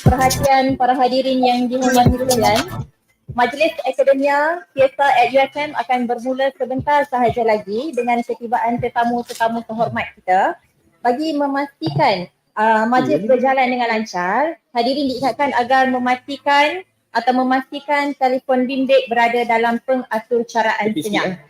Perhatian para hadirin yang dihormati sekalian, Majlis Akademia Fiesta at USM akan bermula sebentar sahaja lagi dengan ketibaan tetamu-tetamu terhormat kita. Bagi memastikan majlis berjalan dengan lancar, hadirin diingatkan agar memastikan telefon bimbit berada dalam pengaturcaraan senyap.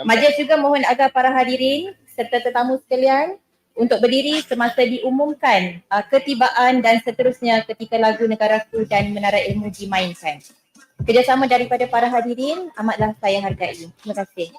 Majlis juga mohon agar para hadirin serta tetamu sekalian untuk berdiri semasa diumumkan ketibaan dan seterusnya ketika lagu Negaraku dan Menara Ilmu dimainkan. Kerjasama daripada para hadirin amatlah saya hargai. Terima kasih.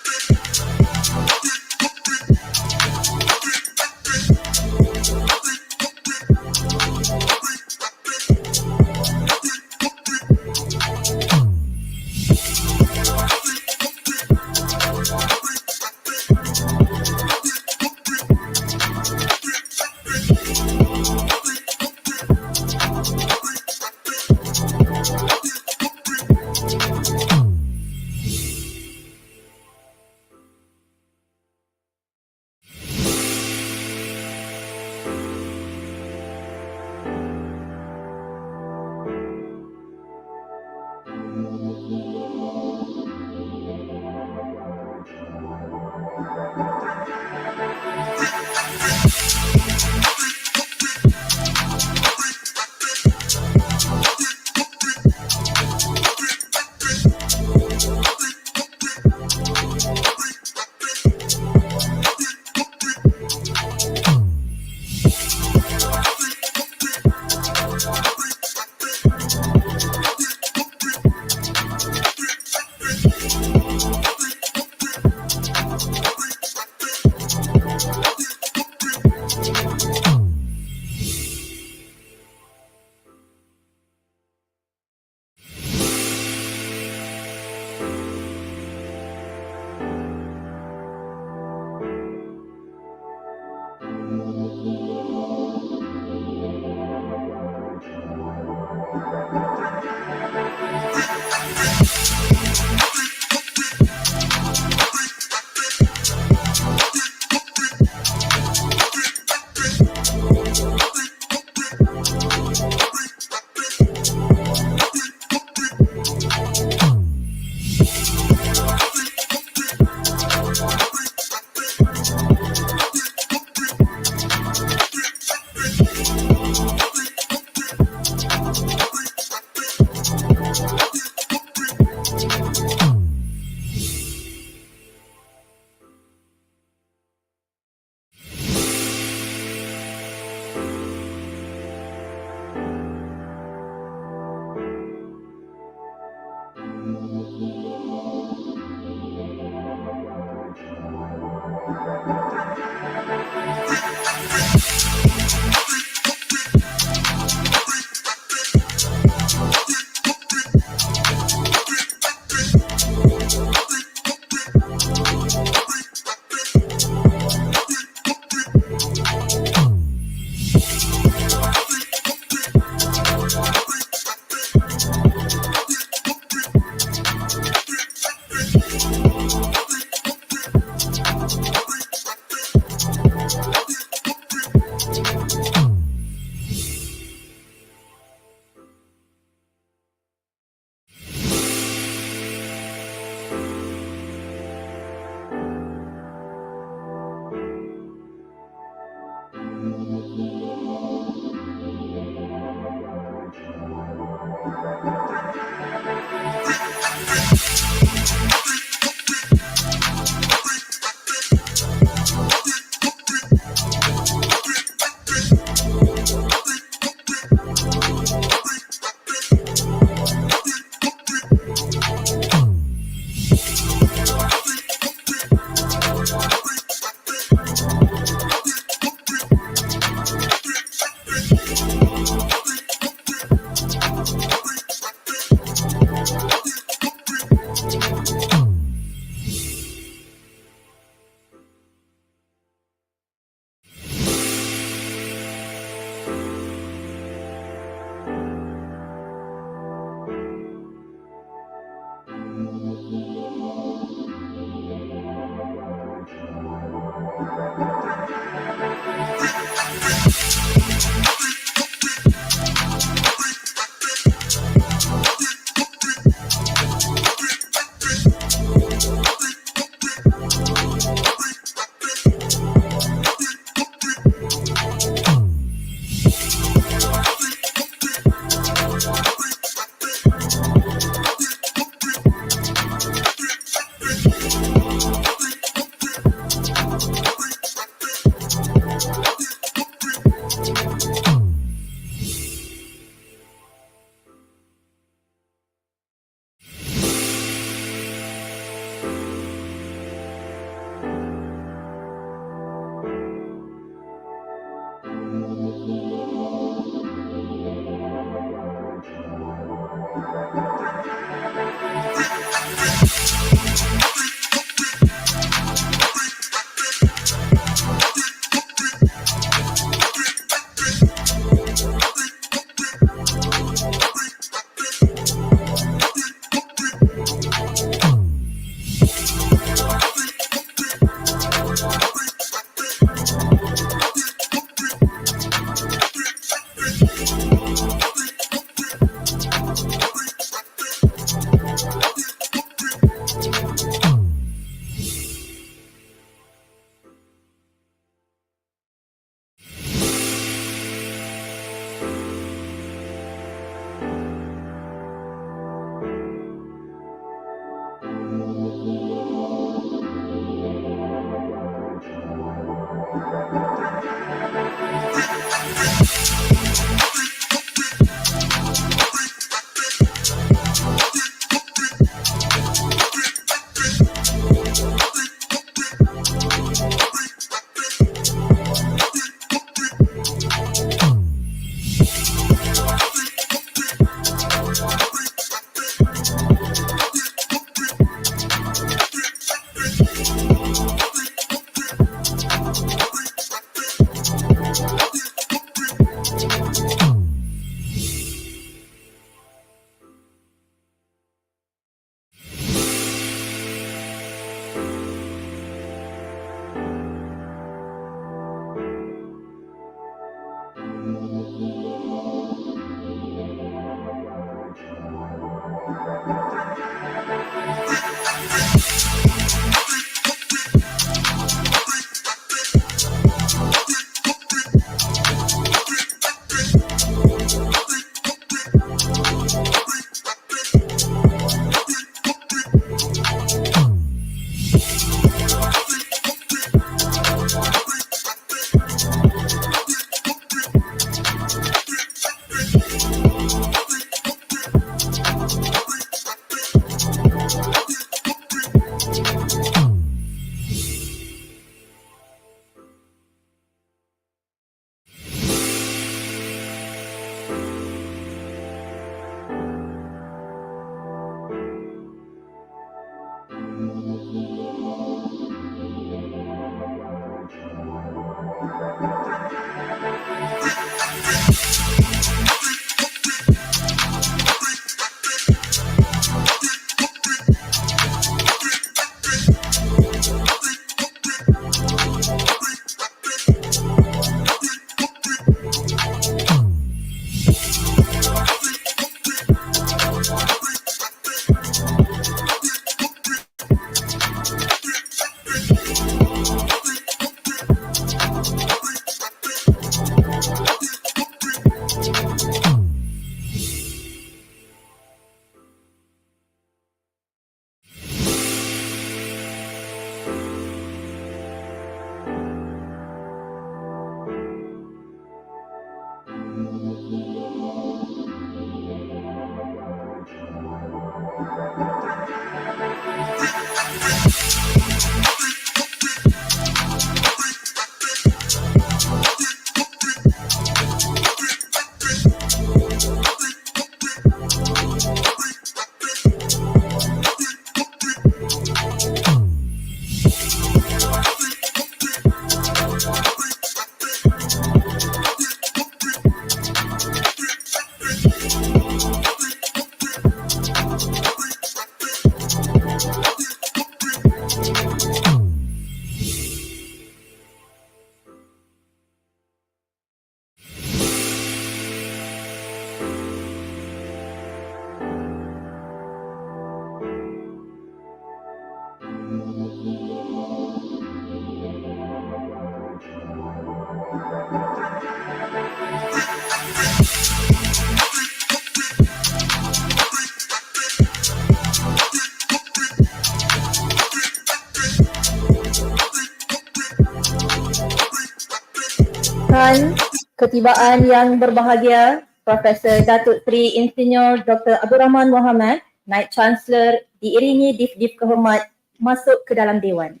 perkenalkan ketibaan yang berbahagia Profesor Datuk Seri Insinyur Dr. Abdul Rahman Mohamad, Naib Chancellor diiringi Div-Div Kehormat masuk ke dalam Dewan.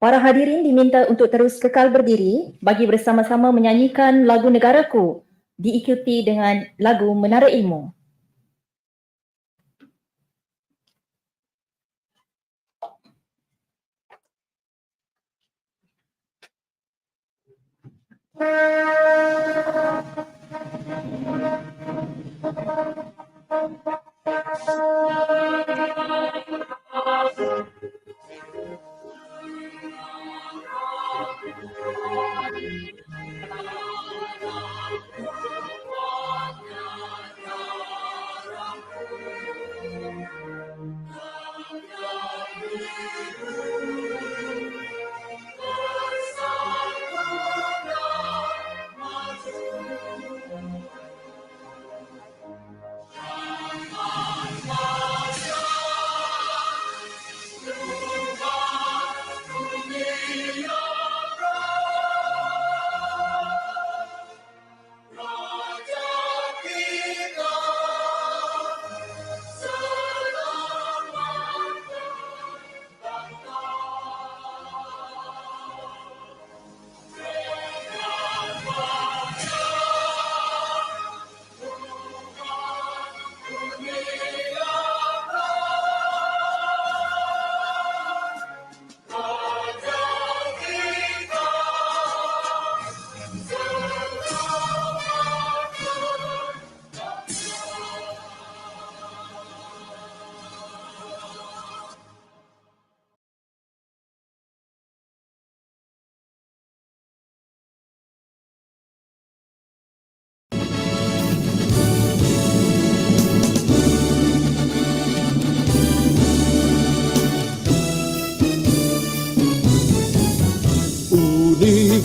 Para hadirin diminta untuk terus kekal berdiri bagi bersama-sama menyanyikan lagu Negaraku diikuti dengan lagu Menara Ilmu.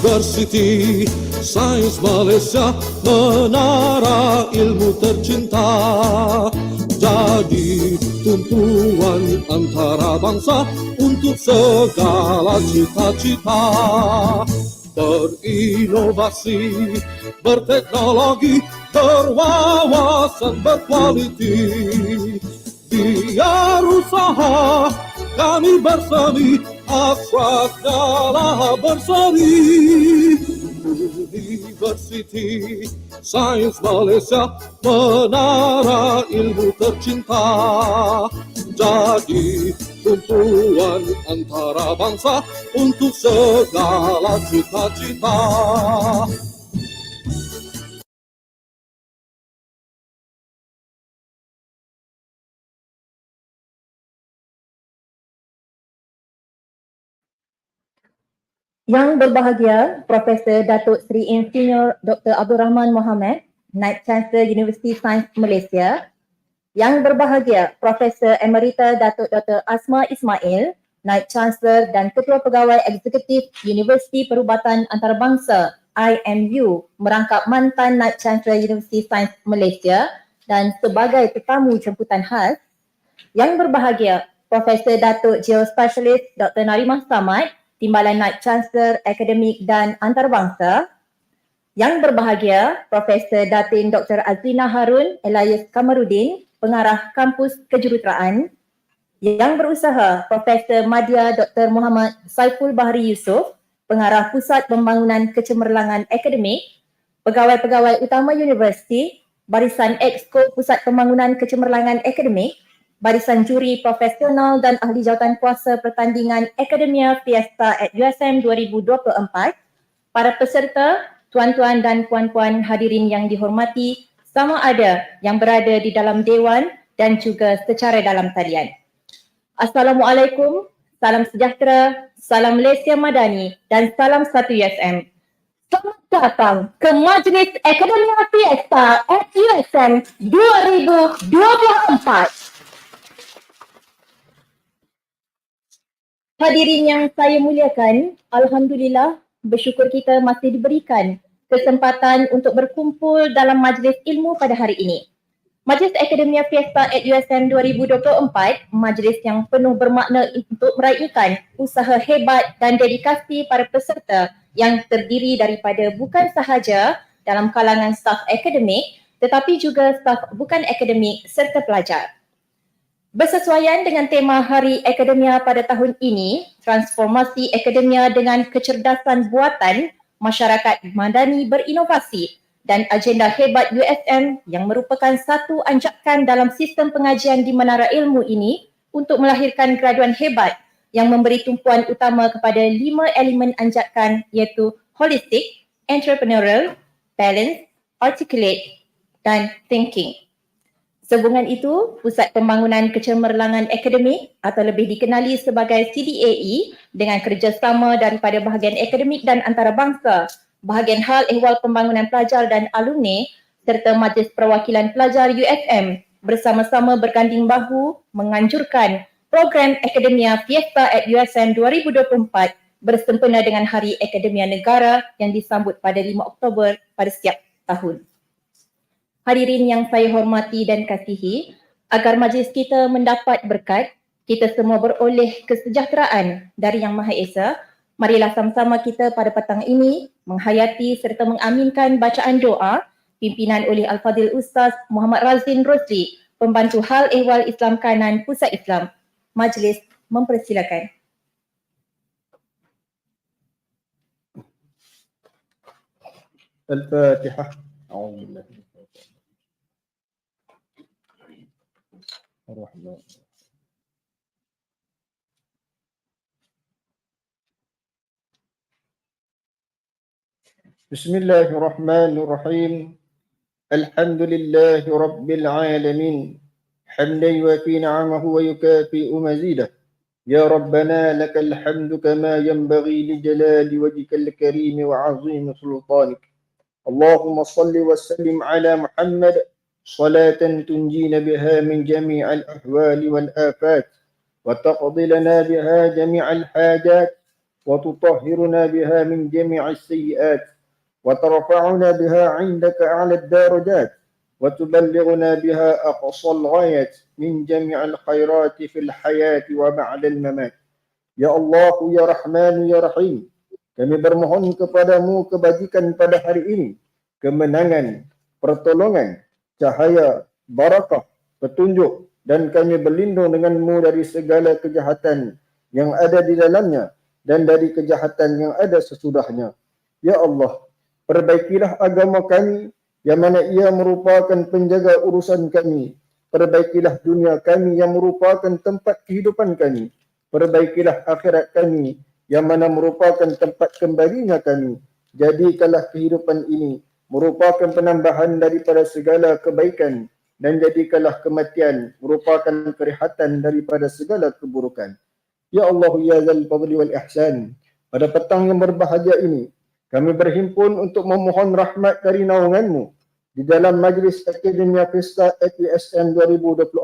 University Sains Malaysia, menara ilmu tercinta, jadi tumpuan antara bangsa untuk segala cita-cita. Berinovasi, berteknologi, berwawasan, berkualiti. Biar usaha kami bersemi, hasratnya berseri. University Sains Malaysia, menara ilmu tercinta, jadi tumpuan antara bangsa untuk segala cita-cita. Yang berbahagia Profesor Datuk Seri Insinyur Dr. Abdul Rahman Mohamad, Naib Chancellor Universiti Sains Malaysia. Yang berbahagia Profesor Emerita Datuk Dr. Asma Ismail, Naib Chancellor dan Ketua Pegawai Eksekutif Universiti Perubatan Antarabangsa IMU, merangkap mantan Naib Chancellor Universiti Sains Malaysia dan sebagai tetamu jemputan khas. Yang berbahagia Profesor Datuk Geospecialist Dr. Narimah Samad, Timbalan Naib Chancellor Akademik dan Antarabangsa. Yang berbahagia Profesor Datin Dr. Azlina Harun Elias Kamarudin, Pengarah Kampus Kejuruteraan. Yang berusaha Profesor Madya Dr. Muhammad Saiful Bahri Yusof, Pengarah Pusat Pembangunan Kecemerlangan Akademik, Pegawai-pegawai utama Universiti, Barisan Exco Pusat Pembangunan Kecemerlangan Akademik, Barisan Juri Profesional dan Ahli Jawatan Kuasa Pertandingan Akademia Fiesta at USM 2024, para peserta, tuan-tuan dan puan-puan hadirin yang dihormati, sama ada yang berada di dalam Dewan dan juga secara dalam talian. Assalamualaikum, salam sejahtera, salam Malaysia Madani dan salam satu USM. Selamat datang ke Majlis Akademia Fiesta at USM 2024. Hadirin yang saya muliakan, Alhamdulillah bersyukur kita masih diberikan kesempatan untuk berkumpul dalam majlis ilmu pada hari ini. Majlis Akademia Fiesta at USM 2024, majlis yang penuh bermakna untuk meraihkan usaha hebat dan dedikasi para peserta yang terdiri daripada bukan sahaja dalam kalangan staf akademik tetapi juga staf bukan akademik serta pelajar. Bersesuaian dengan tema Hari Akademia pada tahun ini, transformasi akademia dengan kecerdasan buatan, masyarakat madani berinovasi dan agenda hebat USM yang merupakan satu anjakan dalam sistem pengajian di Menara Ilmu ini untuk melahirkan graduan hebat yang memberi tumpuan utama kepada 5 elemen anjakan iaitu holistic, entrepreneurial, balance, articulate dan thinking. Sehubungan itu, Pusat Pembangunan Kecemerlangan Akademik atau lebih dikenali sebagai CDAE dengan kerjasama daripada bahagian akademik dan antarabangsa, bahagian hal ehwal pembangunan pelajar dan alumni serta Majlis Perwakilan Pelajar USM bersama-sama berganding bahu menganjurkan program Akademia Fiesta at USM 2024 bersempena dengan Hari Akademia Negara yang disambut pada 5 Oktober pada setiap tahun. Hadirin yang saya hormati dan kasihi, agar majlis kita mendapat berkat, kita semua beroleh kesejahteraan dari Yang Maha Esa, marilah sama-sama kita pada petang ini menghayati serta mengaminkan bacaan doa pimpinan oleh Al-Fadhil Ustaz Muhammad Razin Rosli, Pembantu Hal Ehwal Islam Kanan Pusat Islam. Majlis mempersilakan. Al-Fatihah. A'udzubillahi الرحمن بسم الله الرحمن الرحيم الحمد لله رب العالمين حمدا يوافي نعمه ويكافئ مزيده يا ربنا لك الحمد كما ينبغي لجلال وجهك الكريم وعظيم سلطانك اللهم صل وسلم على محمد صلاة تنجينا بها من جميع الأهوال والآفات وتقضي لنا بها جميع الحاجات وتطهرنا بها من جميع السيئات وترفعنا بها عندك أعلى الدرجات وتبلغنا بها أقصى الغايات من جميع الخيرات في الحياة وبعد الممات يا الله يا رحمن يا رحيم kami bermohon kepadamu kebajikan pada hari ini, kemenangan, pertolongan, cahaya, barakah, petunjuk dan kami berlindung denganmu dari segala kejahatan yang ada di dalamnya dan dari kejahatan yang ada sesudahnya. Ya Allah, perbaikilah agama kami yang mana ia merupakan penjaga urusan kami. Perbaikilah dunia kami yang merupakan tempat kehidupan kami. Perbaikilah akhirat kami yang mana merupakan tempat kembalinya kami. Jadikanlah kehidupan ini merupakan penambahan daripada segala kebaikan dan jadikanlah kematian merupakan kerihatan daripada segala keburukan. Ya Allah ya Zal Fadli wal Ihsan, pada petang yang berbahagia ini kami berhimpun untuk memohon rahmat dari naunganmu di dalam Majlis Akademia Fiesta at USM 2024.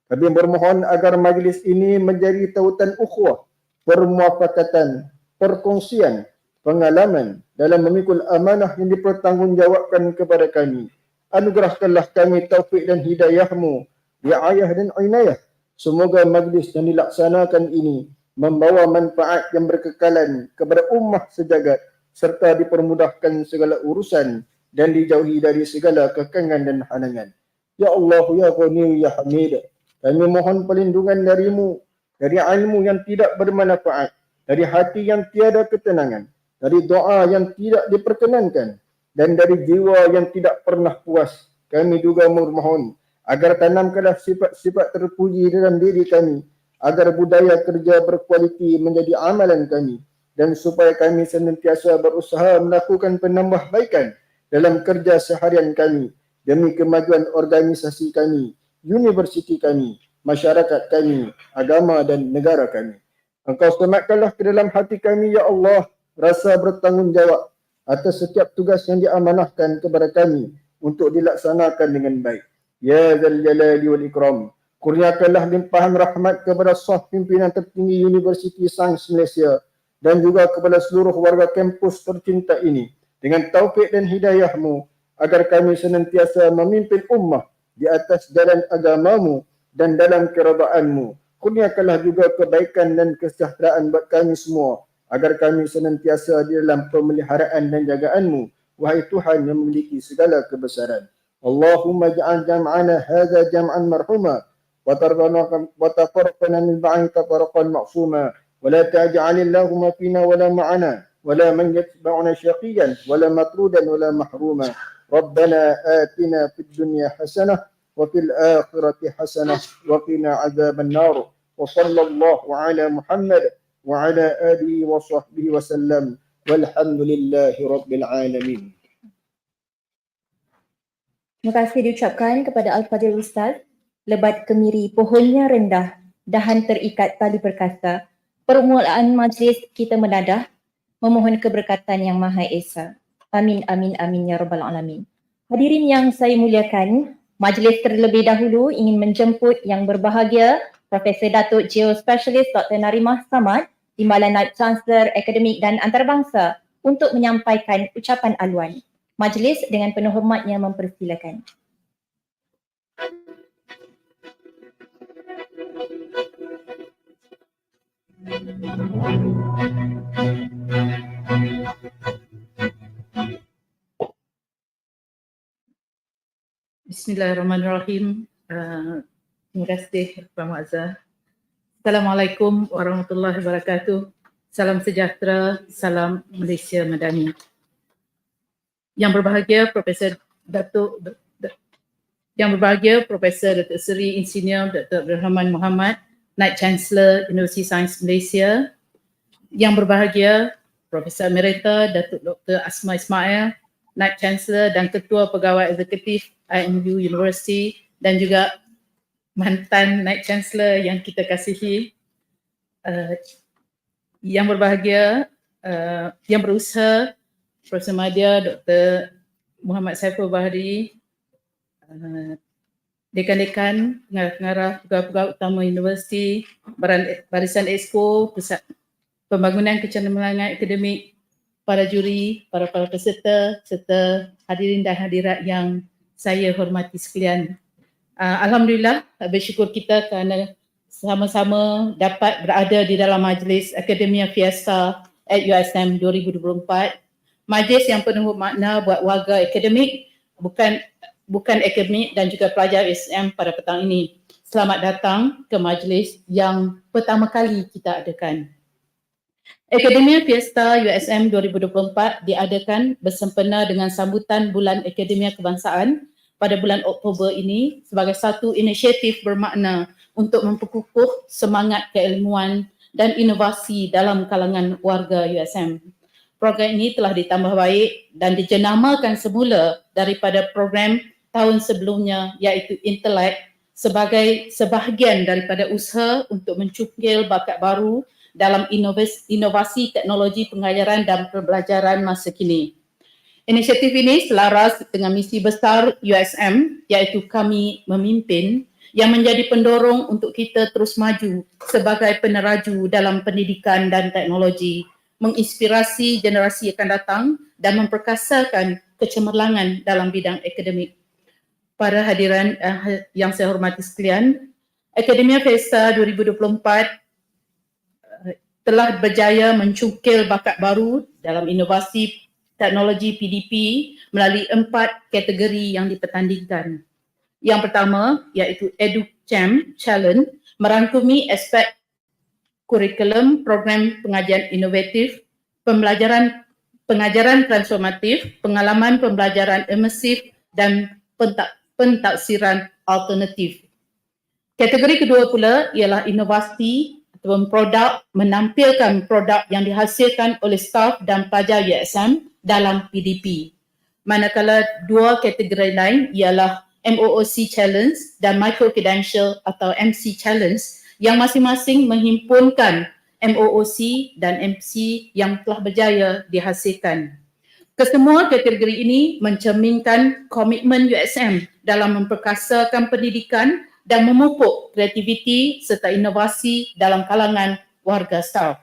Kami bermohon agar majlis ini menjadi tautan ukhuwah, permuafakatan, perkongsian, pengalaman dalam memikul amanah yang dipertanggungjawabkan kepada kami. Anugerahkanlah kami taufik dan hidayahmu, riayah dan inayah. Semoga majlis yang dilaksanakan ini membawa manfaat yang berkekalan kepada ummah sejagat serta dipermudahkan segala urusan dan dijauhi dari segala kekangan dan halangan. Ya Allah, ya Ghani, ya Hamid, kami mohon perlindungan darimu dari ilmu yang tidak bermanfaat, dari hati yang tiada ketenangan, dari doa yang tidak diperkenankan dan dari jiwa yang tidak pernah puas. Kami juga memohon agar tanamkanlah sifat-sifat terpuji dalam diri kami, agar budaya kerja berkualiti menjadi amalan kami dan supaya kami senantiasa berusaha melakukan penambahbaikan dalam kerja seharian kami demi kemajuan organisasi kami, universiti kami, masyarakat kami, agama dan negara kami. Engkau sematkanlah ke dalam hati kami, ya Allah, rasa bertanggungjawab atas setiap tugas yang diamanahkan kepada kami untuk dilaksanakan dengan baik. Ya Zal Jalali wal Ikram, Kurniakanlah limpahan rahmat kepada staf pimpinan tertinggi Universiti Sains Malaysia dan juga kepada seluruh warga kampus tercinta ini dengan taufik dan hidayahmu agar kami senantiasa memimpin ummah di atas jalan agamamu dan dalam keredaanmu. Kurniakanlah juga kebaikan dan kesejahteraan buat kami semua agar kami senantiasa di dalam pemeliharaan dan jagaanmu. Wahai Tuhan yang memiliki segala kebesaran. Allahumma ja'al jam'ana hadha jam'an marhuma wa tafarraqana min ba'in tafarraqan ma'suma wa la taj'al Allahumma fina wa la ma'ana wa la man yatba'una syaqiyan wa la matrudan wa la mahruma. Rabbana atina fid dunya hasanah wa fil akhirati hasanah wa qina adzaban nar. Wa sallallahu ala Muhammad wa ala alihi wa sahbihi wa sallam. Walhamdulillahi rabbil alamin. Terima kasih diucapkan kepada Al-Fadhil Ustaz. Lebat kemiri pohonnya rendah, dahan terikat tali perkasa. Permulaan majlis kita menadah, memohon keberkatan yang Maha Esa. Amin, amin, amin ya Rabbal Alamin. Hadirin yang saya muliakan, majlis terlebih dahulu ingin menjemput yang berbahagia Profesor Datuk Geospecialist Dr. Narimah Samad, Timbalan Naib Chancellor Akademik dan Antarabangsa untuk menyampaikan ucapan aluan. Majlis dengan penuh hormatnya mempersilakan. Bismillahirrahmanirrahim. Terima kasih Pak Muazzah. Assalamualaikum warahmatullahi wabarakatuh. Salam sejahtera, salam Malaysia Madani. Yang berbahagia Profesor Dr. Seri Insinyur Dr. Abdul Rahman Muhammad, Naib Chancellor Universiti Sains Malaysia. Yang berbahagia Profesor Emerita Datuk Dr. Asma Ismail, Naib Chancellor dan Ketua Pegawai Eksekutif IMU University dan juga mantan Naib Chancellor yang kita kasihi. Yang berbahagia, yang berusaha Profesor Madya Dr. Muhammad Saiful Bahri, dekan-dekan, pengarah-pengarah, pegawai utama universiti, barisan exco, pusat pembangunan kecenderungan akademik, para juri, para peserta serta hadirin dan hadirat yang saya hormati sekalian. Alhamdulillah, bersyukur kita kerana sama-sama dapat berada di dalam majlis Akademia Fiesta at USM 2024. Majlis yang penuh makna buat warga akademik, bukan akademik dan juga pelajar USM pada petang ini. Selamat datang ke majlis yang pertama kali kita adakan. Akademia Fiesta USM 2024 diadakan bersempena dengan sambutan Bulan Akademia Kebangsaan pada bulan Oktober ini sebagai satu inisiatif bermakna untuk memperkukuh semangat keilmuan dan inovasi dalam kalangan warga USM. Program ini telah ditambah baik dan dijenamakan semula daripada program tahun sebelumnya iaitu Intellect sebagai sebahagian daripada usaha untuk mencukil bakat baru dalam inovasi teknologi pengajaran dan pembelajaran masa kini. Inisiatif ini selaras dengan misi besar USM iaitu kami memimpin yang menjadi pendorong untuk kita terus maju sebagai peneraju dalam pendidikan dan teknologi, menginspirasi generasi akan datang dan memperkasakan kecemerlangan dalam bidang akademik. Para hadiran yang saya hormati sekalian, Akademia Fiesta 2024 telah berjaya mencukil bakat baru dalam inovasi teknologi PDP melalui 4 kategori yang dipertandingkan. Yang pertama iaitu EduChamp Challenge merangkumi aspek kurikulum, program pengajian inovatif, pengajaran transformatif, pengalaman pembelajaran imersif dan pentaksiran alternatif. Kategori kedua pula ialah inovasi ataupun produk, menampilkan produk yang dihasilkan oleh staf dan pelajar USM dalam PDP. Manakala dua kategori lain ialah MOOC Challenge dan Micro Credential atau MC Challenge yang masing-masing menghimpunkan MOOC dan MC yang telah berjaya dihasilkan. Kesemua kategori ini mencerminkan komitmen USM dalam memperkasakan pendidikan dan memupuk kreativiti serta inovasi dalam kalangan warga staff.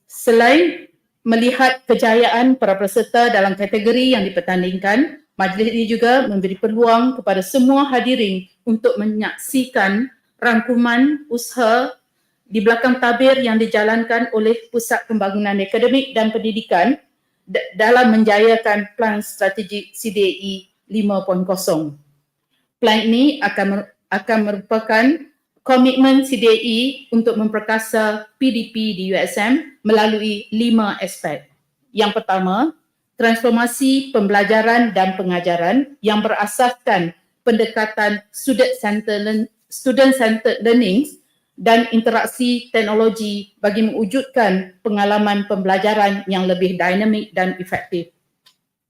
Selain melihat kejayaan para peserta dalam kategori yang dipertandingkan, majlis ini juga memberi peluang kepada semua hadirin untuk menyaksikan rangkuman usaha di belakang tabir yang dijalankan oleh Pusat Pembangunan Akademik dan Pendidikan dalam menjayakan Plan Strategik CDE 5.0. Plan ini akan merupakan komitmen CDE untuk memperkasa PDP di USM melalui 5 aspek. Yang pertama, transformasi pembelajaran dan pengajaran yang berasaskan pendekatan student-centered learning dan interaksi teknologi bagi mewujudkan pengalaman pembelajaran yang lebih dinamik dan efektif.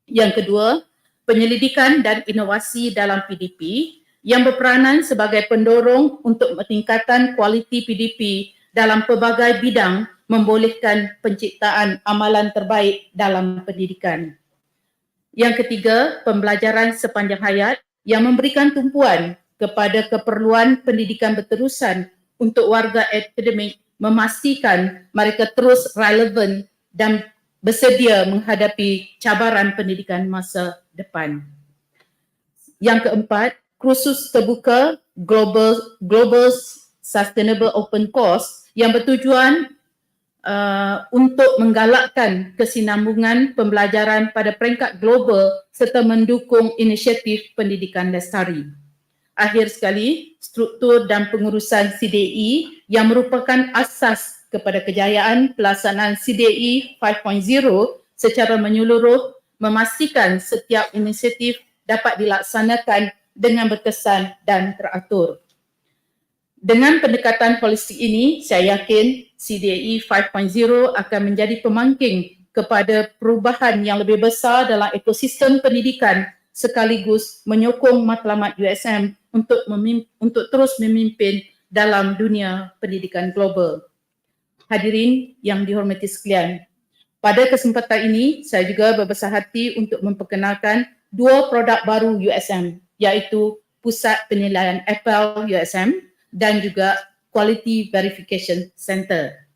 Yang kedua, penyelidikan dan inovasi dalam PDP yang berperanan sebagai pendorong untuk peningkatan kualiti PDP dalam pelbagai bidang membolehkan penciptaan amalan terbaik dalam pendidikan. Yang ketiga, pembelajaran sepanjang hayat yang memberikan tumpuan kepada keperluan pendidikan berterusan untuk warga akademik memastikan mereka terus relevan dan bersedia menghadapi cabaran pendidikan masa depan. Yang keempat, kursus terbuka Global Sustainable Open Course yang bertujuan untuk menggalakkan kesinambungan pembelajaran pada peringkat global serta mendukung inisiatif pendidikan lestari. Akhir sekali, struktur dan pengurusan CDE yang merupakan asas kepada kejayaan pelaksanaan CDE 5.0 secara menyeluruh memastikan setiap inisiatif dapat dilaksanakan dengan berkesan dan teratur. Dengan pendekatan politik ini, saya yakin CDE 5.0 akan menjadi pemangking kepada perubahan yang lebih besar dalam ekosistem pendidikan sekaligus menyokong matlamat USM untuk terus memimpin dalam dunia pendidikan global. Hadirin yang dihormati sekalian, pada kesempatan ini saya juga berbesar hati untuk memperkenalkan dua produk baru USM, iaitu Pusat Penilaian Apple USM dan juga Quality Verification Center.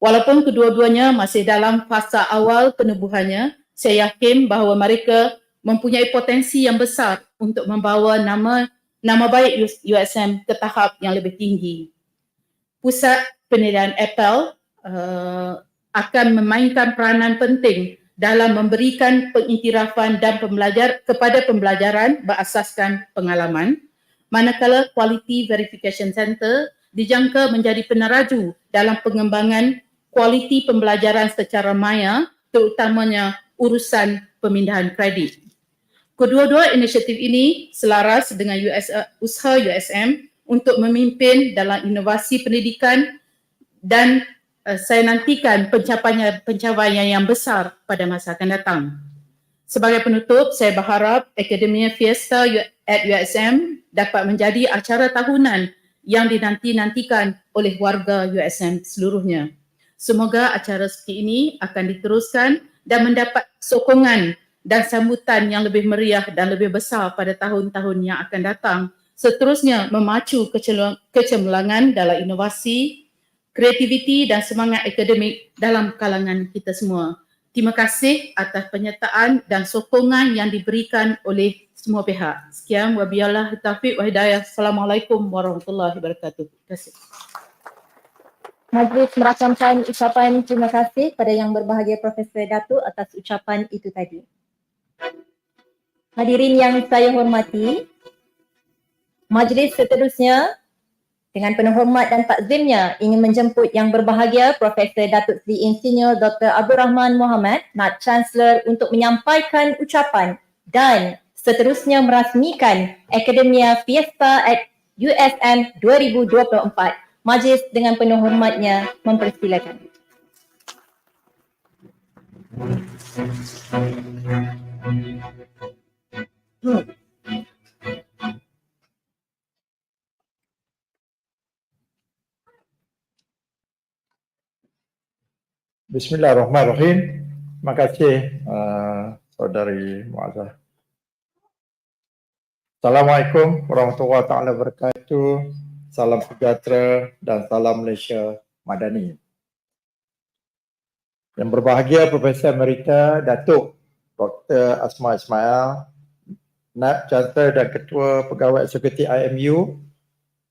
Walaupun kedua-duanya masih dalam fasa awal penubuhannya, saya yakin bahawa mereka mempunyai potensi yang besar untuk membawa nama baik USM ke tahap yang lebih tinggi. Pusat Penilaian Apple akan memainkan peranan penting dalam memberikan pengiktirafan dan kepada pembelajaran berasaskan pengalaman, manakala Quality Verification Center dijangka menjadi peneraju dalam pengembangan kualiti pembelajaran secara maya, terutamanya urusan pemindahan kredit. Kedua-dua inisiatif ini selaras dengan usaha USM untuk memimpin dalam inovasi pendidikan dan saya nantikan pencapaian yang besar pada masa akan datang. Sebagai penutup, saya berharap Akademia Fiesta at USM dapat menjadi acara tahunan yang dinanti-nantikan oleh warga USM seluruhnya. Semoga acara seperti ini akan diteruskan dan mendapat sokongan dan sambutan yang lebih meriah dan lebih besar pada tahun-tahun yang akan datang. Seterusnya memacu kecemerlangan dalam inovasi, kreativiti dan semangat akademik dalam kalangan kita semua. Terima kasih atas penyertaan dan sokongan yang diberikan oleh semua pihak. Sekian, wabillahi taufiq wa hidayah. Assalamualaikum warahmatullahi wabarakatuh. Terima kasih. Majlis merakamkan ucapan terima kasih pada yang berbahagia Profesor Datuk atas ucapan itu tadi. Hadirin yang saya hormati, majlis seterusnya dengan penuh hormat dan takzimnya ingin menjemput yang berbahagia Profesor Datuk Seri Insinyur Dr. Abdul Rahman Mohamad, Mat Chancellor, untuk menyampaikan ucapan dan seterusnya merasmikan Akademia Fiesta at USM 2024. Majlis dengan penuh hormatnya mempersilakan. Bismillahirrahmanirrahim. Terima kasih Saudari Muazzah. Assalamualaikum warahmatullahi taala wabarakatuh. Salam sejahtera dan salam Malaysia Madani. Yang berbahagia Profesor Emerita Datuk Dr. Asma Ismail, Naib Chancellor dan Ketua Pegawai Eksekutif IMU,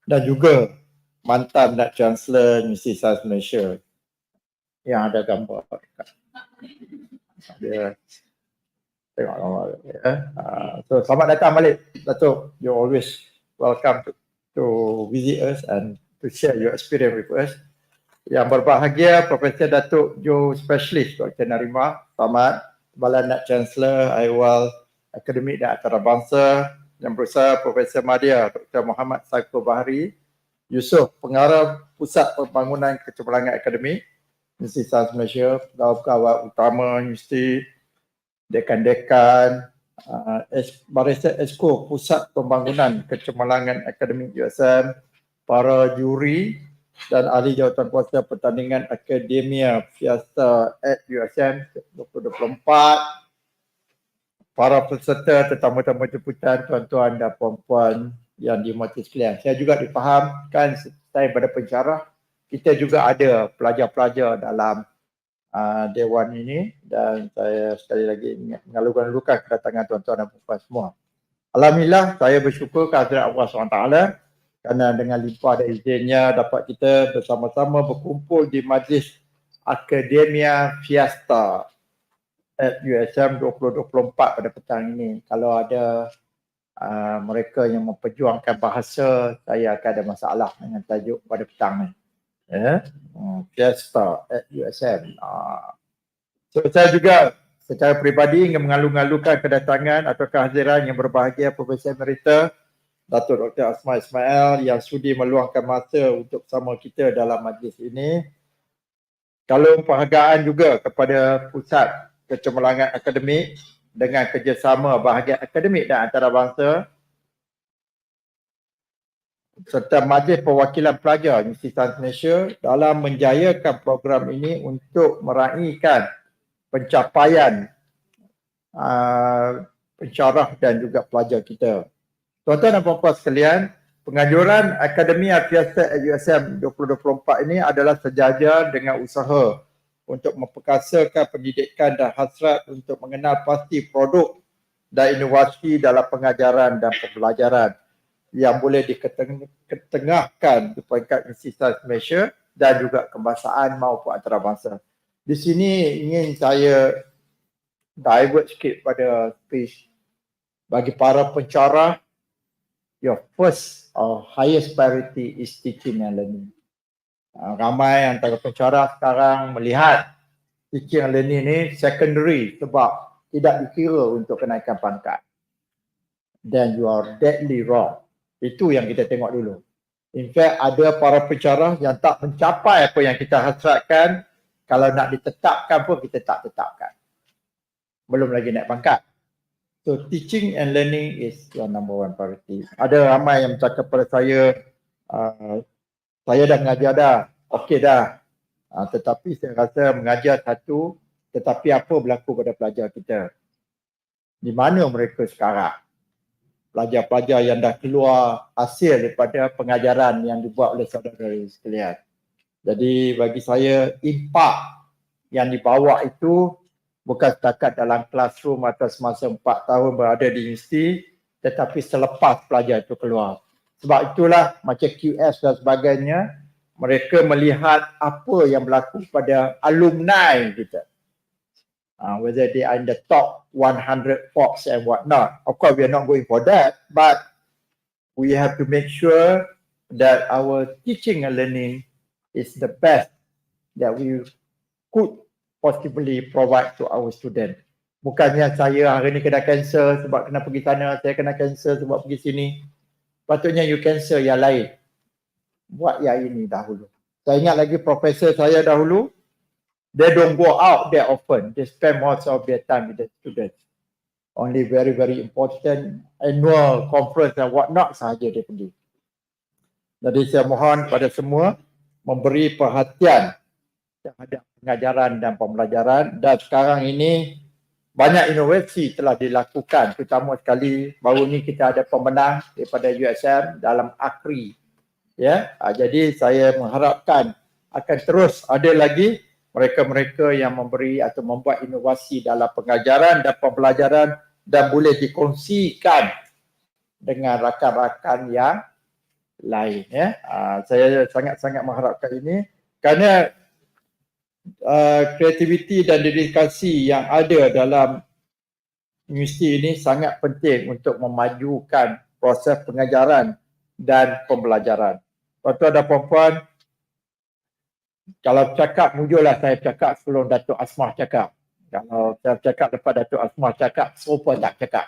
dan juga mantan Naib Chancellor Universiti Sains Malaysia yang ada gambar dekat. Dia tengok gambar ya. So selamat datang balik Datuk. You always welcome to visit us and to share your experience with us. Yang berbahagia Profesor Datuk Jo Specialist Dr. Narimah, selamat. Kepala Naib Chancellor Aiwal Akademik dan Antarabangsa. Yang berusaha Profesor Madya Dr. Muhammad Saiful Bahari Yusof, Pengarah Pusat Pembangunan Kecemerlangan Akademik Universiti Sains Malaysia, pegawai utama Universiti, dekan-dekan, Barisan Esko Pusat Pembangunan Kecemerlangan Akademik USM, para juri dan ahli jawatan kuasa pertandingan Akademia Fiesta at USM 2024, para peserta, tetamu-tamu jemputan, tuan-tuan dan puan-puan yang dihormati sekalian. Saya juga difahamkan saya pada pensyarah, kita juga ada pelajar-pelajar dalam Dewan ini, dan saya sekali lagi mengalu-alukan kedatangan tuan-tuan dan puan-puan semua. Alhamdulillah, saya bersyukur kehadiran Allah SWT kerana dengan limpah dan izinnya dapat kita bersama-sama berkumpul di Majlis Akademia Fiesta at USM 2024 pada petang ini. Kalau ada mereka yang memperjuangkan bahasa, saya akan ada masalah dengan tajuk pada petang ni. Fiesta at USM. So saya juga secara peribadi ingin mengalu-alukan kedatangan atau kehadiran yang berbahagia Profesor Emerita Datuk Dr. Asma Ismail yang sudi meluangkan masa untuk bersama kita dalam majlis ini. Kalau penghargaan juga kepada Pusat Kecemerlangan Akademik dengan kerjasama bahagian akademik dan antarabangsa serta Majlis Perwakilan Pelajar Universiti Sains Malaysia dalam menjayakan program ini untuk meraihkan pencapaian pensyarah dan juga pelajar kita. Tuan-tuan dan puan-puan sekalian, penganjuran Akademia Fiesta at USM 2024 ini adalah sejajar dengan usaha untuk memperkasakan pendidikan dan hasrat untuk mengenal pasti produk dan inovasi dalam pengajaran dan pembelajaran yang boleh diketengahkan di peringkat Universiti Sains Malaysia dan juga kebangsaan maupun antarabangsa. Di sini ingin saya divert sikit pada speech bagi para pensyarah. Your first or highest priority is teaching and learning. Ramai antara pensyarah sekarang melihat teaching and learning ni secondary sebab tidak dikira untuk kenaikan pangkat. Then you are deadly wrong. Itu yang kita tengok dulu. In fact, ada para pensyarah yang tak mencapai apa yang kita hasratkan. Kalau nak ditetapkan pun kita tak tetapkan. Belum lagi naik pangkat. So teaching and learning is your number one priority. Ada ramai yang bercakap pada saya dah mengajar dah, okey dah. Tetapi saya rasa mengajar satu, tetapi apa berlaku pada pelajar kita? Di mana mereka sekarang? Pelajar-pelajar yang dah keluar hasil daripada pengajaran yang dibuat oleh saudara sekalian. Jadi bagi saya, impak yang dibawa itu bukan setakat dalam classroom atau semasa 4 tahun berada di universiti, tetapi selepas pelajar itu keluar. Sebab itulah macam QS dan sebagainya, mereka melihat apa yang berlaku pada alumni kita. Whether they are in the top 100 Forbes and whatnot. Of course, we are not going for that, but we have to make sure that our teaching and learning is the best that we could possibly provide to our student. Bukannya saya hari ni kena cancel sebab kena pergi sana, saya kena cancel sebab pergi sini. Patutnya you cancel yang lain. Buat yang ini dahulu. Saya ingat lagi profesor saya dahulu, they don't go out there often. They spend most of their time with the students. Only very, very important annual conference and whatnot sahaja dia pergi. Jadi saya mohon pada semua memberi perhatian terhadap pengajaran dan pembelajaran. Dan sekarang ini banyak inovasi telah dilakukan, terutama sekali baru ni kita ada pemenang daripada USM dalam AKRI. Ya, jadi saya mengharapkan akan terus ada lagi mereka-mereka yang memberi atau membuat inovasi dalam pengajaran dan pembelajaran dan boleh dikongsikan dengan rakan-rakan yang lain. Ya, saya sangat-sangat mengharapkan ini kerana kreativiti dan dedikasi yang ada dalam universiti ini sangat penting untuk memajukan proses pengajaran dan pembelajaran. Tuan-tuan dan puan-puan, kalau cakap mujurlah saya cakap sebelum Datuk Asmah cakap. Kalau saya cakap lepas Datuk Asmah cakap, serupa tak cakap.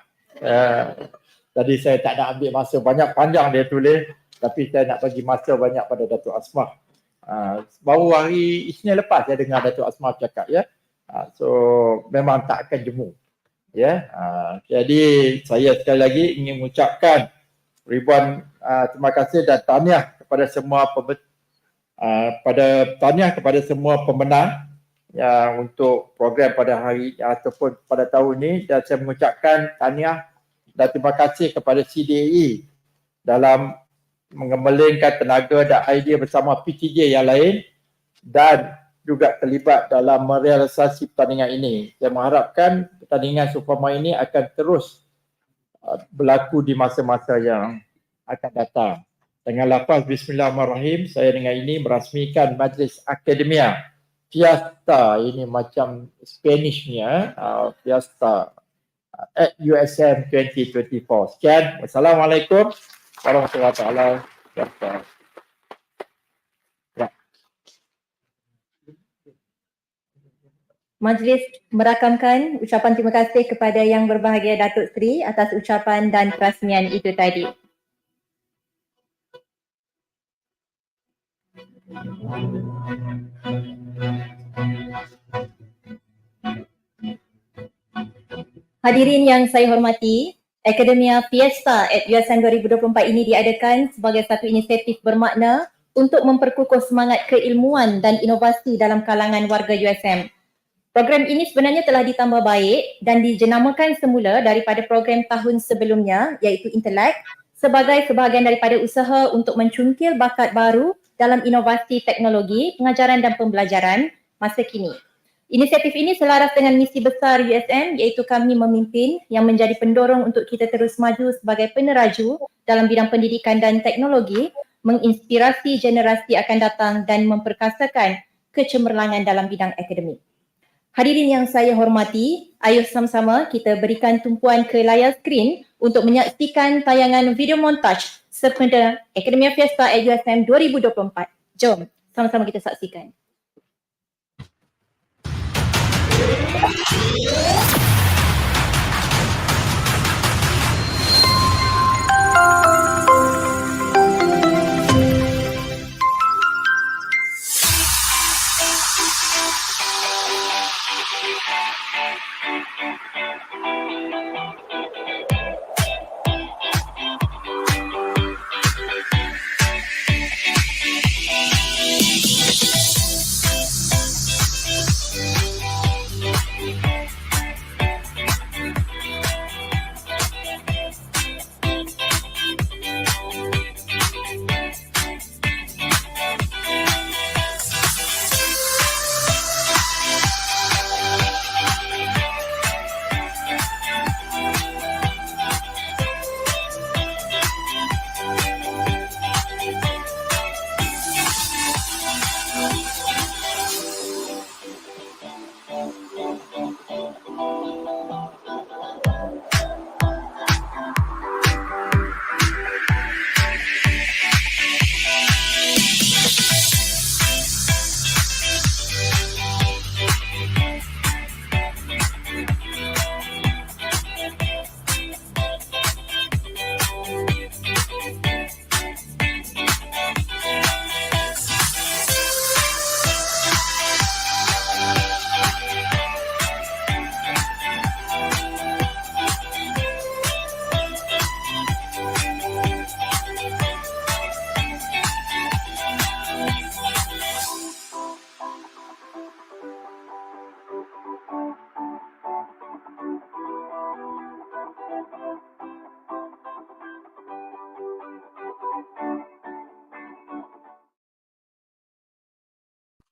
Jadi saya tak nak ambil masa banyak, panjang dia tulis, tapi saya nak bagi masa banyak pada Datuk Asmah. Baru hari Isnin lepas saya dengar Datuk Asmah cakap, ya. So memang tak akan jemu, ya. Jadi saya sekali lagi ingin mengucapkan ribuan terima kasih dan tahniah kepada semua kepada semua pemenang untuk program pada hari ataupun pada tahun ini, dan saya mengucapkan tahniah dan terima kasih kepada CDAE dalam mengembalikan tenaga dan idea bersama PTJ yang lain dan juga terlibat dalam merealisasi pertandingan ini. Saya mengharapkan pertandingan seumpama ini akan terus berlaku di masa-masa yang akan datang. Dengan lafaz Bismillahirrahmanirrahim, saya dengan ini merasmikan Majlis Akademia Fiesta, ini macam Spanishnya, Fiesta at USM 2024. Sekian, wassalamualaikum warahmatullahi wabarakatuh. Majlis merakamkan ucapan terima kasih kepada Yang Berbahagia Datuk Seri atas ucapan dan perasmian itu tadi. Hadirin yang saya hormati, Akademia Fiesta at USM 2024 ini diadakan sebagai satu inisiatif bermakna untuk memperkukuh semangat keilmuan dan inovasi dalam kalangan warga USM. Program ini sebenarnya telah ditambah baik dan dijenamakan semula daripada program tahun sebelumnya iaitu Intelek sebagai sebahagian daripada usaha untuk mencungkil bakat baru dalam inovasi teknologi, pengajaran dan pembelajaran masa kini. Inisiatif ini selaras dengan misi besar USM iaitu kami memimpin yang menjadi pendorong untuk kita terus maju sebagai peneraju dalam bidang pendidikan dan teknologi, menginspirasi generasi akan datang dan memperkasakan kecemerlangan dalam bidang akademik. Hadirin yang saya hormati, ayo sama-sama kita berikan tumpuan ke layar skrin untuk menyaksikan tayangan video montaj sempena Akademia Fiesta at USM 2024. Jom sama-sama kita saksikan.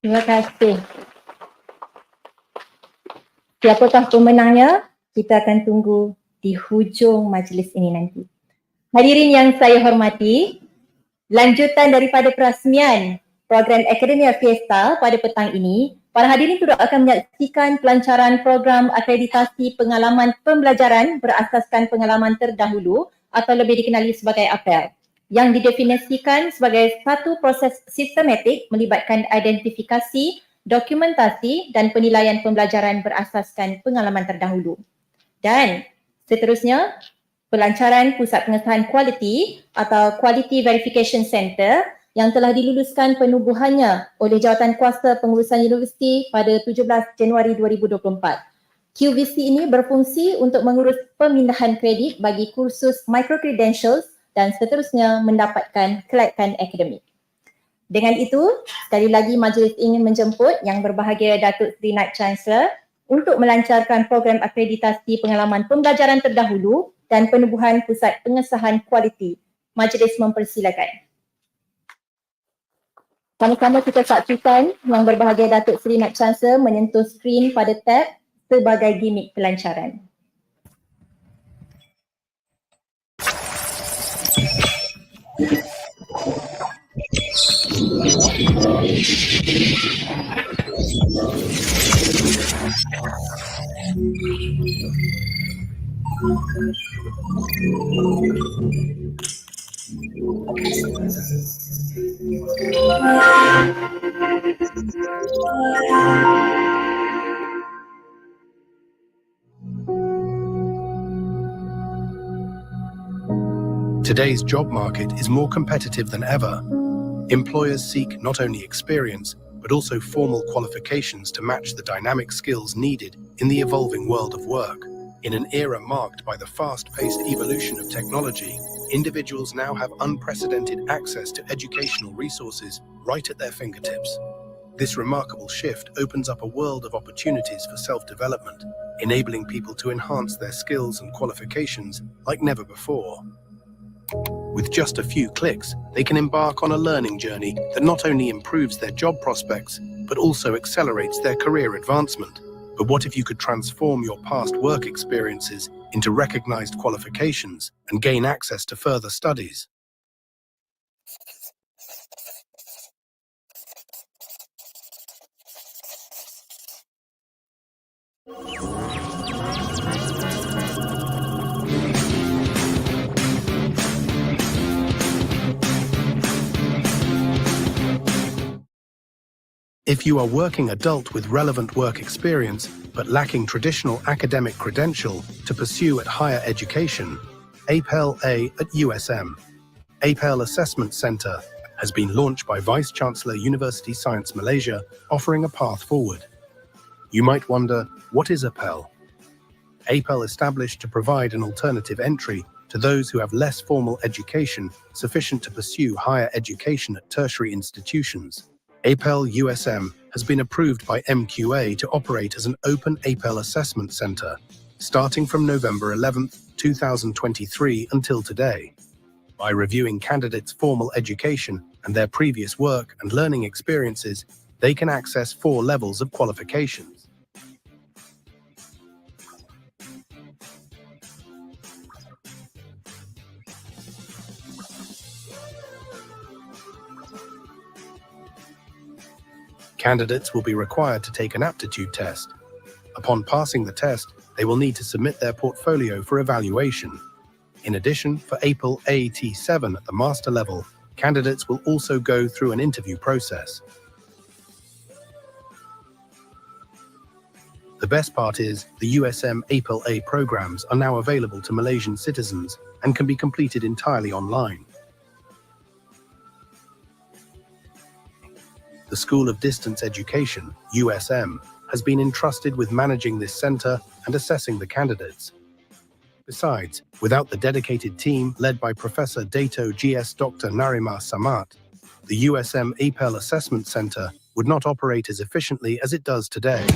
Terima kasih. Siapakah pemenangnya? Kita akan tunggu di hujung majlis ini nanti. Hadirin yang saya hormati, lanjutan daripada perasmian program Akademia Fiesta pada petang ini, para hadirin turut akan menyaksikan pelancaran program akreditasi pengalaman pembelajaran berasaskan pengalaman terdahulu atau lebih dikenali sebagai APEL, yang didefinisikan sebagai satu proses sistematik melibatkan identifikasi, dokumentasi dan penilaian pembelajaran berasaskan pengalaman terdahulu. Dan seterusnya, pelancaran Pusat Pengesahan Kualiti atau Quality Verification Center yang telah diluluskan penubuhannya oleh Jawatan Kuasa Pengurusan Universiti pada 17 Januari 2024. QVC ini berfungsi untuk mengurus pemindahan kredit bagi kursus micro-credentials dan seterusnya mendapatkan kelayakan akademik. Dengan itu, sekali lagi majlis ingin menjemput Yang Berbahagia Datuk Seri Naib Chancellor untuk melancarkan program akreditasi pengalaman pembelajaran terdahulu dan penubuhan Pusat Pengesahan Kualiti. Majlis mempersilakan. Sama-sama kita saksikan Yang Berbahagia Datuk Seri Naib Chancellor menyentuh skrin pada tab sebagai gimik pelancaran. Today's job market is more competitive than ever. Employers seek not only experience, but also formal qualifications to match the dynamic skills needed in the evolving world of work. In an era marked by the fast-paced evolution of technology, individuals now have unprecedented access to educational resources right at their fingertips. This remarkable shift opens up a world of opportunities for self-development, enabling people to enhance their skills and qualifications like never before. With just a few clicks, they can embark on a learning journey that not only improves their job prospects, but also accelerates their career advancement. But what if you could transform your past work experiences into recognized qualifications and gain access to further studies? If you are working adult with relevant work experience, but lacking traditional academic credential to pursue at higher education, APEL-A at USM, APEL Assessment Center, has been launched by Vice Chancellor University Science Malaysia, offering a path forward. You might wonder, what is APEL? APEL established to provide an alternative entry to those who have less formal education sufficient to pursue higher education at tertiary institutions. APEL USM has been approved by MQA to operate as an open APEL assessment center, starting from November 11, 2023 until today. By reviewing candidates' formal education and their previous work and learning experiences, they can access 4 levels of qualifications. Candidates will be required to take an aptitude test. Upon passing the test, they will need to submit their portfolio for evaluation. In addition, for APEL AT7 at the master level, candidates will also go through an interview process. The best part is the USM APEL-A programs are now available to Malaysian citizens and can be completed entirely online. The School of Distance Education, USM, has been entrusted with managing this centre and assessing the candidates. Besides, without the dedicated team led by Professor Dato GS Dr. Narimah Samad, the USM APEL Assessment Centre would not operate as efficiently as it does today.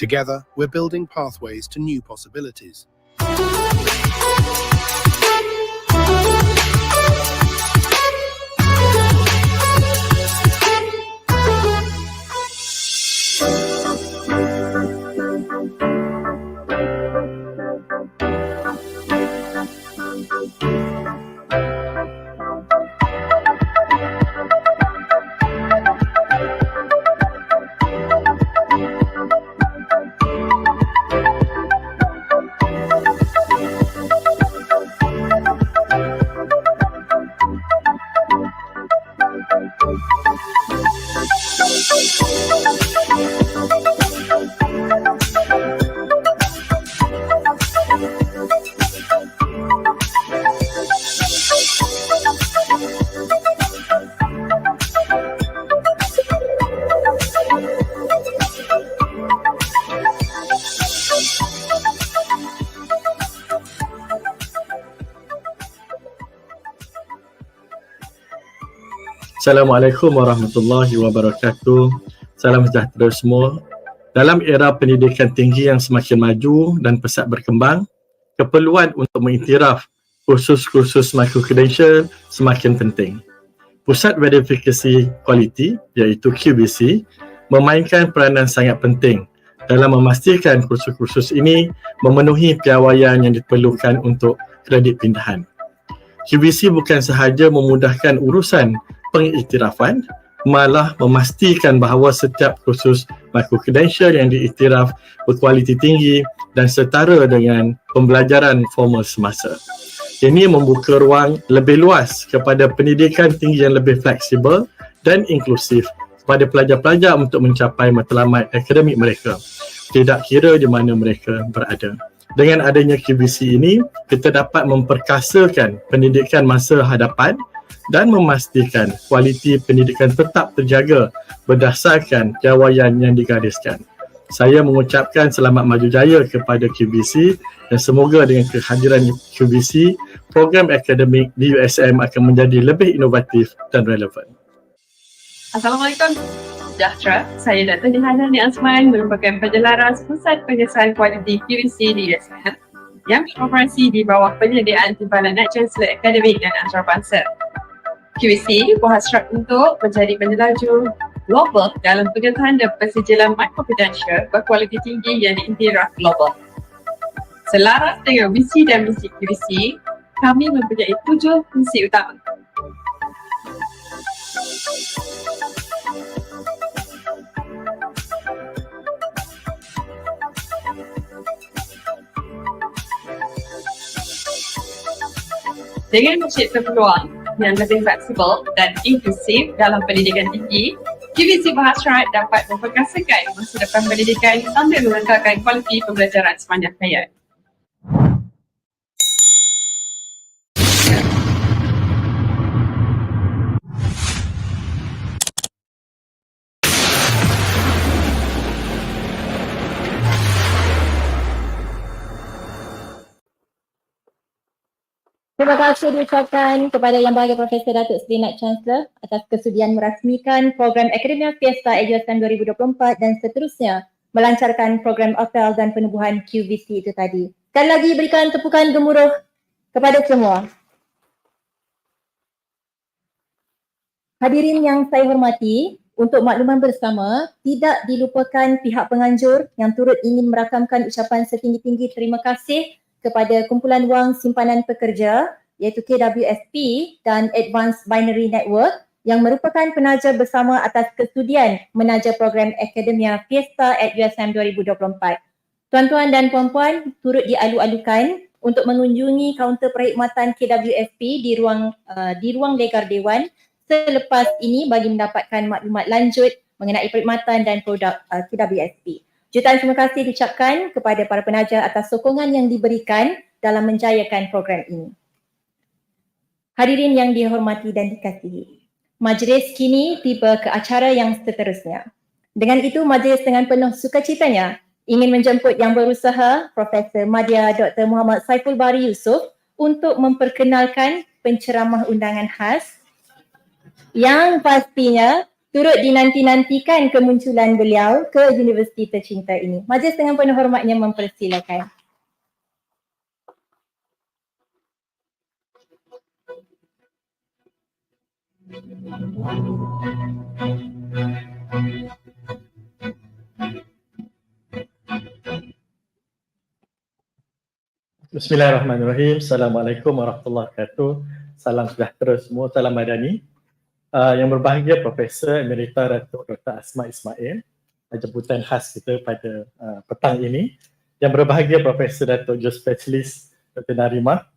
Together, we're building pathways to new possibilities. Assalamualaikum warahmatullahi wabarakatuh. Salam sejahtera semua. Dalam era pendidikan tinggi yang semakin maju dan pesat berkembang, keperluan untuk mengiktiraf kursus-kursus micro-credential semakin penting. Pusat Verifikasi Kualiti iaitu QVC memainkan peranan sangat penting dalam memastikan kursus-kursus ini memenuhi piawaian yang diperlukan untuk kredit pindahan. QVC bukan sahaja memudahkan urusan pengiktirafan, malah memastikan bahawa setiap kursus micro-credential yang diiktiraf berkualiti tinggi dan setara dengan pembelajaran formal semasa. Ini membuka ruang lebih luas kepada pendidikan tinggi yang lebih fleksibel dan inklusif kepada pelajar-pelajar untuk mencapai matlamat akademik mereka, tidak kira di mana mereka berada. Dengan adanya QVC ini, kita dapat memperkasakan pendidikan masa hadapan dan memastikan kualiti pendidikan tetap terjaga berdasarkan piawaian yang digariskan. Saya mengucapkan selamat maju jaya kepada QVC dan semoga dengan kehadiran QVC, program akademik di USM akan menjadi lebih inovatif dan relevan. Assalamualaikum. Sejahtera, saya Dr. Nihana Azman merupakan penjelaras Pusat Pengesahan Kualiti QVC di USM yang beroperasi di bawah penyediaan Timbalan Naik Chancellor Akademik dan Antarabangsa. QVC berhasrat untuk menjadi penjelajah global dalam pengesahan dan persijilan micro-credential berkualiti tinggi yang diiktiraf global. Selaras dengan visi dan misi QVC, kami mempunyai 7 fungsi utama. Dengan mencipta peluang yang lebih fleksibel dan inklusif dalam pendidikan tinggi, QVC berhasrat dapat memperkasakan masa depan pendidikan sambil mengekalkan kualiti pembelajaran sepanjang hayat. Terima kasih diucapkan kepada Yang Berhormat Profesor Datuk Seri Naib Chancellor atas kesudian merasmikan program Akademia Fiesta USM 2024 dan seterusnya melancarkan program apel dan penubuhan QVC itu tadi. Sekali lagi berikan tepukan gemuruh kepada semua. Hadirin yang saya hormati, untuk makluman bersama, tidak dilupakan pihak penganjur yang turut ingin merakamkan ucapan setinggi-tinggi terima kasih kepada Kumpulan Wang Simpanan Pekerja iaitu KWSP dan Advanced Binary Network yang merupakan penaja bersama atas kesudian menaja program Akademia Fiesta at USM 2024. Tuan-tuan dan puan-puan turut dialu-alukan untuk mengunjungi kaunter perkhidmatan KWSP di ruang legar Dewan selepas ini bagi mendapatkan maklumat lanjut mengenai perkhidmatan dan produk KWSP. Jutaan terima kasih diucapkan kepada para penaja atas sokongan yang diberikan dalam menjayakan program ini. Hadirin yang dihormati dan dikasihi, majlis kini tiba ke acara yang seterusnya. Dengan itu, majlis dengan penuh sukacitanya ingin menjemput Yang Berusaha Profesor Madya Dr. Muhammad Saiful Bahri Yusof untuk memperkenalkan penceramah undangan khas yang pastinya turut dinanti-nantikan kemunculan beliau ke universiti tercinta ini. Majlis dengan penuh hormatnya mempersilakan. Bismillahirrahmanirrahim. Assalamualaikum warahmatullahi wabarakatuh. Salam sejahtera semua, salam madani. Yang berbahagia Profesor Emerita Datuk Dr. Asma Ismail, jemputan khas kita pada petang ini. Yang berbahagia Profesor Datuk Jus Spesialis Dr. Narimah,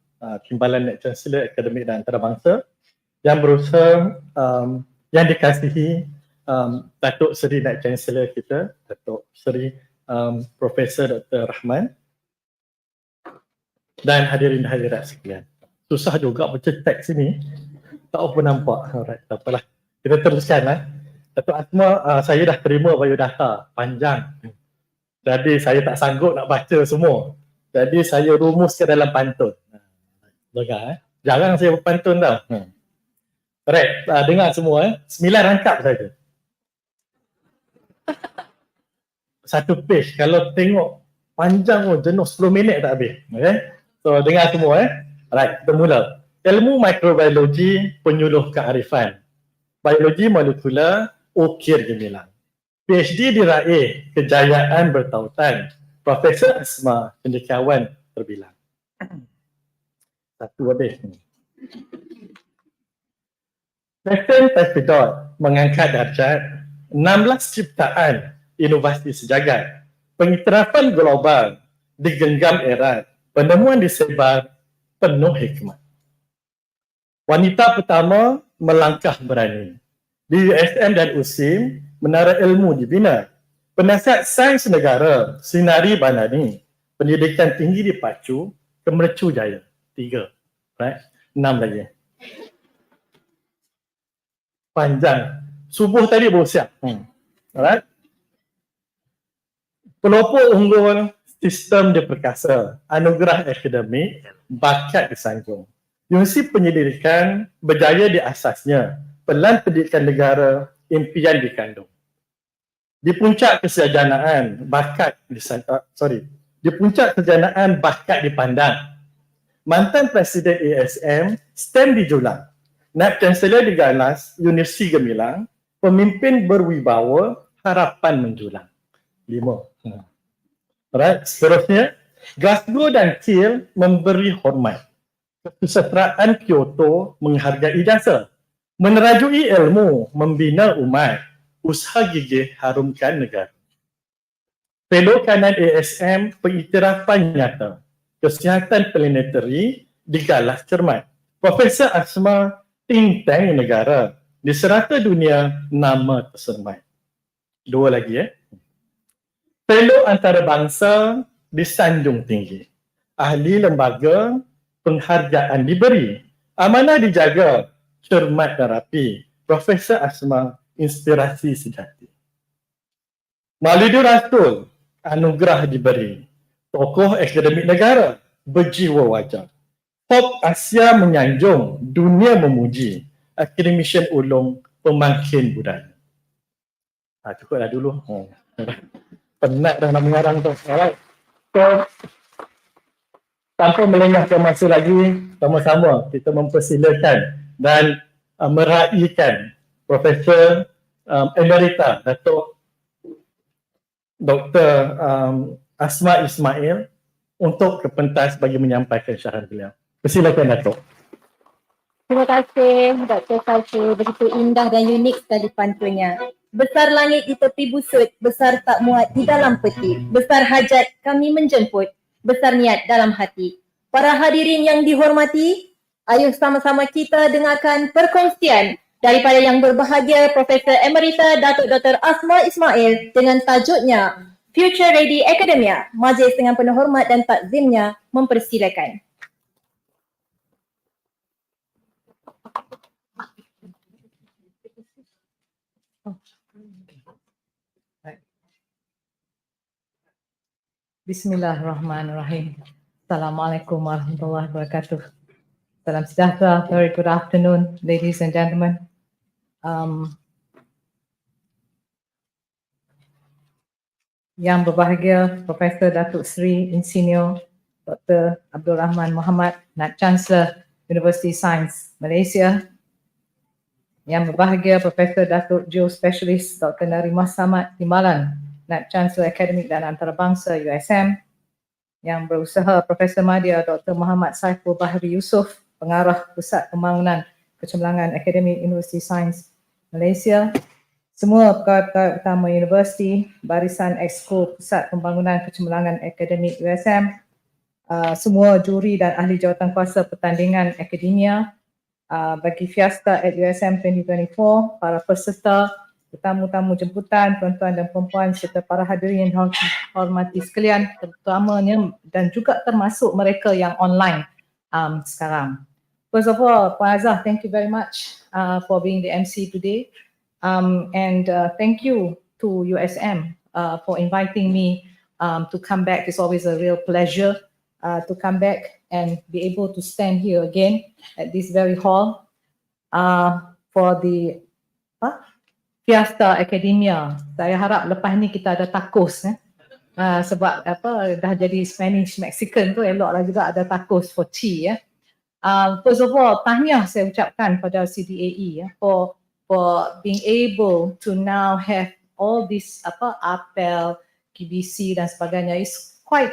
Timbalan Naib Chancellor Akademik dan Antarabangsa. Yang berusaha, yang dikasihi Datuk Seri Naib Chancellor kita, Datuk Seri Profesor Dr. Rahman, dan hadirin dan hadirat sekalian. Susah juga baca teks ini, tak apa nampak. Alright, tak apalah. Kita teruskan Datuk Asma, saya dah terima biodata panjang. Jadi saya tak sanggup nak baca semua. Jadi saya rumuskan dalam pantun. Dengar jarang saya berpantun tau. Alright, dengar semua 9 rangkap saja. Satu page, kalau tengok panjang pun jenuh 10 minit tak habis. Okay? So dengar semua Alright, kita mula. Ilmu mikrobiologi penyuluh kearifan. Biologi molekular ukir gemilang. PhD diraih kejayaan bertautan. Profesor Asma cendekiawan terbilang. Satu habis. Patent Tepidot mengangkat darjat 16 ciptaan inovasi sejagat. Pengiktirafan global digenggam erat. Penemuan disebar penuh hikmat. Wanita pertama melangkah berani. Di USM dan USIM, menara ilmu dibina. Penasihat sains negara, Sinari Banani. Pendidikan tinggi dipacu ke Mercu Jaya. 3. Right? 6 lagi. Panjang. Subuh tadi baru siap. Alright? Pelopor unggul sistem diperkasa, anugerah akademik, bakat disanjung. Universiti Penyelidikan berjaya di asasnya, pelan pendidikan negara, impian dikandung. Di puncak kesejahteraan, di puncak kesejahteraan bakat dipandang. Mantan Presiden USM, STEM dijulang. Naib Chancellor diganas, Universiti gemilang, pemimpin berwibawa, harapan menjulang. 5. Alright, seterusnya, Glasgow dan Kiel memberi hormat. Kesetaraan Kyoto menghargai jasa. Menerajui ilmu, membina umat. Usaha gigih harumkan negara. Fellow kanan ASM pengiktirafan nyata. Kesihatan planetary digalas cermat. Profesor Asma think tank negara. Di serata dunia nama tersermat. 2 lagi Fellow antarabangsa disanjung tinggi. Ahli lembaga penghargaan diberi. Amanah dijaga, cermat dan rapi. Profesor Asma inspirasi sejati. Maulidur Rasul anugerah diberi. Tokoh akademik negara berjiwa wajar. Pop Asia menyanjung, dunia memuji. Academician ulung pemangkin budaya. Cukuplah dulu. Penat dah nak mengarang tu. Alright. So, tanpa melengahkan masa lagi, sama-sama kita mempersilakan dan meraihkan Profesor Emerita Datuk Dr. Asma Ismail untuk ke pentas bagi menyampaikan syarahan beliau. Persilakan Datuk. Terima kasih Dr. Falco, begitu indah dan unik sekali pantunnya. Besar langit di tepi busut, besar tak muat di dalam peti. Besar hajat kami menjemput, besar niat dalam hati. Para hadirin yang dihormati, ayo sama-sama kita dengarkan perkongsian daripada yang berbahagia Profesor Emerita Datuk Dr. Asma Ismail dengan tajuknya Future Ready Academia. Majlis dengan penuh hormat dan takzimnya mempersilakan. Bismillahirrahmanirrahim. Assalamualaikum warahmatullahi wabarakatuh. Salam sejahtera. Very good afternoon, ladies and gentlemen. Yang berbahagia Profesor Datuk Seri Insinyur Dr. Abdul Rahman Muhammad, Naib Chancellor University Science Malaysia. Yang berbahagia Profesor Datuk Geospecialist Dr. Narimah Samad Timbalan, Naib Chancellor Akademik dan Antarabangsa USM. Yang berusaha Profesor Madya Dr. Muhammad Saiful Bahri Yusof, Pengarah Pusat Pembangunan Kecemerlangan Akademik University Science Malaysia. Semua pegawai utama universiti, Barisan Exco Pusat Pembangunan Kecemerlangan Akademik USM, semua juri dan ahli jawatankuasa pertandingan akademia bagi Fiesta at USM 2024, para peserta, tetamu-tamu jemputan, tuan-tuan dan puan-puan serta para hadirin yang dihormati sekalian, terutamanya dan juga termasuk mereka yang online sekarang. First of all, Puan Azhar, thank you very much for being the MC today. And thank you to USM for inviting me to come back. It's always a real pleasure to come back and be able to stand here again at this very hall for the Fiesta Academia. Saya harap lepas ni kita ada tacos sebab dah jadi Spanish Mexican tu, eloklah juga ada tacos for tea ya. First of all, tahniah saya ucapkan pada CDAE for being able to now have all this apel, KBC dan sebagainya. It's quite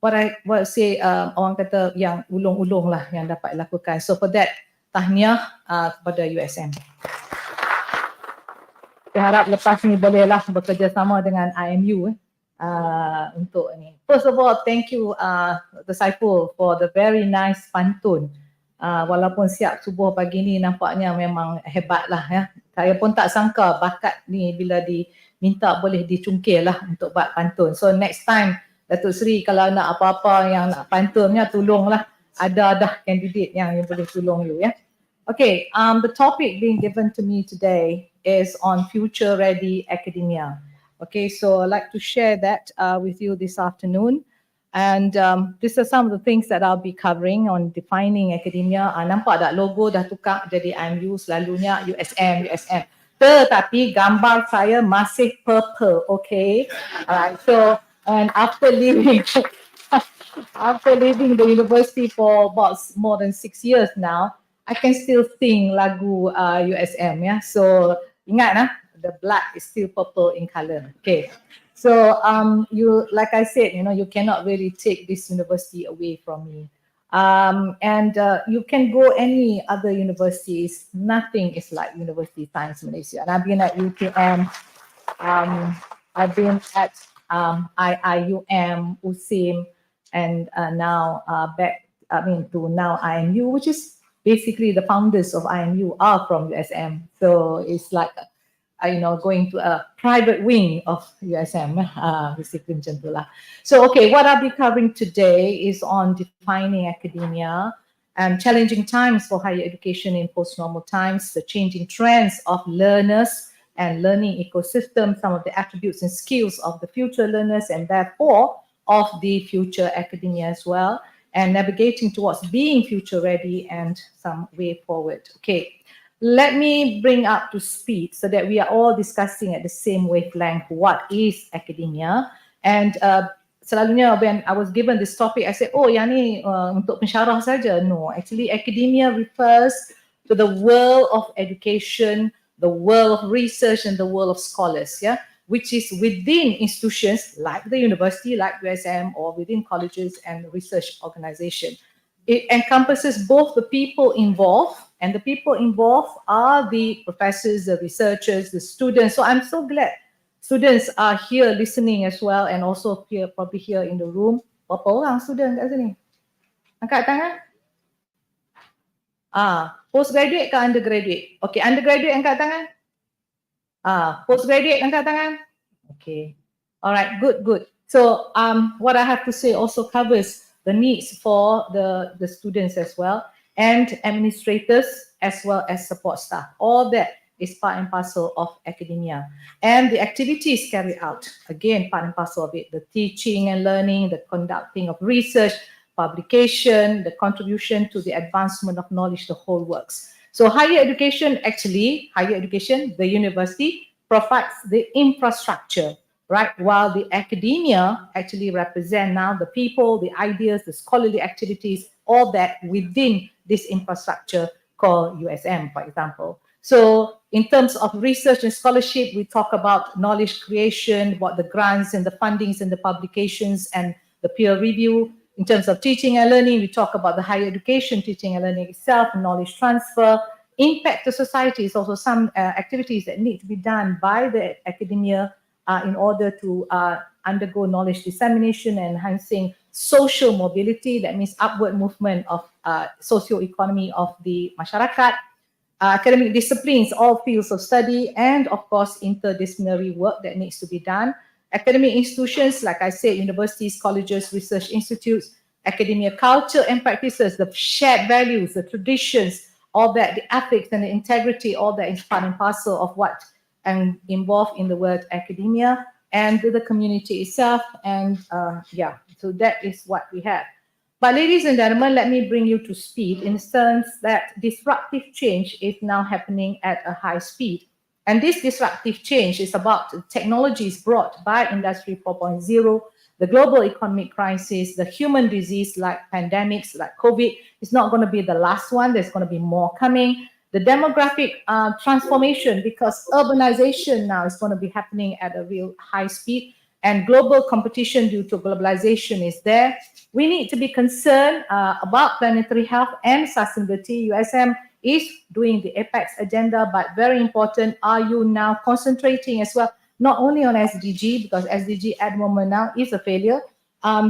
what I say orang kata yang ulung-ulung lah yang dapat dilakukan. So for that, tahniah kepada USM. Saya harap lepas ni bolehlah bekerjasama dengan IMU untuk ni. First of all, thank you Dr. Saiful for the very nice pantun. Walaupun siap subuh pagi ni nampaknya memang hebat lah ya. Saya pun tak sangka bakat ni bila diminta boleh dicungkil lah untuk buat pantun. So next time Datuk Seri kalau nak apa-apa yang nak pantunnya tolonglah, ada dah kandidat yang boleh tolong you ya. Okay, the topic being given to me today is on future ready academia. Okay, so I'd like to share that with you this afternoon. And these are some of the things that I'll be covering on defining academia. Nampak tak logo dah tukar jadi IMU, selalunya USM. Tetapi gambar saya masih purple, okay? Alright, so and after leaving the university for about more than 6 years now, I can still sing lagu USM, yeah. So ingat the black is still purple in color. Okay. So you, like I said, you cannot really take this university away from me. And you can go any other universities. Nothing is like University Science Malaysia. And I've been at UTM. I've been at IIUM, USM, and now back. To now IMU, which is basically the founders of IMU are from USM. So it's like going to a private wing of USM. So, okay, what I'll be covering today is on defining academia and challenging times for higher education in post-normal times, the changing trends of learners and learning ecosystem, some of the attributes and skills of the future learners and therefore of the future academia as well, and navigating towards being future ready and some way forward. Okay. Let me bring up to speed so that we are all discussing at the same wavelength what is academia. And selalunya when I was given this topic, I said, oh yang ni untuk pensyarah saja. No, actually academia refers to the world of education, the world of research and the world of scholars, yeah, which is within institutions like the university, like USM, or within colleges and research organization. It encompasses both the people involved, and the people involved are the professors, the researchers, the students. So I'm so glad students are here listening as well, and also here, probably here in the room. Berapa orang student kat sini? Angkat tangan. Postgraduate ke undergraduate? Okay, undergraduate angkat tangan. Postgraduate angkat tangan. Okay. All right, good. So what I have to say also covers the needs for the students as well, and administrators as well as support staff. All that is part and parcel of academia. And the activities carried out, again, part and parcel of it, the teaching and learning, the conducting of research, publication, the contribution to the advancement of knowledge, the whole works. So higher education, the university provides the infrastructure, right? While the academia actually represent now the people, the ideas, the scholarly activities, all that within this infrastructure called USM, for example. So in terms of research and scholarship, we talk about knowledge creation, about the grants and the fundings and the publications and the peer review. In terms of teaching and learning, we talk about the higher education, teaching and learning itself, knowledge transfer. Impact to society is also some activities that need to be done by the academia in order to undergo knowledge dissemination and enhancing social mobility. That means upward movement of socio-economy of the masyarakat. Academic disciplines, all fields of study, and of course interdisciplinary work that needs to be done. Academic institutions, like I said, universities, colleges, research institutes, academia culture and practices, the shared values, the traditions, all that, the ethics and the integrity, all that is part and parcel of what and involved in the word academia, and the community itself. And so that is what we have. But ladies and gentlemen, let me bring you to speed in the sense that disruptive change is now happening at a high speed. And this disruptive change is about technologies brought by Industry 4.0, the global economic crisis, the human disease like pandemics, like COVID. It's not going to be the last one. There's going to be more coming. The demographic transformation, because urbanization now is going to be happening at a real high speed, and global competition due to globalization is there. We need to be concerned about planetary health and sustainability. USM is doing the APEX agenda, but very important, are you now concentrating as well, not only on SDG, because SDG at the moment now is a failure.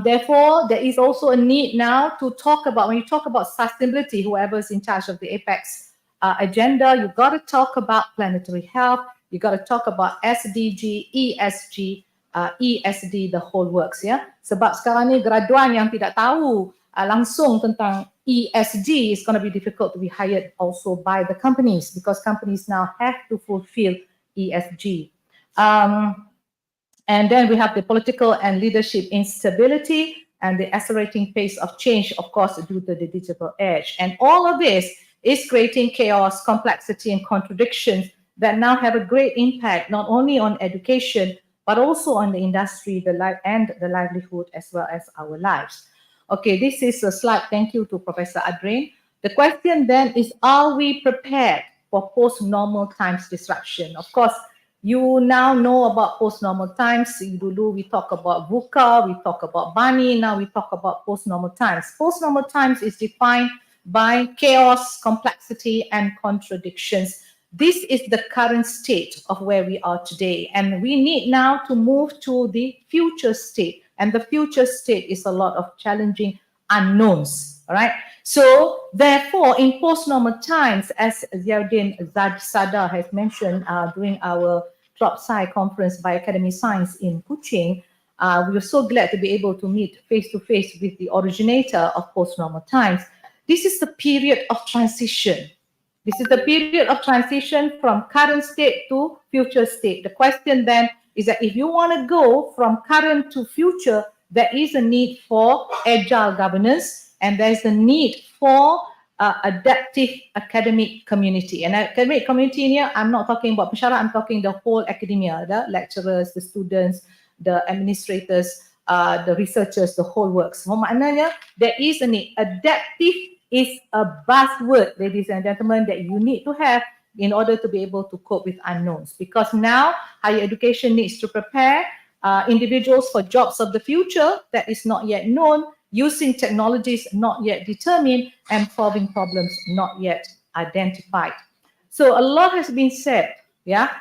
Therefore, there is also a need now to talk about, when you talk about sustainability, whoever's in charge of the APEX agenda, you've got to talk about planetary health, you've got to talk about SDG, ESG, ESD, the whole works, ya. Sebab sekarang ni graduan yang tidak tahu langsung tentang ESG is going to be difficult to be hired also by the companies, because companies now have to fulfill ESG. And then we have the political and leadership instability and the accelerating pace of change, of course, due to the digital age. And all of this is creating chaos, complexity, and contradictions that now have a great impact not only on education, but also on the industry, the livelihood, as well as our lives. Okay, this is a slide. Thank you to Professor Adrian. The question then is, are we prepared for post-normal times disruption? Of course, you now know about post-normal times. Dulu we talk about VUCA, we talk about BANI, now we talk about post-normal times. Post-normal times is defined by chaos, complexity, and contradictions. This is the current state of where we are today, and we need now to move to the future state, and the future state is a lot of challenging unknowns, all right? So therefore, in post-normal times, as Ziauddin Sada has mentioned during our Drop Sci conference by Academy Science in Kuching, we are so glad to be able to meet face-to-face with the originator of post-normal times. This is the period of transition. This is the period of transition from current state to future state. The question then is that if you want to go from current to future, there is a need for agile governance, and there is a need for adaptive academic community. And academic community here, I'm not talking about pensyarah, I'm talking the whole academia, the lecturers, the students, the administrators, the researchers, the whole works. So maknanya, there is a need. Adaptive is a buzzword, ladies and gentlemen, that you need to have in order to be able to cope with unknowns. Because now higher education needs to prepare individuals for jobs of the future that is not yet known. using technologies not yet determined, and solving problems not yet identified. So a lot has been said,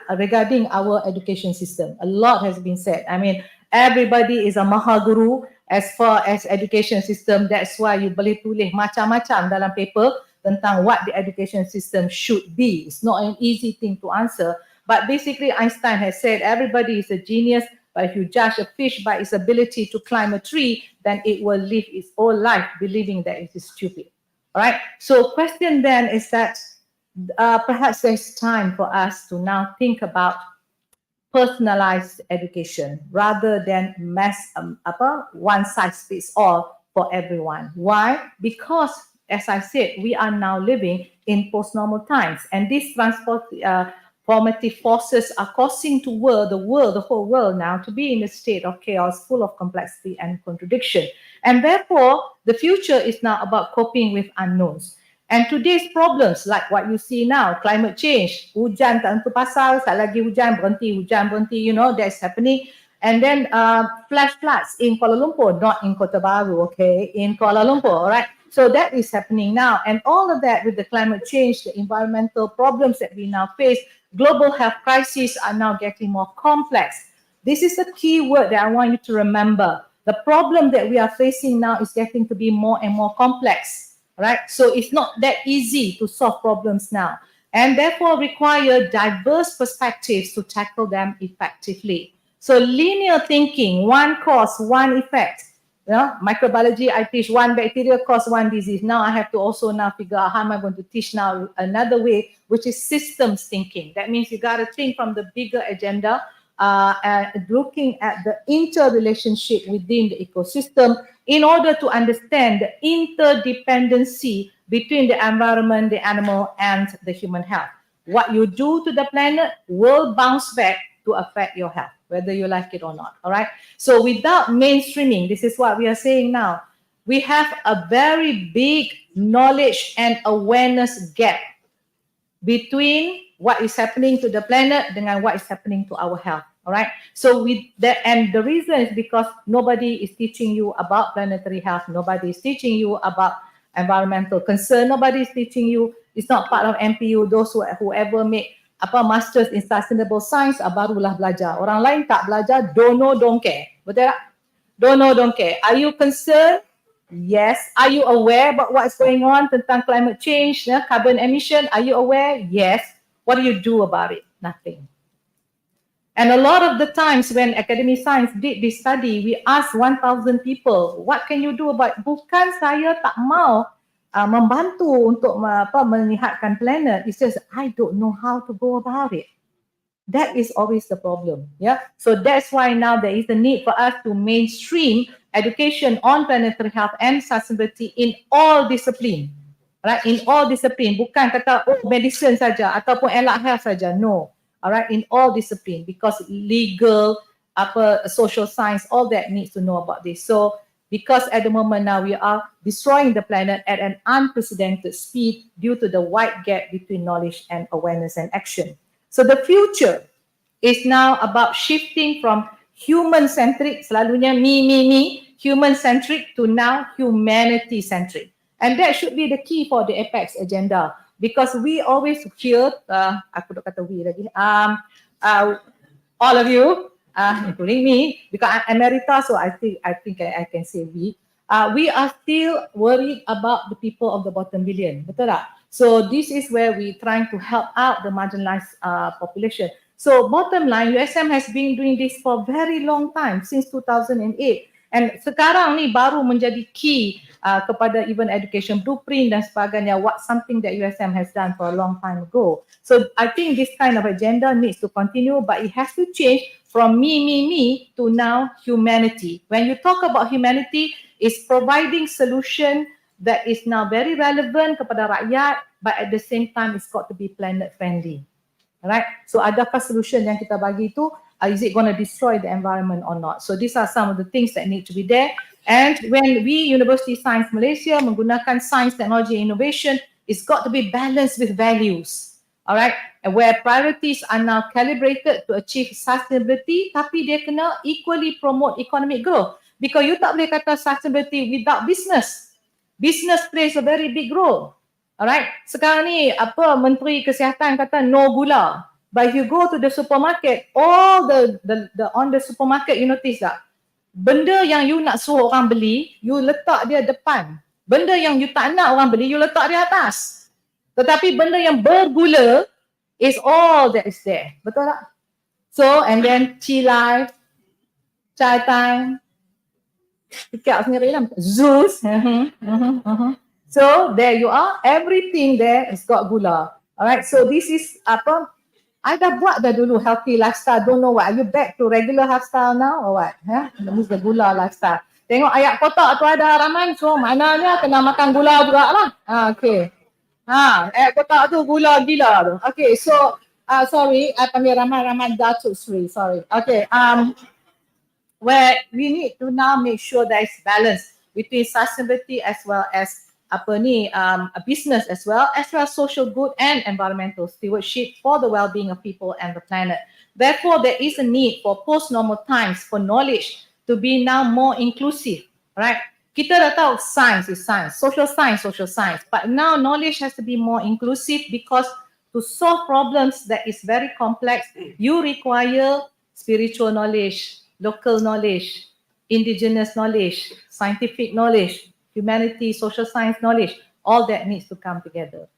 regarding our education system. A lot has been said. I mean, everybody is a mahaguru as far as education system. That's why you boleh tulis macam-macam dalam paper tentang what the education system should be. It's not an easy thing to answer. But basically, Einstein has said everybody is a genius, but if you judge a fish by its ability to climb a tree, then it will live its whole life believing that it is stupid. All right. So question then is that perhaps there's time for us to now think about personalized education rather than one size fits all for everyone. Why? Because, as I said, we are now living in post-normal times, and these formative forces are causing the whole world now to be in a state of chaos, full of complexity and contradiction. And therefore, the future is now about coping with unknowns. And today's problems, like what you see now, climate change, hujan tak tentu pasal, tak lagi hujan berhenti, that's happening. And then flash floods in Kuala Lumpur, not in Kota Baru, okay, in Kuala Lumpur, all right? So that is happening now. And all of that with the climate change, the environmental problems that we now face, global health crises are now getting more complex. This is the key word that I want you to remember. The problem that we are facing now is getting to be more and more complex. Right? So it's not that easy to solve problems now, and therefore require diverse perspectives to tackle them effectively. So linear thinking, one cause, one effect. Microbiology, I teach one bacteria cause one disease. Now I have to also now figure out how am I going to teach now another way, which is systems thinking. That means you got to think from the bigger agenda, looking at the interrelationship within the ecosystem in order to understand the interdependency between the environment, the animal, and the human health. What you do to the planet will bounce back to affect your health, whether you like it or not, all right? So without mainstreaming, this is what we are saying now, we have a very big knowledge and awareness gap between what is happening to the planet dengan what is happening to our health. All right. So and the reason is because nobody is teaching you about planetary health. Nobody is teaching you about environmental concern. Nobody is teaching you. It's not part of MPU. Those whoever make masters in sustainable science barulah belajar. Orang lain tak belajar. Don't know, don't care. Betul tak? Don't know, don't care. Are you concerned? Yes. Are you aware about what's going on tentang climate change, carbon emission? Are you aware? Yes. What do you do about it? Nothing. And a lot of the times when Academy Science did this study, we asked 1,000 people, what can you do about it? Bukan saya tak mau membantu untuk menyihatkan planet. It's just, I don't know how to go about it. That is always the problem. Yeah. So that's why now there is a need for us to mainstream education on planetary health and sustainability in all discipline. Right? In all discipline. Bukan kata, medicine saja ataupun allied health saja. No. All right, in all discipline, because legal, social science, all that needs to know about this. So because at the moment now we are destroying the planet at an unprecedented speed due to the wide gap between knowledge and awareness and action. So the future is now about shifting from human-centric, selalunya me, human-centric to now humanity-centric. And that should be the key for the Apex agenda. Because we always hear, aku nak kata we lagi, all of you, including me, because I'm emerita, so I think I can say we are still worried about the people of the bottom billion, betul tak? So this is where we trying to help out the marginalized population. So bottom line, USM has been doing this for a very long time, since 2008. And sekarang ni baru menjadi key kepada even education blueprint dan sebagainya, something that USM has done for a long time ago. So I think this kind of agenda needs to continue, but it has to change from me to now humanity. When you talk about humanity, it's providing solution that is now very relevant kepada rakyat, but at the same time it's got to be planet friendly. Alright, so adakah solution yang kita bagi itu, is it going to destroy the environment or not? So these are some of the things that need to be there. And when we, University Science Malaysia, menggunakan science, technology, innovation, it's got to be balanced with values. Alright, and where priorities are now calibrated to achieve sustainability, tapi dia kena equally promote economic growth. Because you tak boleh kata sustainability without business. Business plays a very big role. Alright, sekarang ni Menteri Kesihatan kata no gula. But if you go to the supermarket, all the on the supermarket, you notice tak? Benda yang you nak suruh orang beli, you letak dia depan. Benda yang you tak nak orang beli, you letak dia atas. Tetapi benda yang bergula is all that is there. Betul tak? So, and then tea life, chai time, ikat sendiri lah, Zeus. So, there you are. Everything there is got gula. Alright, so this is I dah buat dah dulu healthy lifestyle. Don't know what. Are you back to regular lifestyle now or what? That means the gula lifestyle. Tengok ayat kotak tu ada haraman. So maknanya kena makan gula juga lah. Okay. Ayat kotak tu gula gila tu. Okay, so sorry. I panggil Rahman Datuk Sri. Sorry. Okay. Where we need to now make sure there is balance between sustainability as well as a business as well as social good and environmental stewardship for the well-being of people and the planet. Therefore, there is a need for post-normal times for knowledge to be now more inclusive, right? Kita dah tahu science is science, social science, but now knowledge has to be more inclusive because to solve problems that is very complex, you require spiritual knowledge, local knowledge, indigenous knowledge, scientific knowledge, humanity, social science knowledge, all that needs to come together.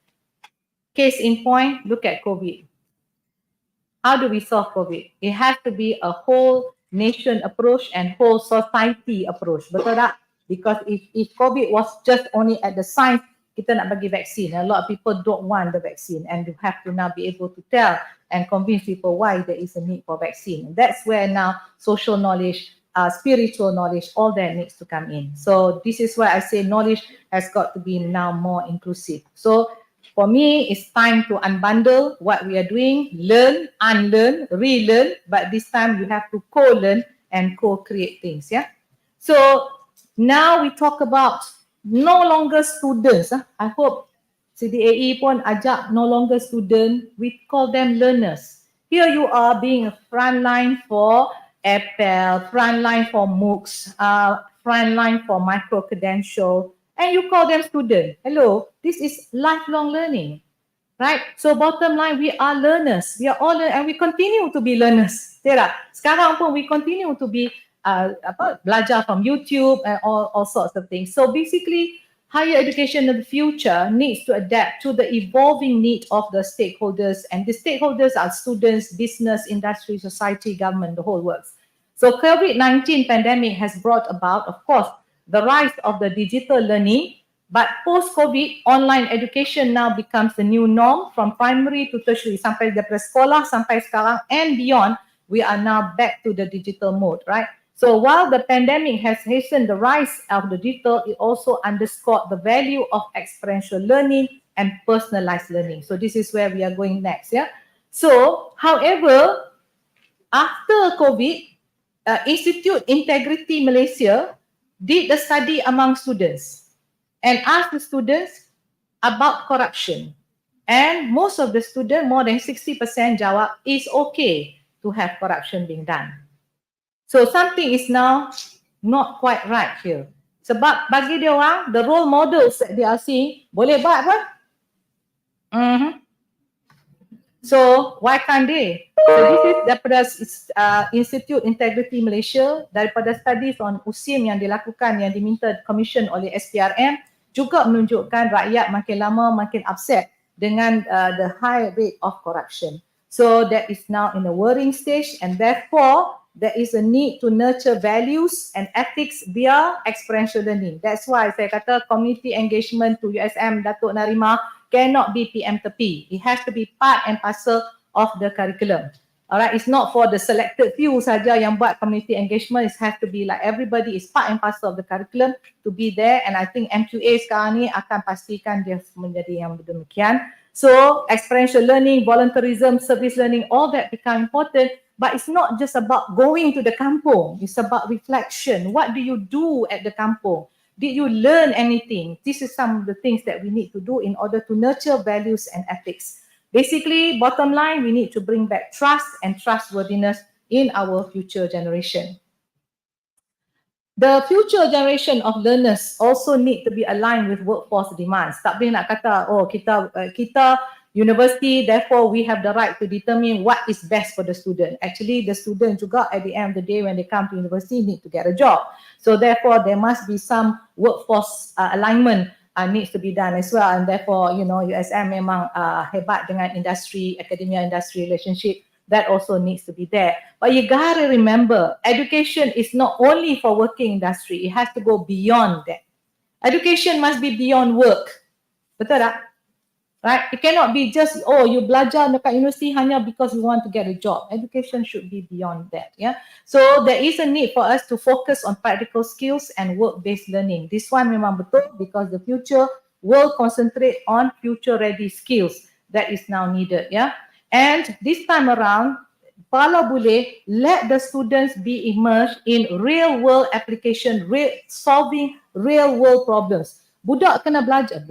Case in point, look at COVID. How do we solve COVID? It has to be a whole nation approach and whole society approach. Betul tak? Because if COVID was just only at the science, kita nak bagi vaksin. A lot of people don't want the vaccine and you have to now be able to tell and convince people why there is a need for vaccine. And that's where now social knowledge, spiritual knowledge, all that needs to come in. So this is why I say knowledge has got to be now more inclusive. So for me, it's time to unbundle what we are doing, learn, unlearn, relearn, but this time you have to co-learn and co-create things, yeah? So now we talk about no longer students. I hope CDAE pun ajak no longer student, we call them learners. Here you are being a front line for APL, frontline for MOOCs, frontline for micro-credential, and you call them student. Hello, this is lifelong learning, right? So bottom line, we are learners. We are all and we continue to be learners. Tidak? Sekarang pun we continue to be belajar from YouTube and all sorts of things. So basically, higher education in the future needs to adapt to the evolving need of the stakeholders, and the stakeholders are students, business, industry, society, government, the whole works. So COVID-19 pandemic has brought about, of course, the rise of the digital learning, but post-COVID, online education now becomes the new norm from primary to tertiary, sampai daripada sekolah sampai sekarang and beyond, we are now back to the digital mode, right? So while the pandemic has hastened the rise of the digital, it also underscored the value of experiential learning and personalized learning. So this is where we are going next, yeah? So, however, after COVID, Institute Integrity Malaysia did a study among students and asked the students about corruption. And most of the students, more than 60% jawab, it's okay to have corruption being done. So something is now not quite right here. Sebab bagi dia orang, the role models that they are seeing, boleh buat apa? So why can't they? So this is daripada Institute Integrity Malaysia, daripada studies on USM yang dilakukan, yang diminta commission oleh SPRM, juga menunjukkan rakyat makin lama makin upset dengan the high rate of corruption. So that is now in a worrying stage, and therefore there is a need to nurture values and ethics via experiential learning. That's why saya kata community engagement to USM Datuk Narimah cannot be PM tepi. It has to be part and parcel of the curriculum. Alright, it's not for the selected few saja yang buat community engagement. It has to be like everybody is part and parcel of the curriculum to be there. And I think MQA sekarang ni akan pastikan dia menjadi yang demikian. So experiential learning, volunteerism, service learning, all that become important. But it's not just about going to the kampung. It's about reflection. What do you do at the kampung? Did you learn anything? This is some of the things that we need to do in order to nurture values and ethics. Basically, bottom line, we need to bring back trust and trustworthiness in our future generation. The future generation of learners also need to be aligned with workforce demands. Tak boleh nak kata, oh kita university, therefore we have the right to determine what is best for the student. Actually, the student juga at the end of the day when they come to university need to get a job. So therefore there must be some workforce alignment needs to be done as well. And therefore, you know, USM memang hebat dengan industry, academia industry relationship. That also needs to be there. But you gotta remember, education is not only for working industry, it has to go beyond that. Education must be beyond work. Betul tak? Right? It cannot be just, oh, you belajar dekat universiti hanya because you want to get a job. Education should be beyond that. Yeah. So there is a need for us to focus on practical skills and work-based learning. This one memang betul because the future will concentrate on future-ready skills that is now needed. Yeah. And this time around, kalau boleh, let the students be immersed in real-world application, solving real-world problems. Budak kena belajar,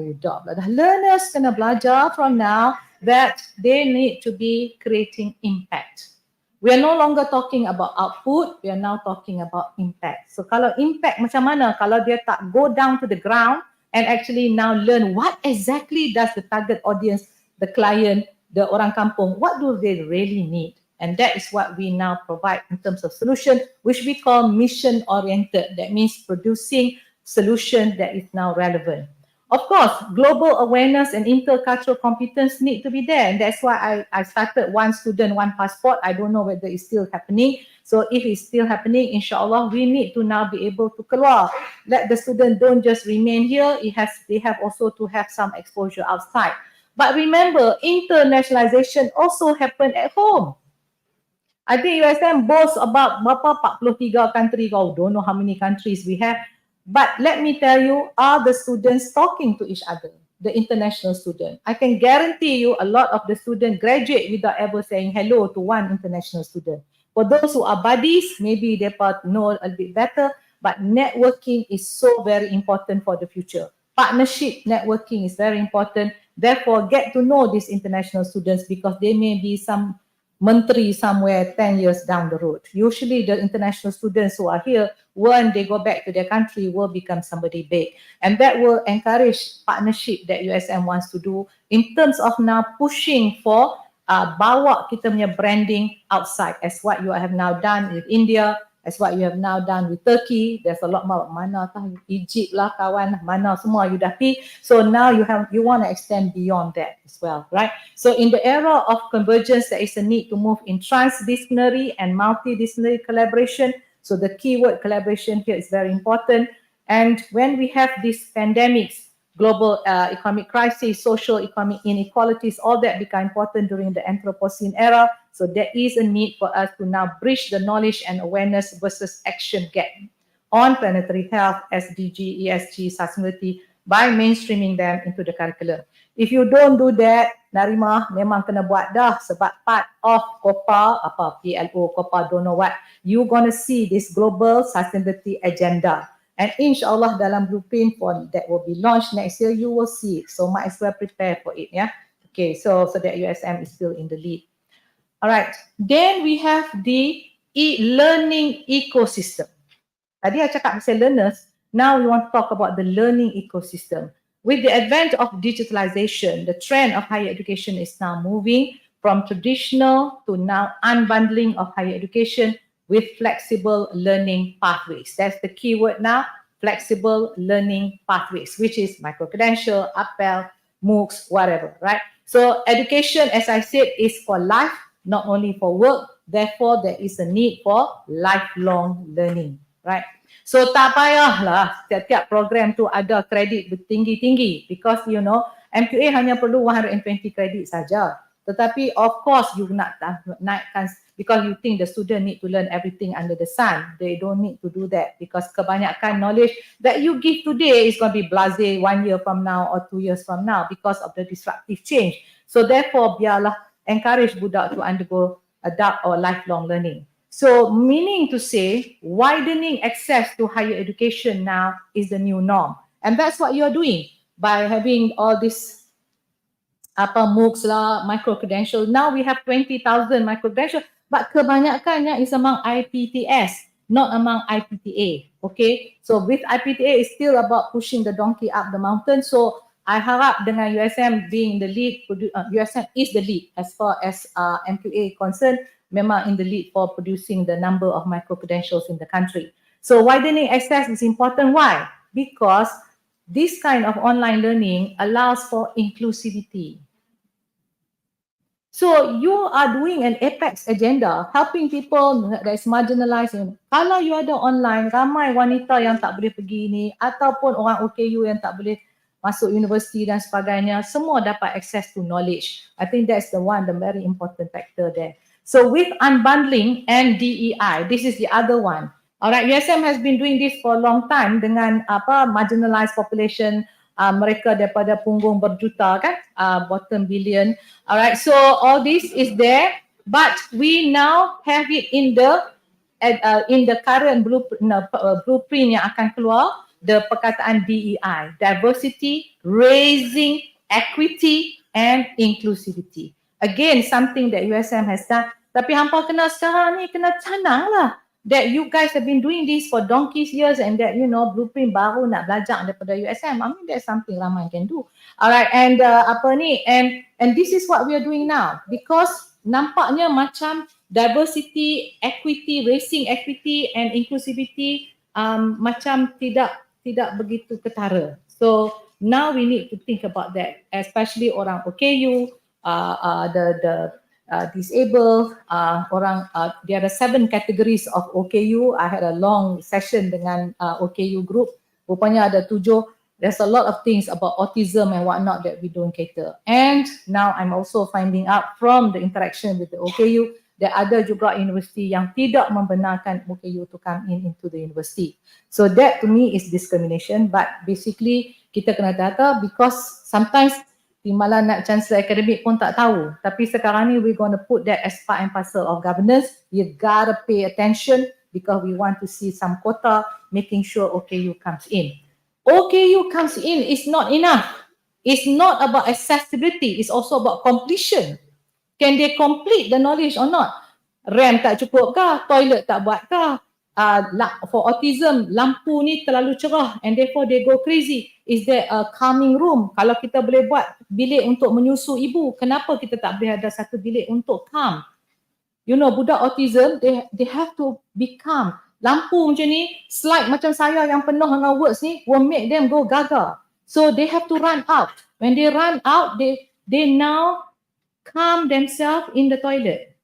learners kena belajar from now that they need to be creating impact. We are no longer talking about output, we are now talking about impact. So kalau impact macam mana, kalau dia tak go down to the ground and actually now learn what exactly does the target audience, the client, the orang kampung, what do they really need? And that is what we now provide in terms of solution, which we call mission oriented. That means producing solution that is now relevant. Of course, global awareness and intercultural competence need to be there. And that's why I started one student, one passport. I don't know whether it's still happening. So if it's still happening, inshallah, we need to now be able to keluar. Let the student don't just remain here. They have also to have some exposure outside. But remember, internationalization also happened at home. I think USM boasts about berapa 43 country, don't know how many countries we have. But let me tell you, are the students talking to each other, the international student? I can guarantee you a lot of the students graduate without ever saying hello to one international student. For those who are buddies, maybe they know a bit better, but networking is so very important for the future. Partnership networking is very important. Therefore, get to know these international students because they may be some menteri somewhere 10 years down the road. Usually the international students who are here, when they go back to their country, will become somebody big. And that will encourage partnership that USM wants to do in terms of now pushing for bawa kita punya branding outside as what you have now done with India, as what you have now done with Turkey. There's a lot more, mana tah, Egypt lah kawan, mana semua you dah pergi. So now you want to extend beyond that as well, right? So in the era of convergence, there is a need to move in transdisciplinary and multidisciplinary collaboration. So the keyword collaboration here is very important. And when we have these pandemics, global economic crisis, social economic inequalities, all that become important during the Anthropocene era. So there is a need for us to now bridge the knowledge and awareness versus action gap on planetary health, SDG, ESG, sustainability by mainstreaming them into the curriculum. If you don't do that, Narimah memang kena buat dah sebab part of COPA, PLO, COPA, don't know what, you're gonna see this global sustainability agenda. And inshallah dalam blueprint for that will be launched next year, you will see it. So might as well prepare for it, yeah. Okay, so that USM is still in the lead. All right, then we have the e-learning ecosystem. Tadi I cakap pasal learners, now we want to talk about the learning ecosystem. With the advent of digitalization, the trend of higher education is now moving from traditional to now unbundling of higher education with flexible learning pathways. That's the keyword now, flexible learning pathways, which is micro-credential, UPPEL, MOOCs, whatever, right? So education, as I said, is for life, not only for work. Therefore, there is a need for lifelong learning, right? So tak payahlah setiap program tu ada kredit bertinggi-tinggi because you know, MQA hanya perlu 120 kredit saja. Tetapi of course you nak naikkan because you think the student need to learn everything under the sun. They don't need to do that because kebanyakan knowledge that you give today is going to be blasé 1 year from now or 2 years from now because of the disruptive change. So therefore biarlah encourage budak to undergo adult or lifelong learning. So meaning to say widening access to higher education now is the new norm. And that's what you're doing by having all this MOOCs lah, micro-credential. Now we have 20,000 micro-credential, but kebanyakannya is among IPTS. not among IPTA. Okay, so with IPTA it's still about pushing the donkey up the mountain. So I harap dengan USM being the lead, USM is the lead as far as MQA concerned, memang in the lead for producing the number of micro credentials in the country. So widening access is important. Why? Because this kind of online learning allows for inclusivity. So you are doing an apex agenda, helping people that is marginalized. Kalau you ada online, ramai wanita yang tak boleh pergi ni, ataupun orang OKU yang tak boleh masuk universiti dan sebagainya, semua dapat access to knowledge. I think that's the very important factor there. So with unbundling and DEI, this is the other one. Alright, USM has been doing this for a long time dengan marginalized population, mereka daripada punggung berjuta kan, bottom billion. Alright, so all this is there, but we now have it in the current blueprint yang akan keluar, the perkataan DEI, diversity, raising equity and inclusivity. Again, something that USM has done, tapi hampa kena sekarang ni kena canang lah. That you guys have been doing this for donkey's years and that, you know, blueprint baru nak belajar daripada USM. I mean, that's something ramai can do. Alright, and and this is what we are doing now, because nampaknya macam diversity, equity, raising equity and inclusivity macam tidak begitu ketara. So now we need to think about that, especially orang OKU, the disabled, there are 7 categories of OKU. I had a long session dengan OKU group. Rupanya ada 7. There's a lot of things about autism and whatnot that we don't cater. And now I'm also finding out from the interaction with the OKU that ada juga universiti yang tidak membenarkan OKU to come into the university. So that to me is discrimination, but basically kita kena data because sometimes timbalan nak chancellor academic pun tak tahu. Tapi sekarang ni we're going to put that as part and parcel of governance. You gotta pay attention because we want to see some quota making sure OKU comes in. OKU comes in is not enough. It's not about accessibility. It's also about completion. Can they complete the knowledge or not? RAM tak cukup kah? Toilet tak buat kah? For autism, lampu ni terlalu cerah and therefore they go crazy. Is there a calming room? Kalau kita boleh buat bilik untuk menyusu ibu, kenapa kita tak boleh ada satu bilik untuk calm? You know, budak autism, they have to be calm. Lampu macam ni, slide macam saya yang penuh dengan words ni will make them go gaga. So they have to run out. When they run out, they now calm themselves in the toilet.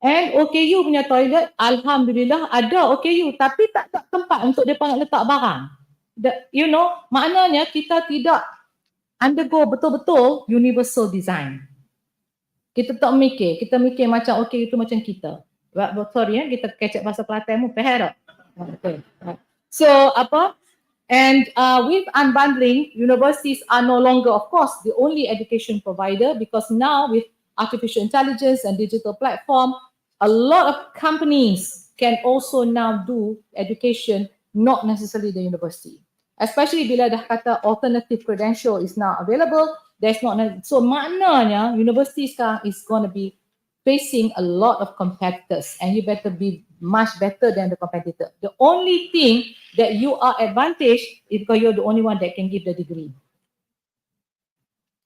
And OKU punya toilet, alhamdulillah ada OKU, tapi tak tempat untuk mereka nak letak barang. You know, maknanya kita tidak undergo betul-betul universal design. Kita tak mikir, kita mikir macam OKU itu macam kita. Sorry kita kecek bahasa Kelantan mu, faham tak? Okay. So and with unbundling, universities are no longer, of course, the only education provider, because now with artificial intelligence and digital platform, a lot of companies can also now do education, not necessarily the university. Especially bila dah kata alternative credential is now available, there's not, so maknanya university sekarang is going to be facing a lot of competitors and you better be much better than the competitor. The only thing that you are advantaged is because you're the only one that can give the degree.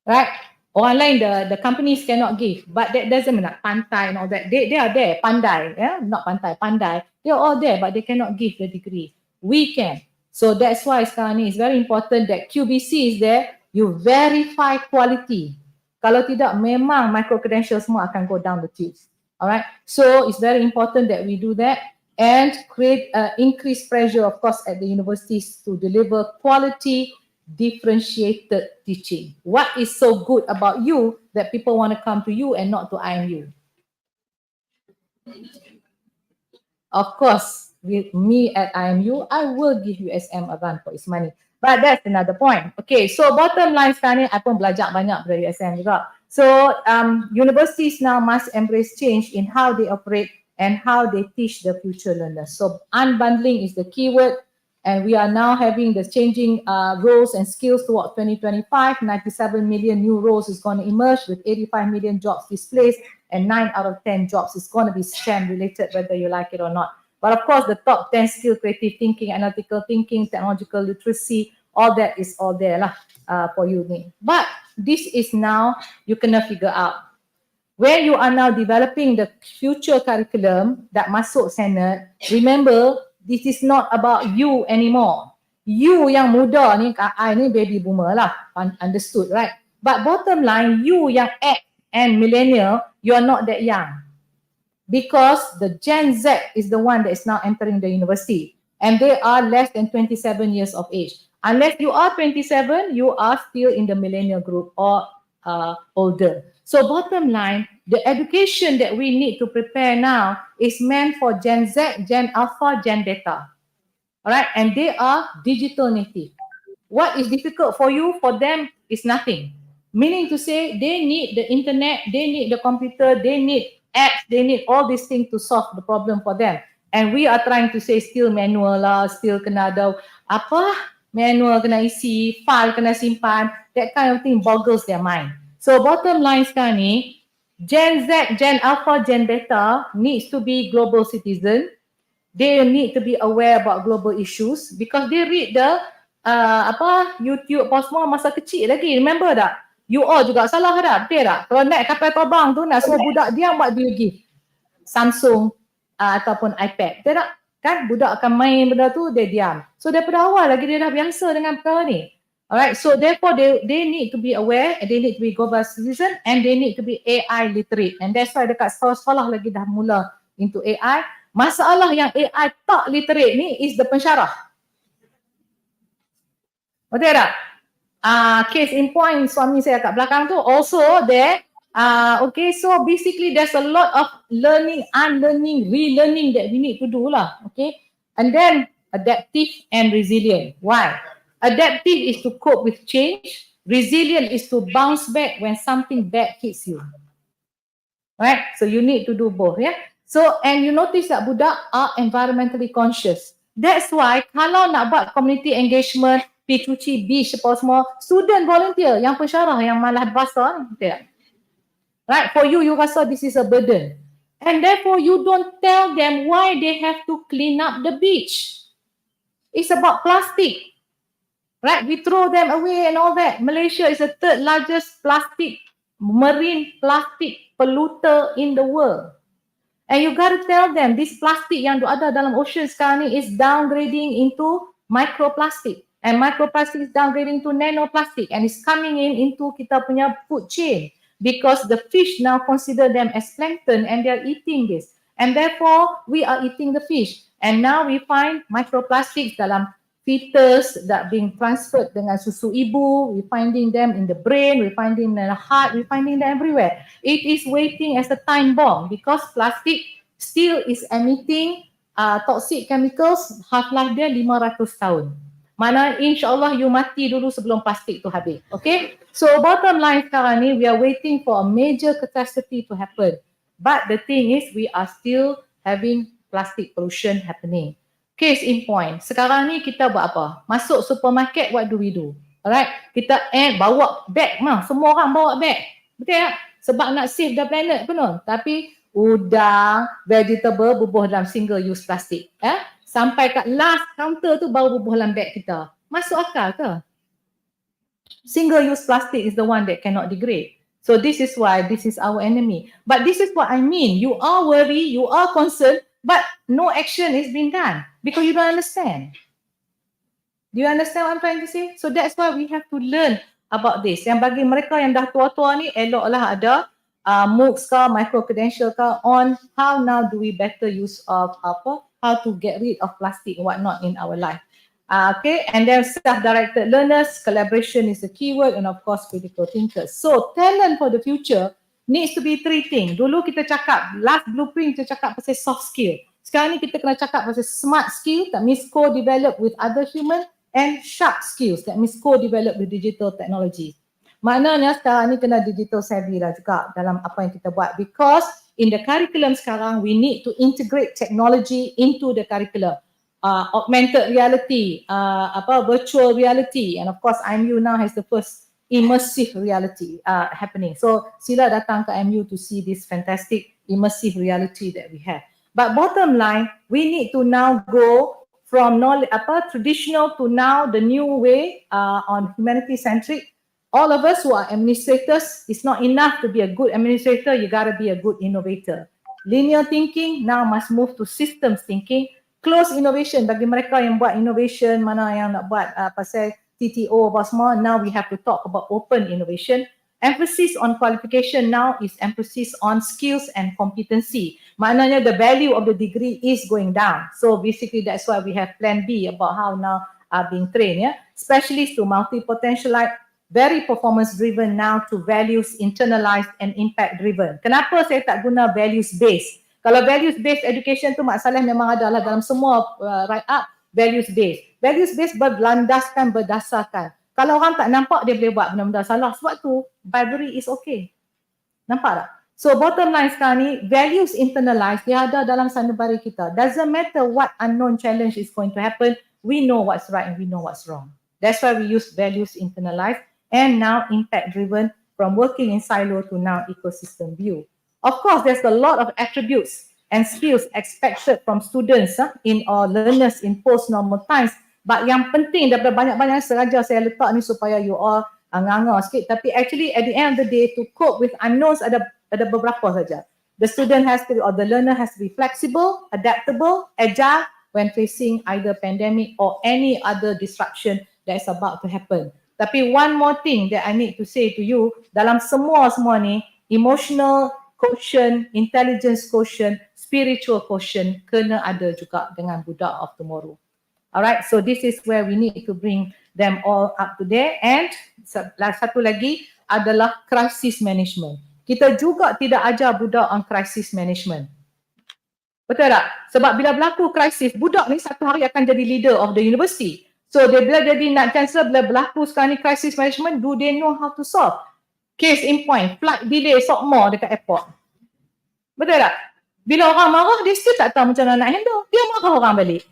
Right? Orang lain, the companies cannot give, but that doesn't mean pandai and all that. They are there, pandai, not pandai. They are all there, but they cannot give the degree. We can. So that's why sekarang ni it's very important that QBC is there. You verify quality. Kalau tidak, memang micro credentials semua akan go down the tubes. Alright. So it's very important that we do that and create increased pressure, of course, at the universities to deliver quality differentiated teaching. What is so good about you that people want to come to you and not to IMU? Of course, with me at IMU, I will give USM a run for its money. But that's another point. Okay, so bottom line sekarang ni, I pun belajar banyak dari USM juga. So universities now must embrace change in how they operate and how they teach the future learners. So unbundling is the key word. And we are now having the changing roles and skills towards 2025. 97 million new roles is going to emerge with 85 million jobs displaced and 9 out of 10 jobs is going to be STEM related, whether you like it or not. But of course, the top 10 skill, creative thinking, analytical thinking, technological literacy, all that is all there lah for you ni. But this is now you kena figure out. Where you are now developing the future curriculum that masuk Senate, remember, this is not about you anymore. You yang muda ni, I ni baby boomer lah, understood, right? But bottom line, you yang X and millennial, you are not that young. Because the Gen Z is the one that is now entering the university. And they are less than 27 years of age. Unless you are 27, you are still in the millennial group or older. So bottom line, the education that we need to prepare now is meant for Gen Z, Gen Alpha, Gen Beta. Alright, and they are digital native. What is difficult for you, for them is nothing. Meaning to say, they need the internet, they need the computer, they need apps, they need all these things to solve the problem for them. And we are trying to say still manual lah, still kena ada apa, manual kena isi, file kena simpan, that kind of thing boggles their mind. So bottom line sekarang ni, Gen Z, Gen Alpha, Gen Beta needs to be global citizen. They need to be aware about global issues because they read the YouTube apa semua masa kecil lagi. Remember tak? You all juga salah tak? Betul tak? Kalau naik kapal terbang tu nak suruh budak diam, what do you give? Samsung ataupun iPad. Betul tak? Kan budak akan main benda tu, dia diam. So daripada awal lagi dia dah biasa dengan perkara ni. Alright, so therefore they need to be aware, and they need to be global citizen, and they need to be AI literate. And that's why dekat sekolah lagi dah mula into AI. Masalah yang AI tak literate ni is the pensyarah. Betul tak? Case in point suami saya kat belakang tu also there. Okay, so basically there's a lot of learning, unlearning, relearning that we need to do lah. Okay, and then adaptive and resilient. Why? Adaptive is to cope with change. Resilient is to bounce back when something bad hits you. Right? So you need to do both, yeah. So and you notice that budak are environmentally conscious. That's why kalau nak buat community engagement, pergi cuci beach apa semua, student volunteer yang pensyarah yang malah basah, betul. Right? For you, you rasa this is a burden. And therefore you don't tell them why they have to clean up the beach. It's about plastic. Right, we throw them away and all that. Malaysia is the third largest marine plastic polluter in the world. And you got to tell them this plastic yang ada dalam ocean sekarang ni is downgrading into microplastic. And microplastic is downgrading to nanoplastic and is coming into kita punya food chain because the fish now consider them as plankton and they are eating this. And therefore, we are eating the fish. And now we find microplastics dalam fetus that being transferred dengan susu ibu, we finding them in the brain, we finding in the heart, we finding them everywhere. It is waiting as a time bomb because plastic still is emitting toxic chemicals, half-life dia 500 tahun. Mana insyaAllah you mati dulu sebelum plastik tu habis. Okay? So bottom line sekarang ni, we are waiting for a major catastrophe to happen. But the thing is, we are still having plastic pollution happening. Case in point, sekarang ni kita buat apa? Masuk supermarket, what do we do? Alright, kita bawa bag mah, semua orang bawa bag. Betul tak? Sebab nak save the planet pun. Tapi udang, vegetable bubuh dalam single use plastic. Sampai kat last counter tu baru bubuh dalam bag kita. Masuk akal ke? Single use plastic is the one that cannot degrade. So this is why this is our enemy. But this is what I mean. You are worried, you are concerned, but no action is being done because you don't understand. Do you understand what I'm trying to say? So that's why we have to learn about this. Yang bagi mereka yang dah tua-tua ni, eloklah ada MOOCs ke, micro-credential ke on how now do we better use of how to get rid of plastic and whatnot in our life. Okay, and then self-directed learners, collaboration is the keyword, and of course critical thinkers. So talent for the future needs to be three things. Dulu kita cakap, last blueprint kita cakap pasal soft skill. Sekarang ni kita kena cakap pasal smart skill, that means co-develop with other human, and sharp skills, that means co-develop with digital technology. Maknanya sekarang ni kena digital savvy lah juga dalam apa yang kita buat, because in the curriculum sekarang we need to integrate technology into the curriculum. Augmented reality, virtual reality, and of course IMU now has the first immersive reality happening. So sila datang ke IMU to see this fantastic immersive reality that we have. But bottom line, we need to now go from traditional to now the new way on humanity-centric. All of us who are administrators, it's not enough to be a good administrator, you got to be a good innovator. Linear thinking now must move to systems thinking. Close innovation bagi mereka yang buat innovation, mana yang nak buat pasal TTO apa semua, now we have to talk about open innovation. Emphasis on qualification now is emphasis on skills and competency. Maknanya the value of the degree is going down. So basically that's why we have plan B about how now are being trained. Yeah? Specialists to multi-potentialite, very performance driven now to values internalized and impact driven. Kenapa saya tak guna values based? Kalau values based education tu Mak Saleh memang adalah dalam semua write up values based. Values based berlandaskan, berdasarkan. Kalau orang tak nampak dia boleh buat benda-benda salah. Sebab tu bribery is okay. Nampak tak? So bottom line sekarang ni, values internalized, dia ada dalam sanubari kita. Doesn't matter what unknown challenge is going to happen, we know what's right and we know what's wrong. That's why we use values internalized and now impact driven, from working in silo to now ecosystem view. Of course, there's a lot of attributes and skills expected from students in or learners in post-normal times. But yang penting daripada banyak-banyak sengaja saya letak ni supaya you all nganga sikit. Tapi actually at the end of the day, to cope with unknowns ada beberapa saja. The student has to, or the learner has to be flexible, adaptable, agile when facing either pandemic or any other disruption that is about to happen. Tapi one more thing that I need to say to you, dalam semua ni, emotional quotient, intelligence quotient, spiritual quotient kena ada juga dengan budak of tomorrow. Alright, so this is where we need to bring them all up to date. And satu lagi adalah crisis management. Kita juga tidak ajar budak on crisis management. Betul tak? Sebab bila berlaku krisis, budak ni satu hari akan jadi leader of the university. So dia bila jadi nak chancellor, bila berlaku sekarang ni crisis management, do they know how to solve? Case in point, flight delay sok more dekat airport. Betul tak? Bila orang marah, dia still tak tahu macam mana nak handle. Dia marah orang balik.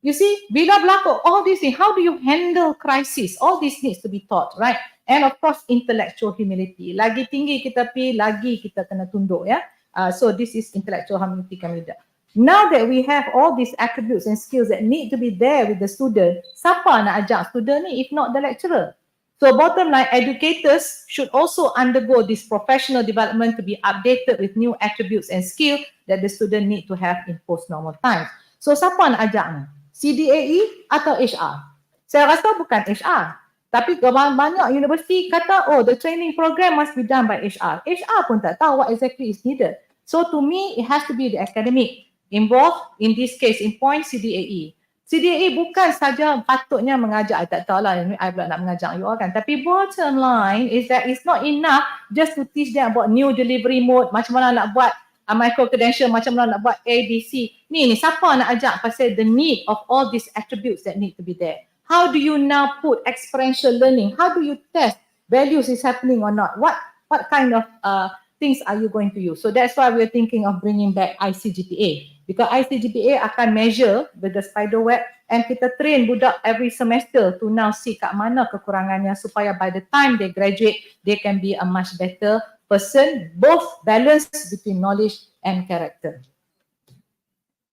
You see, bila berlaku all these things, how do you handle crisis? All this needs to be taught, right? And of course, intellectual humility. Lagi tinggi kita pergi, lagi kita kena tunduk, ya. So this is intellectual humility kami dah. Now that we have all these attributes and skills that need to be there with the student, siapa nak ajak student ni if not the lecturer? So bottom line, educators should also undergo this professional development to be updated with new attributes and skills that the student need to have in post-normal times. So siapa nak ajak ni? CDAE atau HR? Saya rasa bukan HR. Tapi banyak universiti kata, oh, the training program must be done by HR. HR pun tak tahu what exactly is needed. So to me, it has to be the academic involved, in this case, in point CDAE. CDAE bukan saja patutnya mengajak, I tak tahu lah, I pula nak mengajak you all kan. Tapi bottom line is that it's not enough just to teach them about new delivery mode, macam mana nak buat micro credential, macam mana nak buat ABC. Ni siapa nak ajak pasal the need of all these attributes that need to be there. How do you now put experiential learning? How do you test values is happening or not? What kind of things are you going to use? So that's why we're thinking of bringing back ICGPA. Because ICGPA akan measure with the spider web and kita train budak every semester to now see kat mana kekurangannya supaya by the time they graduate, they can be a much better person, both balance between knowledge and character.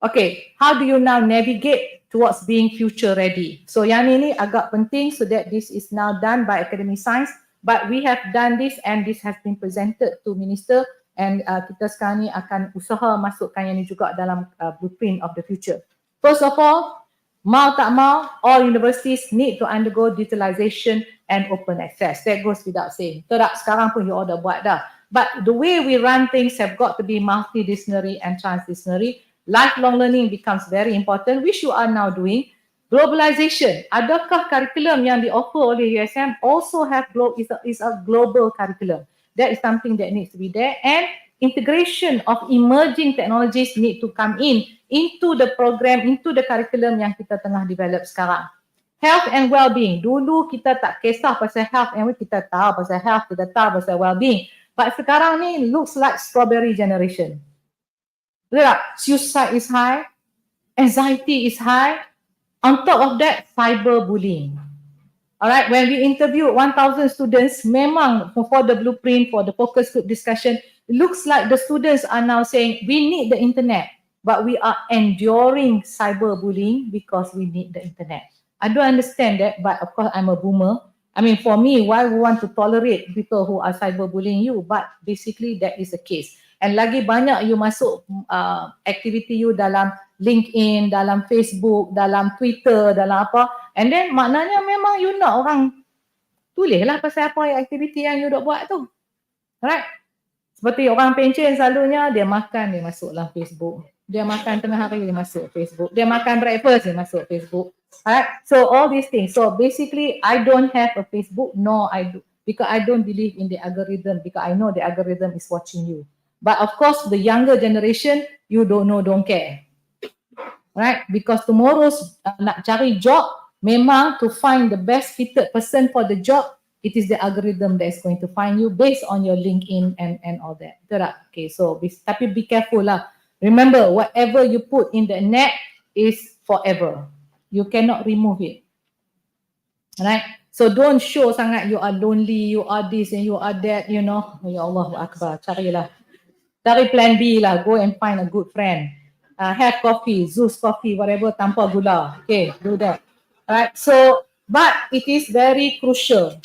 Okay, how do you now navigate towards being future ready? So yang ini agak penting so that this is now done by academic science, but we have done this and this has been presented to minister and kita sekarang ni akan usaha masukkan yang ini juga dalam blueprint of the future. First of all, mau tak mau, all universities need to undergo digitalization and open access. That goes without saying. Tak, sekarang pun you all dah buat dah. But the way we run things have got to be multidisciplinary and transdisciplinary. Lifelong learning becomes very important, which you are now doing. Globalization. Adakah curriculum yang di-offer oleh USM also have is a global curriculum? That is something that needs to be there. And integration of emerging technologies need to come into the program, into the curriculum yang kita tengah develop sekarang. Health and well-being. Dulu kita tak kisah pasal health and kita tahu pasal health, kita tahu pasal well-being. But sekarang ni looks like strawberry generation. Betul tak? Suicide is high, anxiety is high. On top of that, cyberbullying. Alright, when we interview 1,000 students, memang for the blueprint, for the focus group discussion, looks like the students are now saying we need the internet, but we are enduring cyberbullying because we need the internet. I don't understand that, but of course I'm a boomer. I mean, for me, why we want to tolerate people who are cyberbullying you? But basically that is the case. And lagi banyak you masuk activity you dalam LinkedIn, dalam Facebook, dalam Twitter, dalam apa. And then maknanya memang you nak orang tulislah pasal apa aktiviti yang you dok buat tu. Alright? Seperti orang pencen selalunya dia makan, dia masuk dalam Facebook. Dia makan tengah hari, dia masuk Facebook. Dia makan breakfast, dia masuk Facebook. Alright? So all these things. So basically I don't have a Facebook, nor I do, because I don't believe in the algorithm, because I know the algorithm is watching you. But of course, the younger generation, you don't know, don't care. Right? Because tomorrow's nak cari job, memang to find the best fitted person for the job, it is the algorithm that is going to find you based on your LinkedIn and all that. Betul tak? Okay, so tapi be careful lah. Remember, whatever you put in the net is forever. You cannot remove it. Right? So don't show sangat you are lonely, you are this and you are that, you know. Ya Allah Akbar, carilah. Cari plan B lah, go and find a good friend. Have coffee, Zeus coffee, whatever, tanpa gula. Okay, do that. Alright, so, but it is very crucial.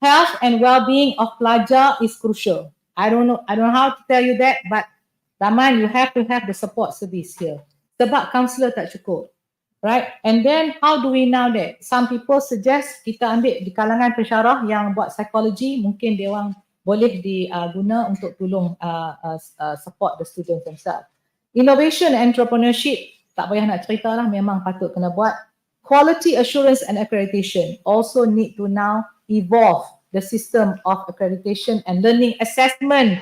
Health and well-being of pelajar is crucial. I don't know how to tell you that, but Taman, you have to have the support service here. Sebab kaunselor tak cukup. Right, and then how do we know that? Some people suggest kita ambil di kalangan pensyarah yang buat psikologi, mungkin dia orang boleh diguna untuk tolong support the students themselves. Innovation and entrepreneurship, tak payah nak cerita lah, memang patut kena buat. Quality assurance and accreditation also need to now evolve the system of accreditation and learning assessment.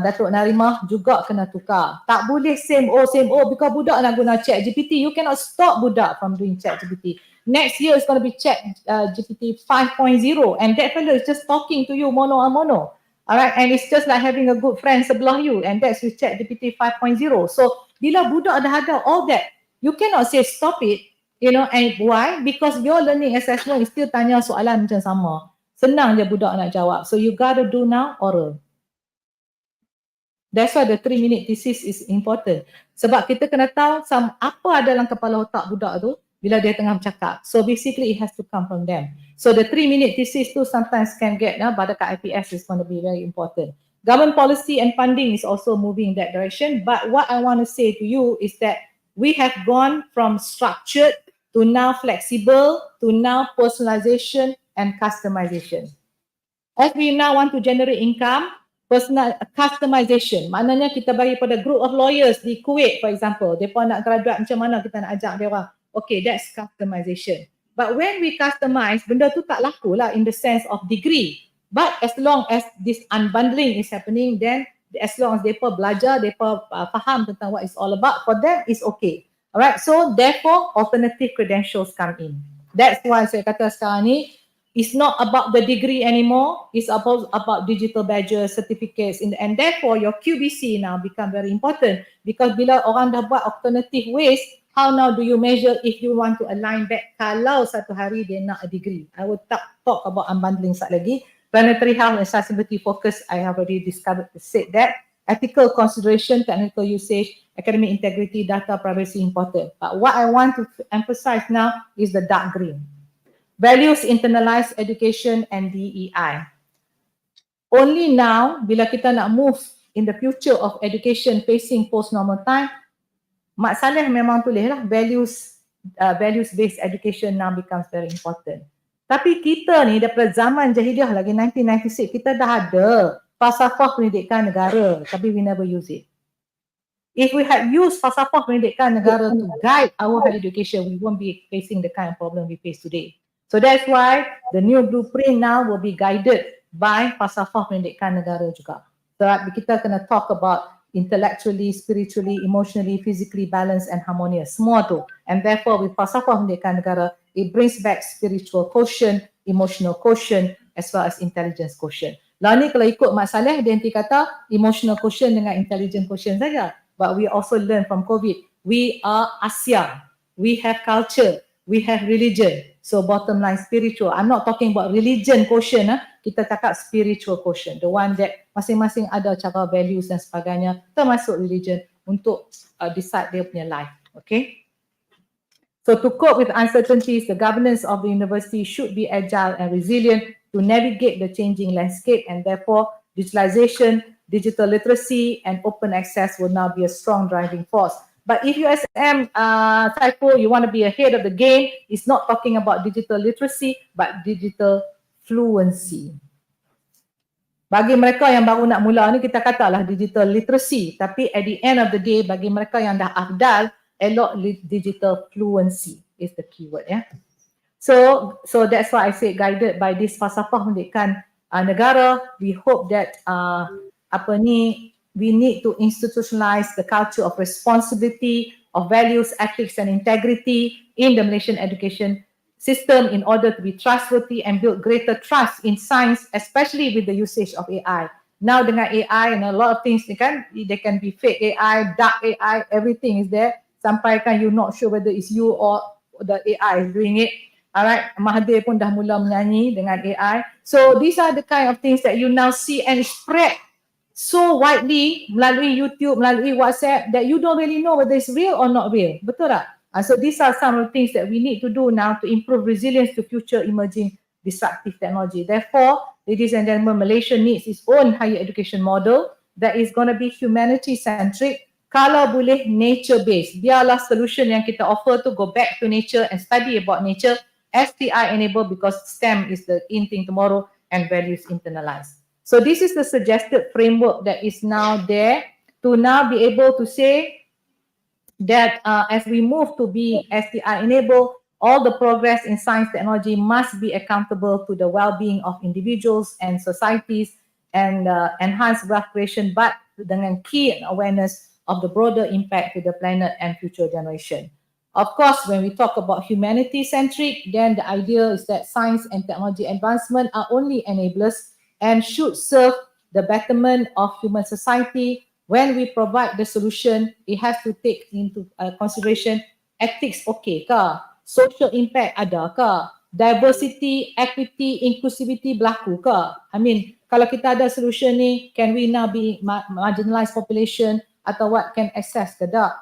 Datuk Narimah juga kena tukar. Tak boleh same old because budak nak guna ChatGPT. You cannot stop budak from doing ChatGPT. Next year is going to be ChatGPT 5.0 and that fellow is just talking to you mono a mono. Alright, and it's just like having a good friend sebelah you, and that's with ChatGPT 5.0. So bila budak dah ada all that, you cannot say stop it, you know, and why? Because your learning assessment is still tanya soalan macam sama. Senang je budak nak jawab. So you gotta do now oral. That's why the 3-minute thesis is important. Sebab kita kena tahu apa ada dalam kepala otak budak tu bila dia tengah bercakap. So basically it has to come from them. So the 3-minute thesis tu sometimes can get, pada kat IPS is going to be very important. Government policy and funding is also moving in that direction. But what I want to say to you is that we have gone from structured to now flexible to now personalization and customization. As we now want to generate income, personal customization, maknanya kita bagi pada group of lawyers di Kuwait for example, mereka nak graduate macam mana kita nak ajak dia orang. Okay, that's customization. But when we customize, benda tu tak laku lah in the sense of degree. But as long as this unbundling is happening, then as long as mereka belajar, mereka faham tentang what it's all about, for them it's okay. Alright, so therefore alternative credentials come in. That's why saya kata sekarang ni, it's not about the degree anymore. It's about digital badges, certificates, and therefore your QBC now become very important because bila orang dah buat alternative ways, how now do you measure if you want to align back kalau satu hari dia nak a degree? I will talk about unbundling sat lagi. Planetary health and accessibility focus, I have already said that. Ethical consideration, technical usage, academic integrity, data privacy important. But what I want to emphasize now is the dark green. Values, internalized education and DEI. Only now, bila kita nak move in the future of education facing post-normal time, Mak Saleh memang tulis lah, values-based education now becomes very important. Tapi kita ni daripada zaman jahiliah lagi 1996, kita dah ada falsafah pendidikan negara, tapi we never use it. If we had used falsafah pendidikan negara to guide our higher education, we won't be facing the kind of problem we face today. So that's why the new blueprint now will be guided by falsafah pendidikan negara juga. So kita kena talk about intellectually, spiritually, emotionally, physically balanced and harmonious. Semua tu. And therefore with falsafah pendidikan negara, it brings back spiritual quotient, emotional quotient as well as intelligence quotient. Lah ni kalau ikut Mak Saleh, dia nanti kata emotional quotient dengan intelligence quotient saja. But we also learn from COVID. We are Asia. We have culture. We have religion. So bottom line spiritual. I'm not talking about religion quotient. Kita cakap spiritual quotient. The one that masing-masing ada cara values dan sebagainya, termasuk religion, untuk decide dia punya life. Okay. So to cope with uncertainties, the governance of the university should be agile and resilient to navigate the changing landscape, and therefore digitalization, digital literacy, and open access will now be a strong driving force. But if USM, Saiful, you want to be ahead of the game, it's not talking about digital literacy, but digital fluency. Bagi mereka yang baru nak mula ni, kita katalah digital literacy, tapi at the end of the day, bagi mereka yang dah afdal, elok digital fluency is the keyword, ya. So that's why I say guided by this falsafah pendidikan negara, we hope that we need to institutionalize the culture of responsibility, of values, ethics and integrity in the Malaysian education system in order to be trustworthy and build greater trust in science, especially with the usage of AI. Now dengan AI and a lot of things ni kan, they can be fake AI, dark AI, everything is there. Sampai kan you not sure whether it's you or the AI is doing it. Alright, Mahathir pun dah mula menyanyi dengan AI. So these are the kind of things that you now see and spread so widely melalui YouTube, melalui WhatsApp, that you don't really know whether it's real or not real. Betul tak? So these are some of the things that we need to do now to improve resilience to future emerging disruptive technology. Therefore, ladies and gentlemen, Malaysia needs its own higher education model that is going to be humanity-centric, kalau boleh nature-based. Biarlah solution yang kita offer to go back to nature and study about nature, STI enabled, because STEM is the in thing tomorrow and values internalized. So this is the suggested framework that is now there to now be able to say that as we move to be STI enabled, all the progress in science technology must be accountable to the well-being of individuals and societies and enhance wealth creation, but dengan key awareness of the broader impact to the planet and future generation. Of course, when we talk about humanity-centric, then the idea is that science and technology advancement are only enablers and should serve the betterment of human society. When we provide the solution, it has to take into consideration ethics, okay ke? Social impact ada ke? Diversity, equity, inclusivity berlaku ke? I mean, kalau kita ada solution ni, can we now be marginalized population atau what can access ke tak?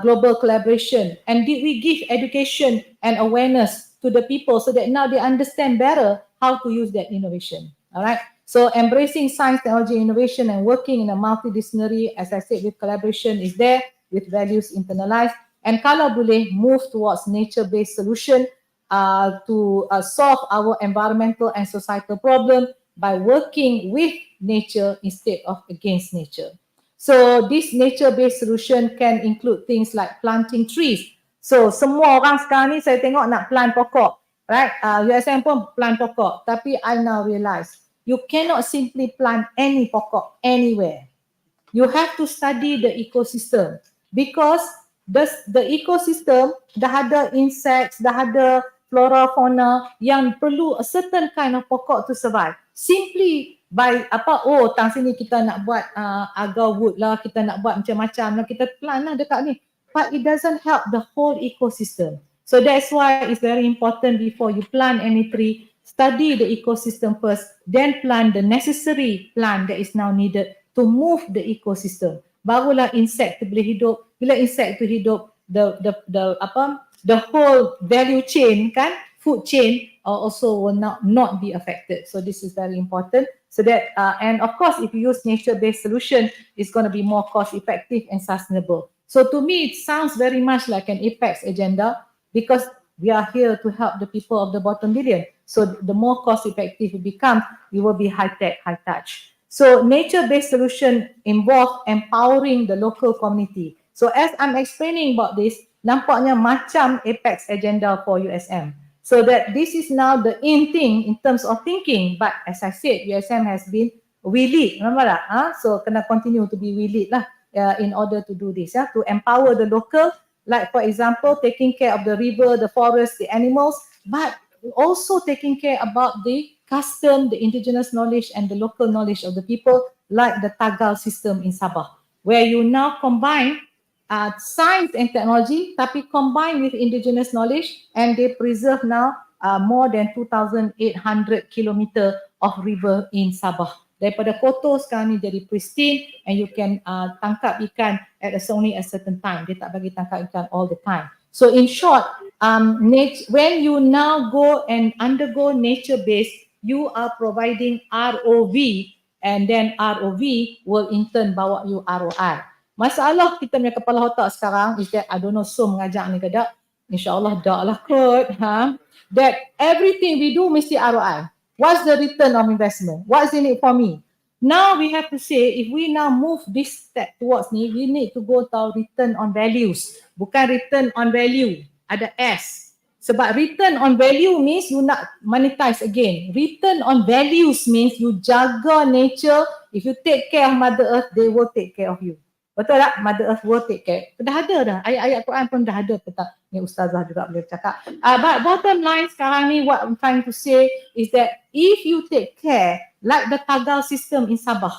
Global collaboration, and did we give education and awareness to the people so that now they understand better how to use that innovation? All right. So embracing science, technology, innovation, and working in a multidisciplinary, as I said, with collaboration is there, with values internalized. And kalau boleh move towards nature-based solution to solve our environmental and societal problem by working with nature instead of against nature. So this nature-based solution can include things like planting trees. So semua orang sekarang ni saya tengok nak plant pokok, right? USM pun plant pokok, tapi I now realize you cannot simply plant any pokok anywhere. You have to study the ecosystem, because the ecosystem dah ada insects, dah ada flora fauna yang perlu a certain kind of pokok to survive. Simply by tang sini kita nak buat agar wood lah, kita nak buat macam-macam lah, kita plant lah dekat ni. But it doesn't help the whole ecosystem. So that's why it's very important before you plant any tree, study the ecosystem first, then plant the necessary plant that is now needed to move the ecosystem. Barulah insect tu boleh hidup. Bila insect tu hidup, the whole value chain kan, food chain also will not be affected. So this is very important. So that and of course, if you use nature-based solution, it's going to be more cost-effective and sustainable. So to me, it sounds very much like an apex agenda, because we are here to help the people of the bottom billion. So the more cost-effective it becomes, it will be high-tech, high-touch. So nature-based solution involve empowering the local community. So as I'm explaining about this, nampaknya macam apex agenda for USM. So that this is now the in thing in terms of thinking. But as I said, USM has been we lead, remember that? So kena continue to be we lead lah in order to do this, to empower the local, like for example, taking care of the river, the forest, the animals, but also taking care about the custom, the indigenous knowledge and the local knowledge of the people, like the Tagal system in Sabah, where you now combine science and technology, tapi combined with indigenous knowledge, and they preserve now more than 2,800 kilometers of river in Sabah. Daripada kotor sekarang ni jadi pristine and you can tangkap ikan at only a certain time. Dia tak bagi tangkap ikan all the time. So in short, when you now go and undergo nature based, you are providing ROV and then ROV will in turn bawa you ROI. Masalah kita punya kepala otak sekarang is that I don't know mengajar ni ke tak. InsyaAllah tak lah kot. That everything we do mesti ROI. What's the return of investment? What's in it for me? Now we have to say, if we now move this step towards ni, we need to go to return on values. Bukan return on value. Ada S. Sebab return on value means you nak monetize again. Return on values means you jaga nature. If you take care of Mother Earth, they will take care of you. Betul tak? Mother Earth will take care. Dah ada dah. Ayat-ayat Quran pun dah ada. Ni Ustazah juga boleh cakap. But bottom line sekarang ni, what I'm trying to say is that if you take care, like the Tagal system in Sabah,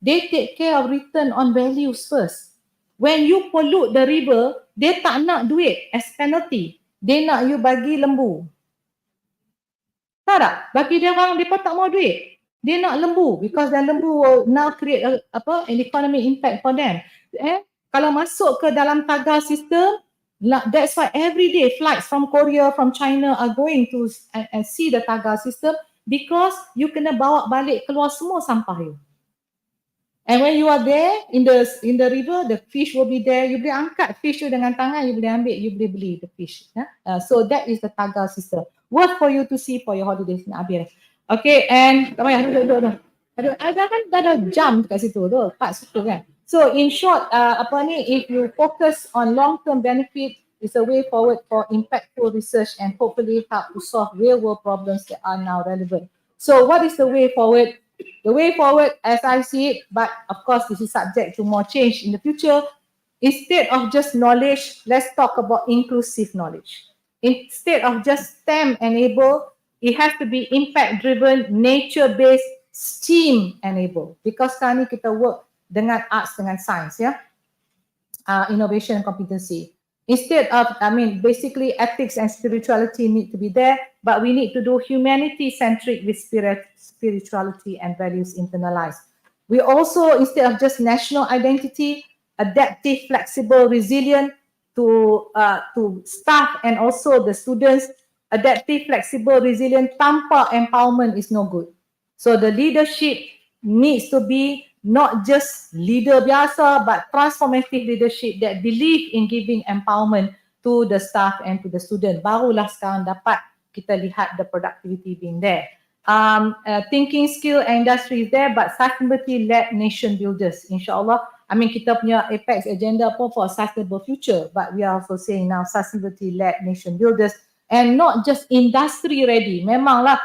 they take care of return on values first. When you pollute the river, they tak nak duit as penalty. They nak you bagi lembu. Tahu tak? Bagi dia orang, mereka tak mau duit. Dia nak lembu because then lembu will now create an economic impact for them. Kalau masuk ke dalam Tagal system, that's why every day flights from Korea, from China are going to and see the Tagal system because you kena bawa balik keluar semua sampah you. And when you are there in the river, the fish will be there. You boleh angkat fish you dengan tangan, you boleh ambil, you boleh beli the fish. So that is the Tagal system. Worth for you to see for your holidays. Habis. Okay, and tak payah duduk. Dah ada jam kat situ tu, part situ kan. So in short, if you focus on long-term benefit, it's a way forward for impactful research and hopefully help to solve real-world problems that are now relevant. So what is the way forward? The way forward, as I see it, but of course this is subject to more change in the future, instead of just knowledge, let's talk about inclusive knowledge. Instead of just STEM enabled, it has to be impact-driven, nature-based, STEAM-enabled. Because sekarang ni kita work dengan arts, dengan science, innovation and competency. Instead of, basically ethics and spirituality need to be there, but we need to do humanity-centric with spirituality and values internalized. We also, instead of just national identity, adaptive, flexible, resilient to staff and also the students, adaptive, flexible, resilient, tanpa empowerment is no good. So the leadership needs to be not just leader biasa, but transformative leadership that believe in giving empowerment to the staff and to the student. Barulah sekarang dapat kita lihat the productivity being there. Thinking skill and industry is there, but sustainability-led nation builders. InsyaAllah, kita punya Apex agenda pun for a sustainable future, but we are also saying now sustainability-led nation builders and not just industry ready. Memanglah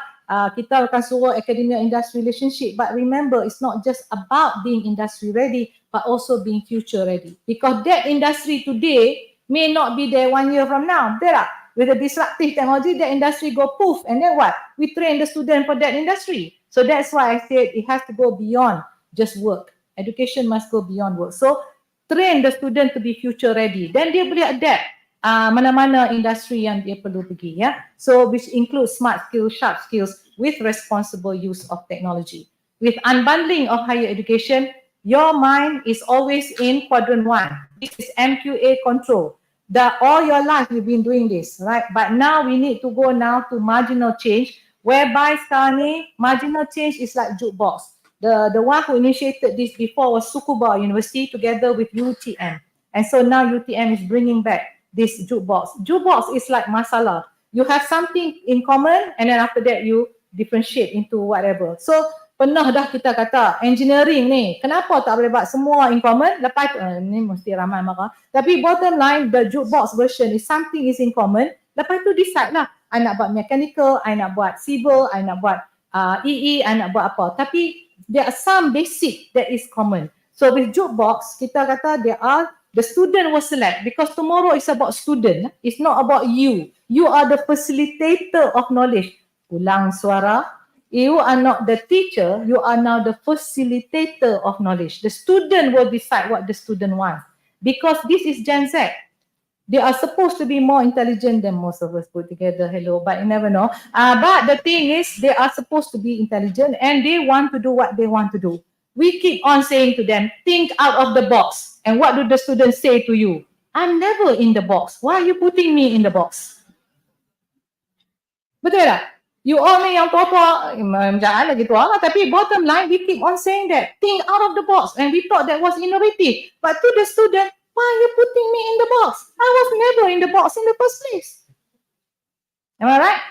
kita akan suruh academia industry relationship, but remember it's not just about being industry ready but also being future ready, because that industry today may not be there 1 year from now. Betul tak? With the disruptive technology, that industry go poof, and then what? We train the student for that industry. So that's why I said it has to go beyond just work. Education must go beyond work. So train the student to be future ready, then dia boleh adapt mana-mana industri yang dia perlu pergi, So which includes smart skills, sharp skills with responsible use of technology. With unbundling of higher education, your mind is always in quadrant 1. This is MQA control. All your life you've been doing this, right? But now we need to go now to marginal change, whereby sekarang ni marginal change is like jukebox. The one who initiated this before was Tsukuba University together with UTM. And so now UTM is bringing back this jukebox. Jukebox is like masalah. You have something in common and then after that you differentiate into whatever. So pernah dah kita kata engineering ni, kenapa tak boleh buat semua in common? Lepas ni mesti ramai marah. Tapi bottom line, the jukebox version is something is in common. Lepas tu decide lah, I nak buat mechanical, I nak buat civil, I nak buat EE, I nak buat apa. Tapi there are some basic that is common. So with jukebox, kita kata the student will select, because tomorrow is about student. It's not about you. You are the facilitator of knowledge. Ulang suara. You are not the teacher. You are now the facilitator of knowledge. The student will decide what the student wants. Because this is Gen Z. They are supposed to be more intelligent than most of us put together. Hello, but you never know. But the thing is, they are supposed to be intelligent and they want to do what they want to do. We keep on saying to them, think out of the box. And what do the students say to you? I'm never in the box. Why are you putting me in the box? Betul tak? You all ni yang tua-tua, macam lagi tua lah. Tapi bottom line, we keep on saying that. Think out of the box. And we thought that was innovative. But to the student, why are you putting me in the box? I was never in the box in the first place. Am I right?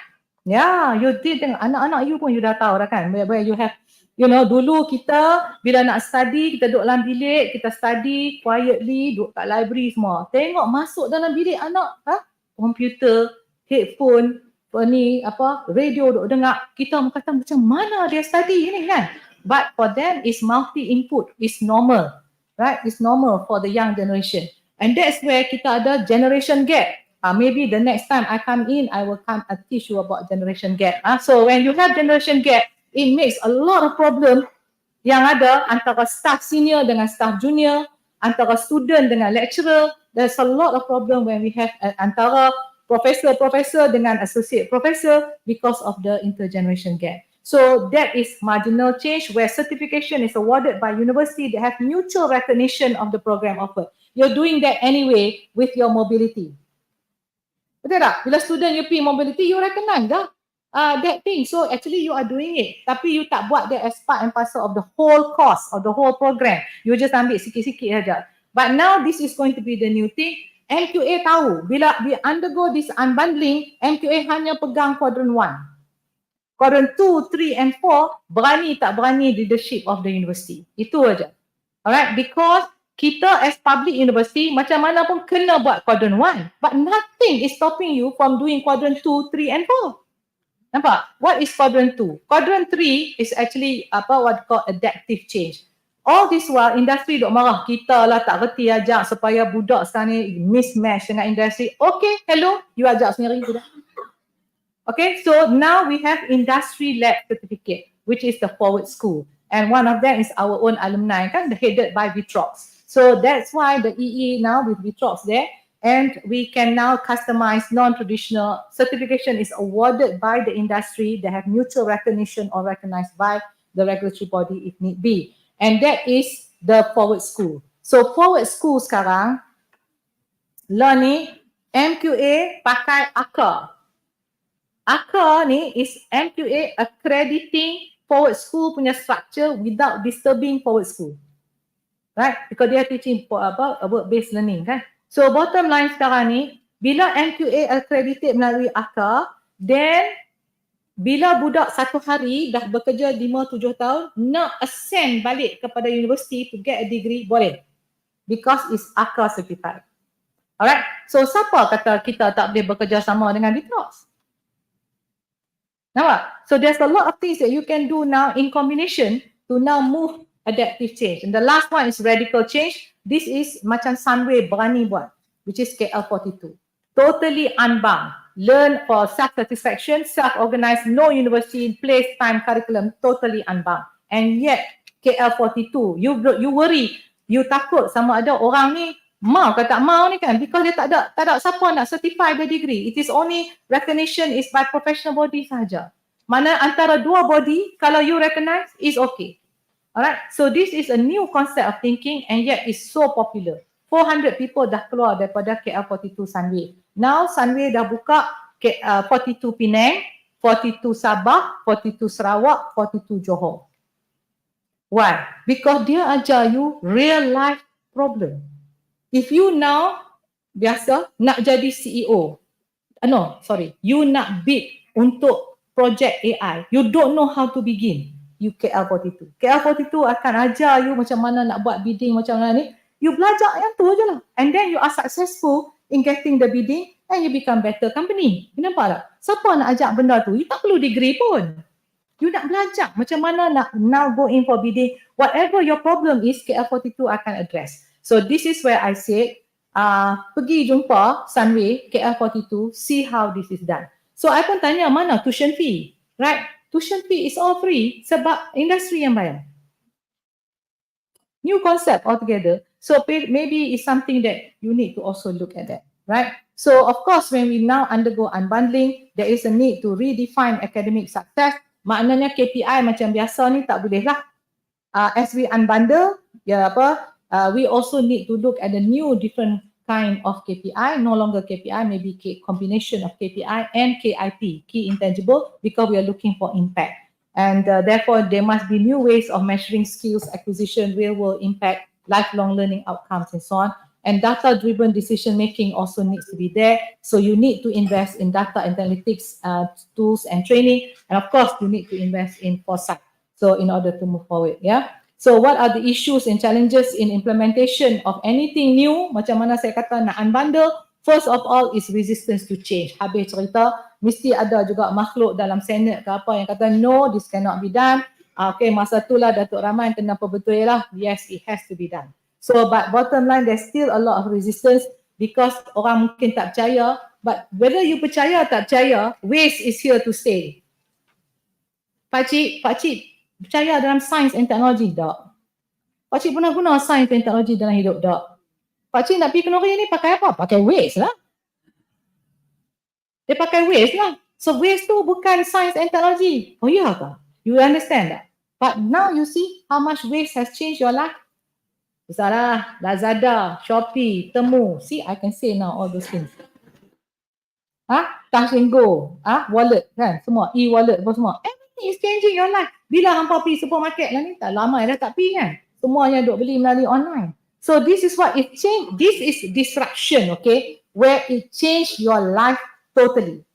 Yeah, you did. Anak-anak you pun you dah tahu dah kan. Where you have, you know, dulu kita bila nak study, kita duduk dalam bilik, kita study quietly, duduk kat library semua. Tengok masuk dalam bilik anak, komputer, headphone, radio duk dengar, kita kata macam mana dia study ni kan. But for them is multi-input, is normal, right? It's normal for the young generation. And that's where kita ada generation gap. Maybe the next time I come in, I will come and teach you about generation gap. So when you have generation gap, it makes a lot of problem yang ada antara staff senior dengan staff junior, antara student dengan lecturer. There's a lot of problem when we have antara professor dengan associate professor because of the intergeneration gap. So that is marginal change where certification is awarded by university that have mutual recognition of the program offered. You're doing that anyway with your mobility. Betul tak? Bila student you pergi mobility, you recognize dah that thing. So actually you are doing it. Tapi you tak buat that as part and parcel of the whole course or the whole program. You just ambil sikit-sikit saja. But now this is going to be the new thing. MQA tahu bila we undergo this unbundling, MQA hanya pegang quadrant 1. Quadrant 2, 3 and 4 berani tak berani leadership of the university. Itu aja. Alright, because kita as public university macam mana pun kena buat quadrant 1, but nothing is stopping you from doing quadrant 2, 3 and 4. Nampak? What is quadrant 2? Quadrant 3 is actually what called adaptive change. All this while industri duk marah, kita lah tak reti ajak supaya budak sekarang ni mismatch dengan industri. Okay, hello, you ajak sendiri sudah. Okay, so now we have industry lab certificate, which is the forward school. And one of them is our own alumni, kan, headed by Vitrox. So that's why the EE now with Vitrox there, and we can now customize non-traditional certification is awarded by the industry that have mutual recognition or recognized by the regulatory body if need be. And that is the forward school. So forward school sekarang, learning MQA pakai ACA. ACA ni is MQA accrediting forward school punya structure without disturbing forward school. Right? Because they are teaching work-based learning kan. So bottom line sekarang ni, bila MQA accredited melalui ACA, then bila budak satu hari dah bekerja 5-7 tahun, nak ascend balik kepada university to get a degree, boleh. Because it's ACA certified. Alright, so siapa kata kita tak boleh bekerja sama dengan Vitrox? Nampak? So there's a lot of things that you can do now in combination to now move adaptive change. And the last one is radical change. This is macam Sunway berani buat, which is KL42. Totally unbound. Learn for self-satisfaction, self-organized, no university, place, time, curriculum, totally unbound. And yet, KL42, you worry, you takut sama ada orang ni mau ke tak mau ni kan, because dia tak ada siapa nak certify the degree. It is only recognition is by professional body sahaja. Mana antara dua body, kalau you recognize, is okay. Alright, so this is a new concept of thinking and yet is so popular. 400 people dah keluar daripada KL42 Sunway. Now Sunway dah buka 42 Penang, 42 Sabah, 42 Sarawak, 42 Johor. Why? Because dia ajar you real life problem. If you now biasa nak jadi CEO, you nak bid untuk project AI, you don't know how to begin, you KL42. KL42 akan ajar you macam mana nak buat bidding macam mana ni. You belajar yang tu je lah. And then you are successful in getting the bidding and you become better company. You nampak tak? Siapa nak ajak benda tu? You tak perlu degree pun. You nak belajar macam mana nak now go in for bidding. Whatever your problem is, KL42 akan address. So this is where I said, pergi jumpa Sunway, KL42, see how this is done. So I pun tanya mana tuition fee, right? Tuition fee is all free sebab industri yang bayar. New concept altogether. So maybe it's something that you need to also look at that, right? So of course, when we now undergo unbundling, there is a need to redefine academic success. Maknanya KPI macam biasa ni tak boleh lah. As we unbundle, we also need to look at the new different kind of KPI, no longer KPI, maybe combination of KPI and KIP, key intangible, because we are looking for impact. And therefore, there must be new ways of measuring skills acquisition, real world impact, lifelong learning outcomes, and so on. And data-driven decision-making also needs to be there. So you need to invest in data analytics tools and training. And of course, you need to invest in foresight. So in order to move forward, yeah. So what are the issues and challenges in implementation of anything new? Macam mana saya kata nak unbundle? First of all is resistance to change. Habis cerita, mesti ada juga makhluk dalam Senate ke apa yang kata no, this cannot be done. Okay, masa itulah Datuk Rahman kena perbetul lah. Yes, it has to be done. So but bottom line, there's still a lot of resistance because orang mungkin tak percaya. But whether you percaya tak percaya, waste is here to stay. Pakcik percaya dalam sains and teknologi tak? Pakcik pernah guna sains dan teknologi dalam hidup tak? Pakcik nak pergi kenduri ni pakai apa? Pakai waste lah. Dia pakai waste lah. So waste tu bukan sains and teknologi. Oh iya ke? You understand that? But now you see how much waste has changed your life. Misalnya Lazada, Shopee, Temu. See, I can say now all those things. Touch and go, wallet kan, semua, e-wallet apa semua. Everything is changing your life. Bila hampa pergi supermarket lah ni, tak lama dah tak pergi kan. Semuanya duk beli melalui online. So this is what it changed. This is disruption, okay, where it changed your life totally.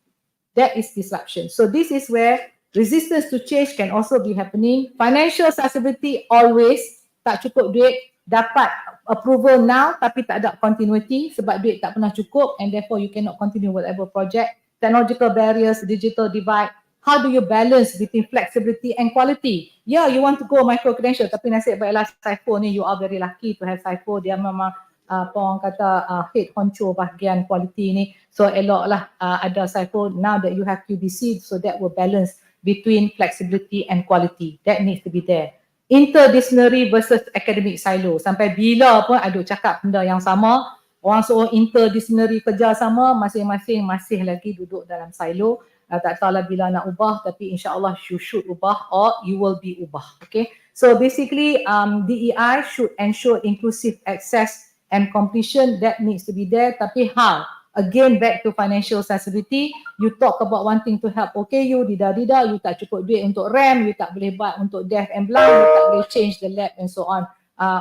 That is disruption. So this is where resistance to change can also be happening. Financial sustainability always tak cukup duit, dapat approval now tapi tak ada continuity sebab duit tak pernah cukup and therefore you cannot continue whatever project. Technological barriers, digital divide. How do you balance between flexibility and quality? Yeah, you want to go micro credential tapi nasib baiklah Saiful ni, you are very lucky to have Saiful. Dia memang apa orang kata head honcho bahagian quality ni. So eloklah ada Saiful now that you have QBC, so that will balance between flexibility and quality. That needs to be there. Interdisciplinary versus academic silo. Sampai bila pun ada cakap benda yang sama. Orang suruh interdisciplinary kerja sama, masing-masing masih lagi duduk dalam silo. Tak tahulah bila nak ubah, tapi insyaAllah you should ubah or you will be ubah. Okay. So basically DEI should ensure inclusive access and completion. That needs to be there. Tapi how? Again, back to financial sustainability, you talk about wanting to help OKU, dida-dida, you tak cukup duit untuk RAM, you tak boleh buat untuk deaf and blind, you tak boleh change the lab and so on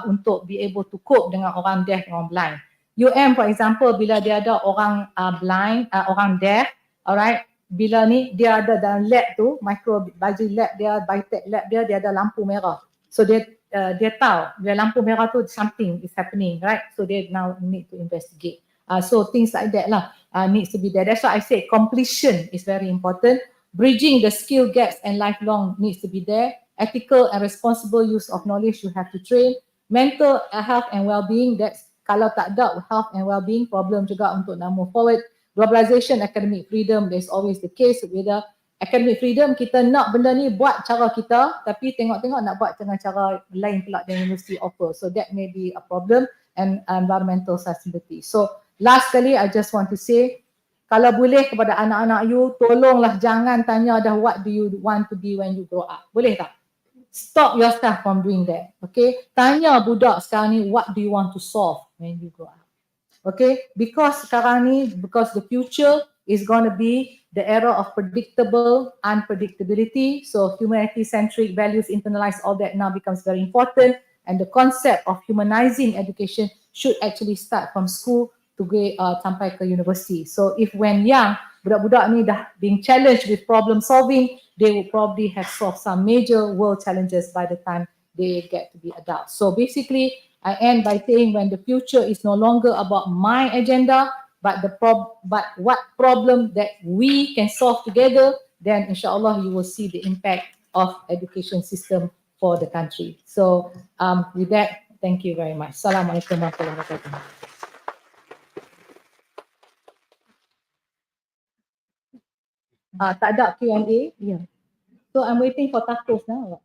untuk be able to cope dengan orang deaf and orang blind. UM for example, bila dia ada orang blind, orang deaf, alright, bila ni dia ada dalam lab tu, microbiology lab dia, biotech lab dia, dia ada lampu merah. So dia tahu, bila lampu merah tu something is happening, right? So they now need to investigate. So things like that lah needs to be there. That's why I say completion is very important. Bridging the skill gaps and lifelong needs to be there. Ethical and responsible use of knowledge you have to train. Mental health and well-being, that's kalau tak ada health and well-being problem juga untuk nak move forward. Globalization, academic freedom, there's always the case with the academic freedom. Kita nak benda ni buat cara kita, tapi tengok-tengok nak buat dengan cara lain pula yang university offer. So that may be a problem. And environmental sustainability. So last kali, I just want to say, kalau boleh kepada anak-anak you, tolonglah jangan tanya dah what do you want to be when you grow up. Boleh tak? Stop yourself from doing that. Okay? Tanya budak sekarang ni, what do you want to solve when you grow up? Okay? Because sekarang ni, because the future is going to be the era of predictable unpredictability. So humanity-centric values internalized, all that now becomes very important. And the concept of humanizing education should actually start from school to sampai ke university. So if when young, budak-budak ni dah being challenged with problem solving, they will probably have solved some major world challenges by the time they get to be adults. So basically, I end by saying when the future is no longer about my agenda, but what problem that we can solve together, then inshallah you will see the impact of education system for the country. So with that, thank you very much. Assalamualaikum warahmatullahi wabarakatuh. Tak ada Q&A? Yeah. So I'm waiting for tacos now.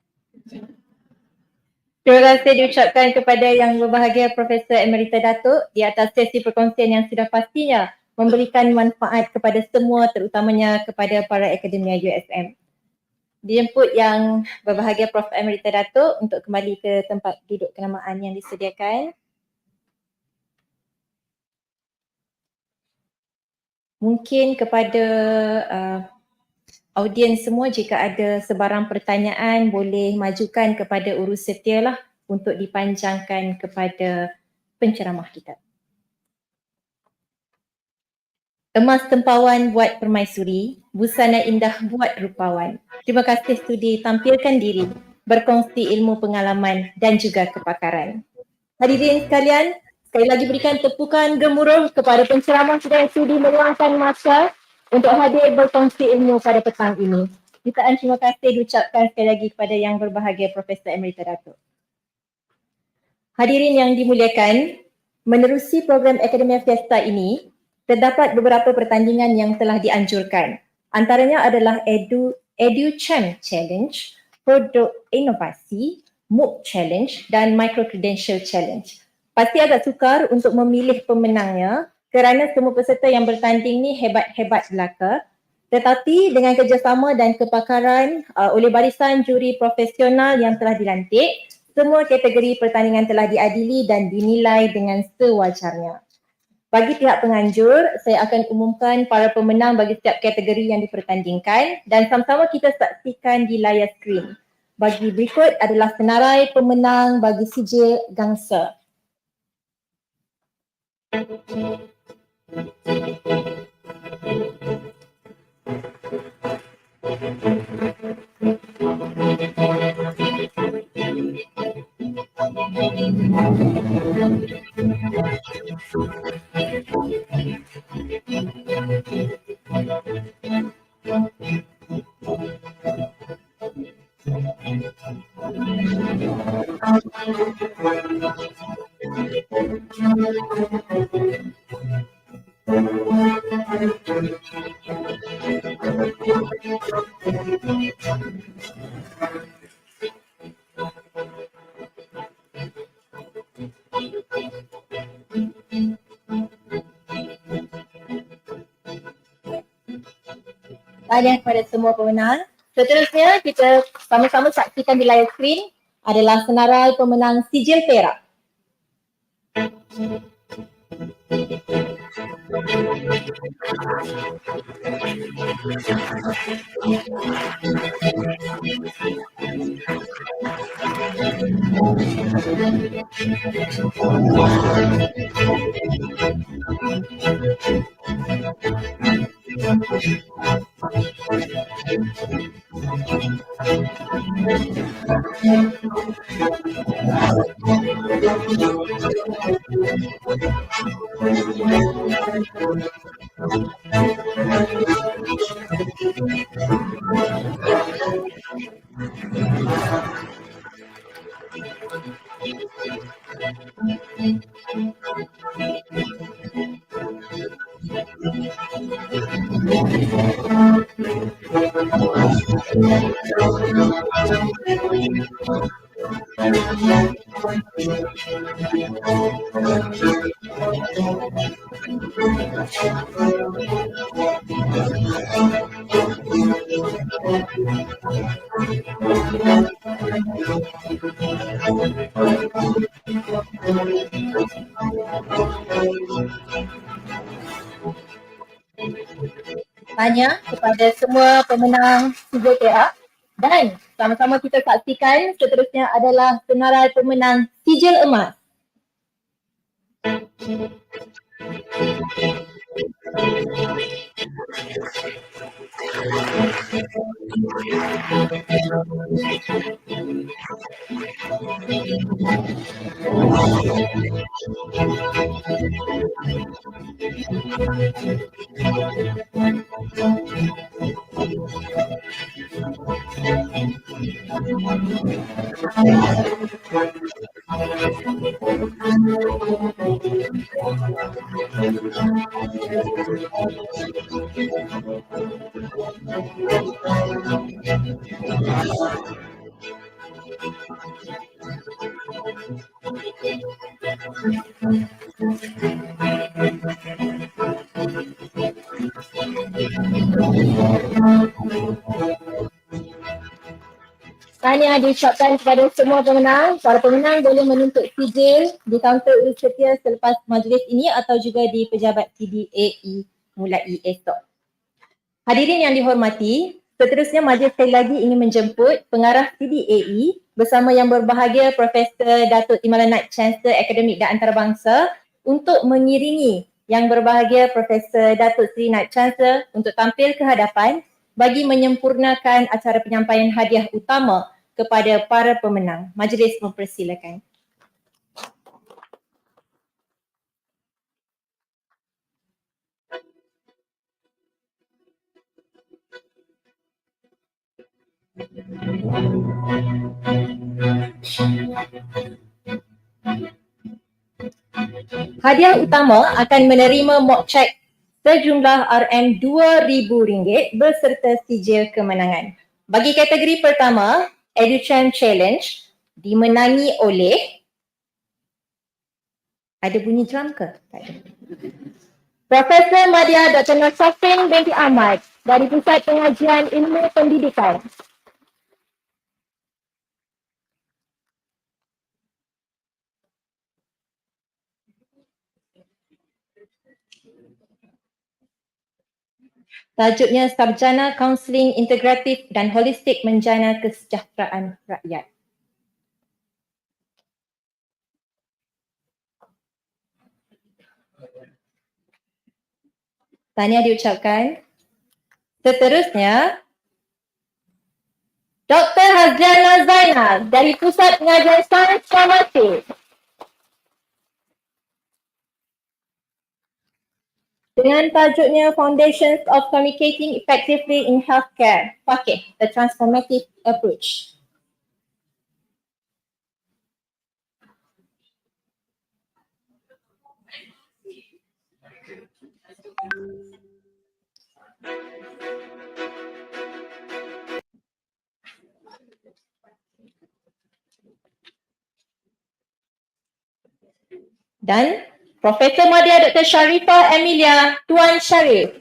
Terima kasih diucapkan kepada yang berbahagia Profesor Emerita Datuk di atas sesi perkongsian yang sudah pastinya memberikan manfaat kepada semua, terutamanya kepada para akademia USM. Dijemput yang berbahagia Prof. Emerita Datuk untuk kembali ke tempat duduk kenamaan yang disediakan. Mungkin kepada audiens semua, jika ada sebarang pertanyaan boleh majukan kepada urus setia lah untuk dipanjangkan kepada penceramah kita. Emas tempawan buat permaisuri, busana indah buat rupawan. Terima kasih sudi tampilkan diri, berkongsi ilmu pengalaman dan juga kepakaran. Hadirin sekalian, sekali lagi berikan tepukan gemuruh kepada penceramah yang sudi meluangkan masa untuk hadir berkongsi ilmu pada petang ini. Jutaan terima kasih diucapkan sekali lagi kepada yang berbahagia Profesor Emerita Datuk. Hadirin yang dimuliakan, menerusi program Akademia Fiesta ini, terdapat beberapa pertandingan yang telah dianjurkan. Antaranya adalah EduChamp Challenge, Produk Inovasi, MOOC Challenge dan Micro Credential Challenge. Pasti agak sukar untuk memilih pemenangnya kerana semua peserta yang bertanding ni hebat-hebat belaka. Tetapi dengan kerjasama dan kepakaran oleh barisan juri profesional yang telah dilantik, semua kategori pertandingan telah diadili dan dinilai dengan sewajarnya. Bagi pihak penganjur, saya akan umumkan para pemenang bagi setiap kategori yang dipertandingkan dan sama-sama kita saksikan di layar skrin. Bagi berikut adalah senarai pemenang bagi sijil gangsa. Tahniah kepada semua pemenang. Seterusnya kita sama-sama saksikan di layar skrin adalah senarai pemenang sijil perak. Tahniah kepada semua pemenang sijil perak dan sama-sama kita saksikan seterusnya adalah senarai pemenang sijil emas. Tahniah diucapkan kepada semua pemenang. Para pemenang boleh menuntut sijil di kaunter urus setia selepas majlis ini atau juga di pejabat TDAE mulai esok. Hadirin yang dihormati, seterusnya majlis sekali lagi ingin menjemput pengarah TDAE bersama yang berbahagia Profesor Datuk Timbalan Naib Chancellor Akademik dan Antarabangsa untuk mengiringi yang berbahagia Profesor Datuk Seri Naib Chancellor untuk tampil ke hadapan bagi menyempurnakan acara penyampaian hadiah utama kepada para pemenang. Majlis mempersilakan. Hadiah utama akan menerima mock check sejumlah RM2,000 beserta sijil kemenangan. Bagi kategori pertama, Educhan Challenge dimenangi oleh, ada bunyi drum ke? Tak ada. Profesor Madya Dr. Nur Safrin binti Ahmad dari Pusat Pengajian Ilmu Pendidikan. Tajuknya Sarjana Kaunseling Integratif dan Holistik Menjana Kesejahteraan Rakyat. Tahniah diucapkan. Seterusnya, Dr. Hazliana Zainal dari Pusat Pengajian Sains Farmasi. Dengan tajuknya Foundations of Communicating Effectively in Healthcare, FAKIH, A Transformative Approach. Dan Profesor Madya Dr. Sharifah Emilia Tuan Syarif.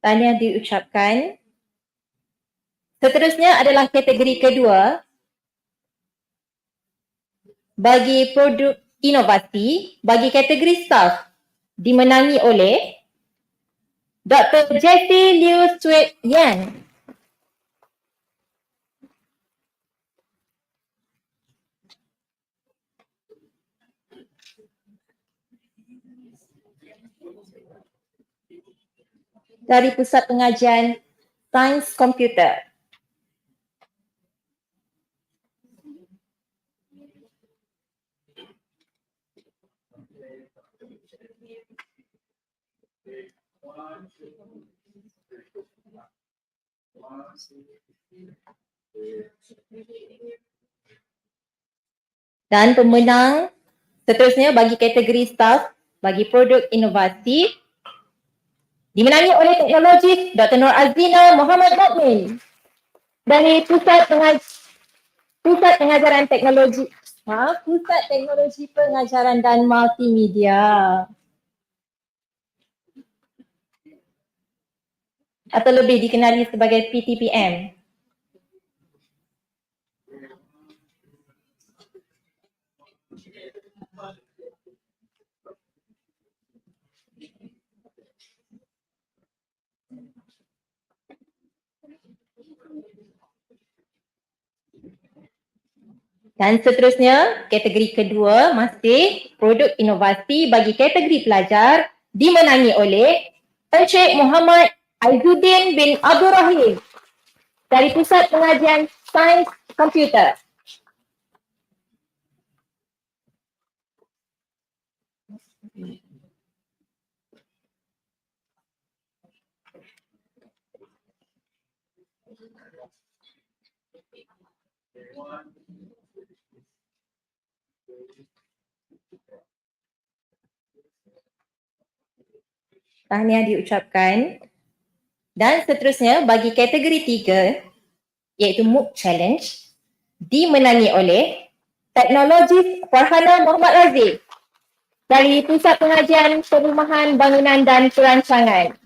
Tahniah diucapkan. Seterusnya adalah kategori kedua bagi produk inovasi bagi kategori staff dimenangi oleh Dr. Jessie Liu Swet Yan. Dari Pusat Pengajian Sains Komputer. Dan pemenang seterusnya bagi kategori staff bagi produk inovasi dimenangi oleh teknologis Dr. Nur Azina Muhammad Mukmin dari Pusat Pengajaran Teknologi Pusat Teknologi Pengajaran dan Multimedia, atau lebih dikenali sebagai PTPM. Dan seterusnya, kategori kedua masih produk inovasi bagi kategori pelajar dimenangi oleh Encik Muhammad Aizuddin bin Abdul Rahim dari Pusat Pengajian Sains Komputer. Tahniah diucapkan. Dan seterusnya bagi kategori 3 iaitu MOOC Challenge dimenangi oleh Teknologi Farhana Muhammad Razif dari Pusat Pengajian Perumahan Bangunan dan Perancangan.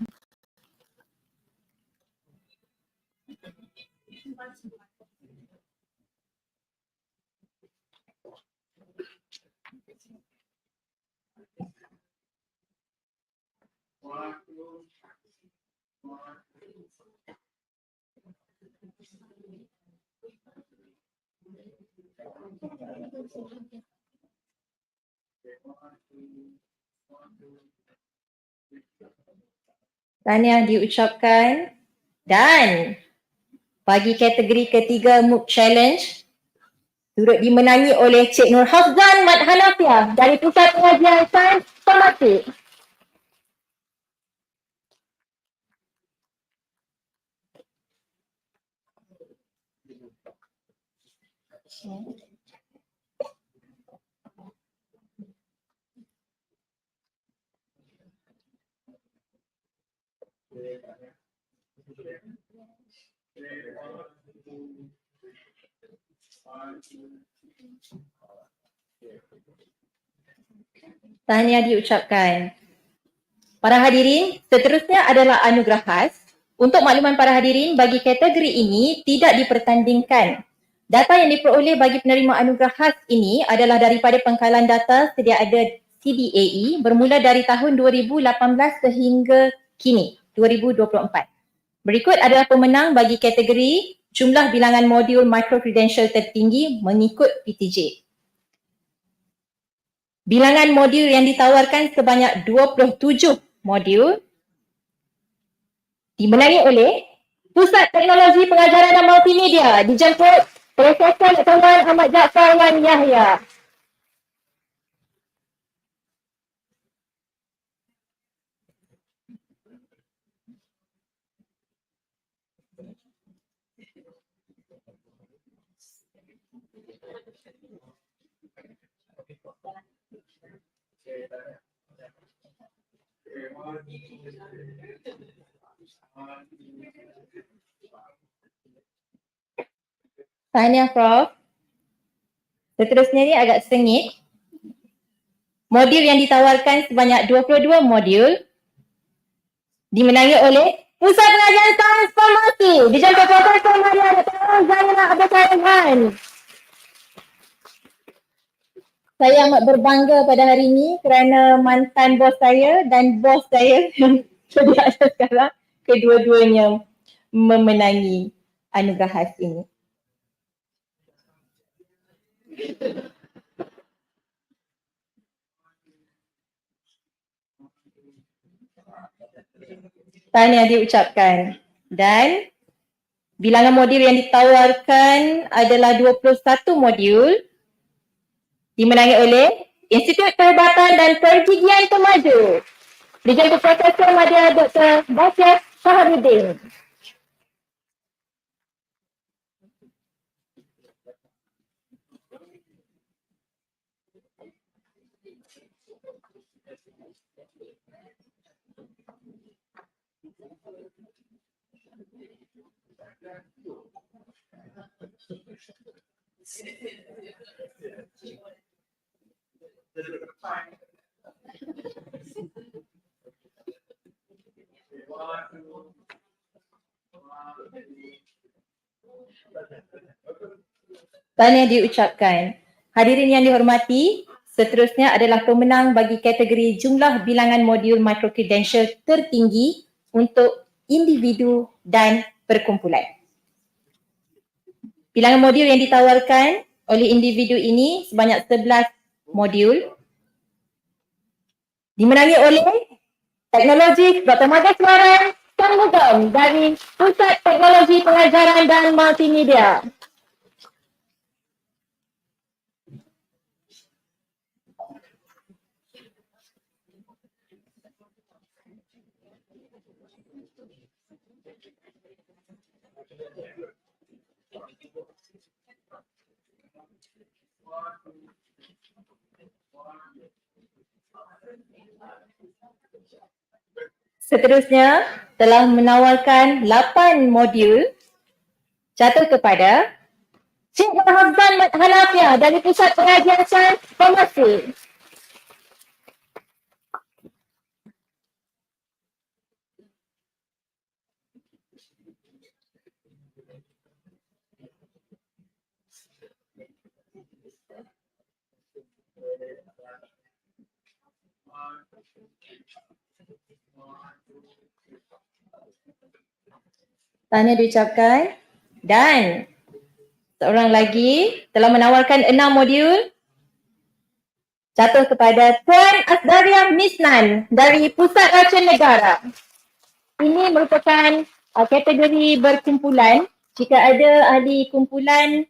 Tahniah diucapkan. Dan bagi kategori ketiga MOOC Challenge turut dimenangi oleh Cik Nur Hafzan Mat Hanafiah dari Pusat Pengajian Sains Farmasi. Tahniah diucapkan. Para hadirin, seterusnya adalah anugerah khas. Untuk makluman para hadirin, bagi kategori ini tidak dipertandingkan. Data yang diperoleh bagi penerima anugerah khas ini adalah daripada pengkalan data sedia ada CDAE bermula dari tahun 2018 sehingga kini, 2024. Berikut adalah pemenang bagi kategori jumlah bilangan modul micro-credential tertinggi mengikut PTJ. Bilangan modul yang ditawarkan sebanyak 27 modul dimenangi oleh Pusat Teknologi Pengajaran dan Multimedia dijemput Profesor Tuan Ahmad Jaafar Wan Yahya. Tahniah Prof. Seterusnya ni agak sengit. Modul yang ditawarkan sebanyak 22 modul dimenangi oleh Pusat Pengajian Sains Farmasi dijemput Profesor Maria Dr. Zainal Abdul Karim. Saya amat berbangga pada hari ini kerana mantan bos saya dan bos saya yang sedia ada sekarang kedua-duanya memenangi anugerah khas ini. Tahniah diucapkan. Dan bilangan modul yang ditawarkan adalah 21 modul dimenangi oleh Institut Perubatan dan Pergigian Pemaju dijemput Profesor Madya Dr. Basyar Shaharuddin. Tahniah diucapkan. Hadirin yang dihormati, seterusnya adalah pemenang bagi kategori jumlah bilangan modul micro-credential tertinggi untuk individu dan perkumpulan. Bilangan modul yang ditawarkan oleh individu ini sebanyak 11 modul dimenangi oleh Teknologi Dr. Magaswaran Sambutan dari Pusat Teknologi Pengajaran dan Multimedia. Seterusnya telah menawarkan 8 modul jatuh kepada Cik Hafzan Hanafia dari Pusat Pengajian Sains Farmasi. Tahniah diucapkan. Dan seorang lagi telah menawarkan 6 modul jatuh kepada Tuan Asdaria Misnan dari Pusat Racun Negara. Ini merupakan kategori berkumpulan. Jika ada ahli kumpulan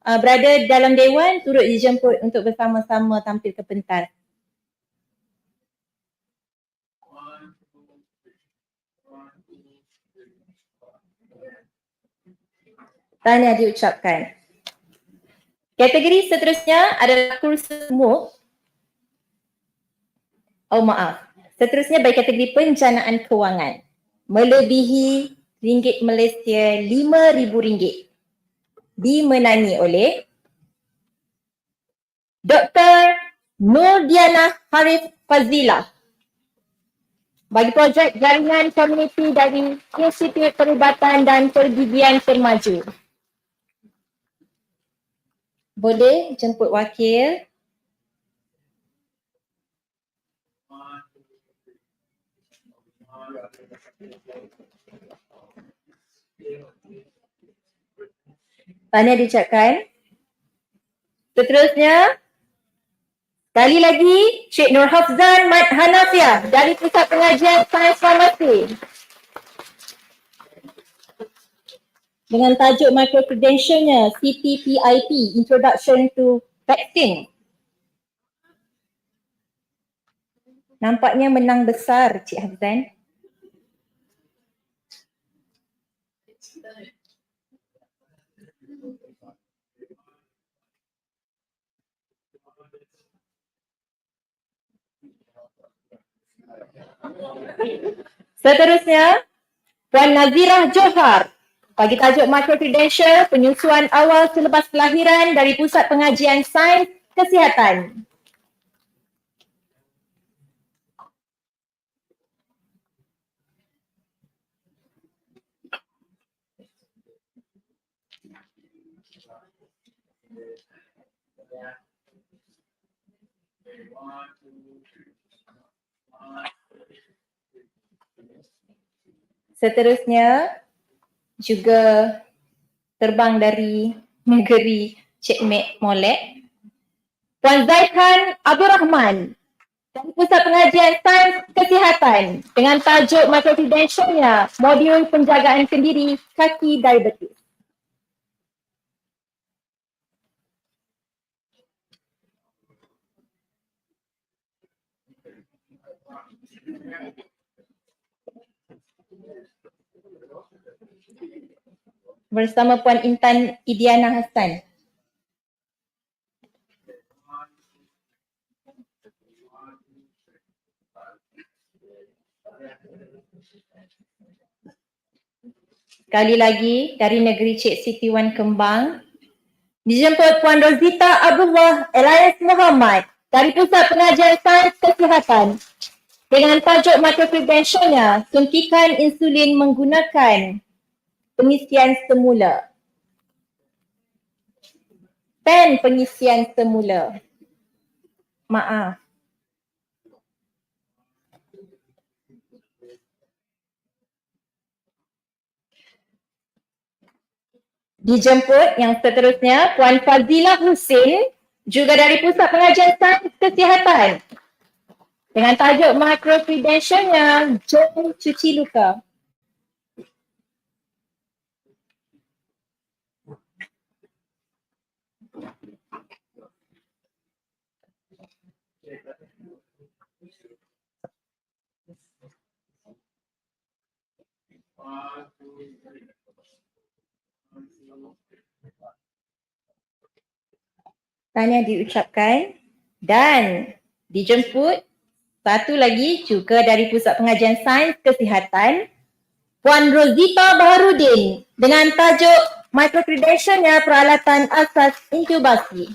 berada dalam dewan, turut dijemput untuk bersama-sama tampil ke pentas. Tahniah diucapkan. Kategori seterusnya adalah kursus MOOC. Seterusnya bagi kategori perencanaan kewangan. Melebihi ringgit Malaysia RM5,000. Dimenangi oleh Dr. Nurdiana Harif Fazilah bagi projek jaringan komuniti dari Institut Perubatan dan Pergigian Termaju. Boleh jemput wakil. Tahniah diucapkan. Seterusnya, sekali lagi Cik Nur Hafzan Mat Hanafia dari Pusat Pengajian Sains Farmasi. Dengan tajuk micro-credentialnya CTPIP, Introduction to Vaccine. Nampaknya menang besar Cik Hafzan. Seterusnya, Puan Nazirah Johar bagi tajuk micro-credential penyusuan awal selepas kelahiran dari Pusat Pengajian Sains Kesihatan. Seterusnya juga terbang dari negeri Cik Mek Molek, Puan Zaithan Abdul Rahman dari Pusat Pengajian Sains Kesihatan dengan tajuk micro-credentialnya modul penjagaan kendiri kaki diabetes. Bersama Puan Intan Idiana Hassan. Sekali lagi dari negeri Cik Siti Wan Kembang, dijemput Puan Rozita Abdullah Elias Muhammad dari Pusat Pengajian Sains Kesihatan dengan tajuk micro-credentialnya suntikan insulin menggunakan pengisian semula. Pen pengisian semula. Maaf. Dijemput yang seterusnya Puan Fazilah Husin juga dari Pusat Pengajian Sains Kesihatan dengan tajuk micro-credentialnya jom cuci luka. Tahniah diucapkan dan dijemput Satu lagi juga dari Pusat Pengajian Sains Kesihatan, Puan Rosita Baharudin dengan tajuk Microcredentialnya Peralatan Asas Inkubasi.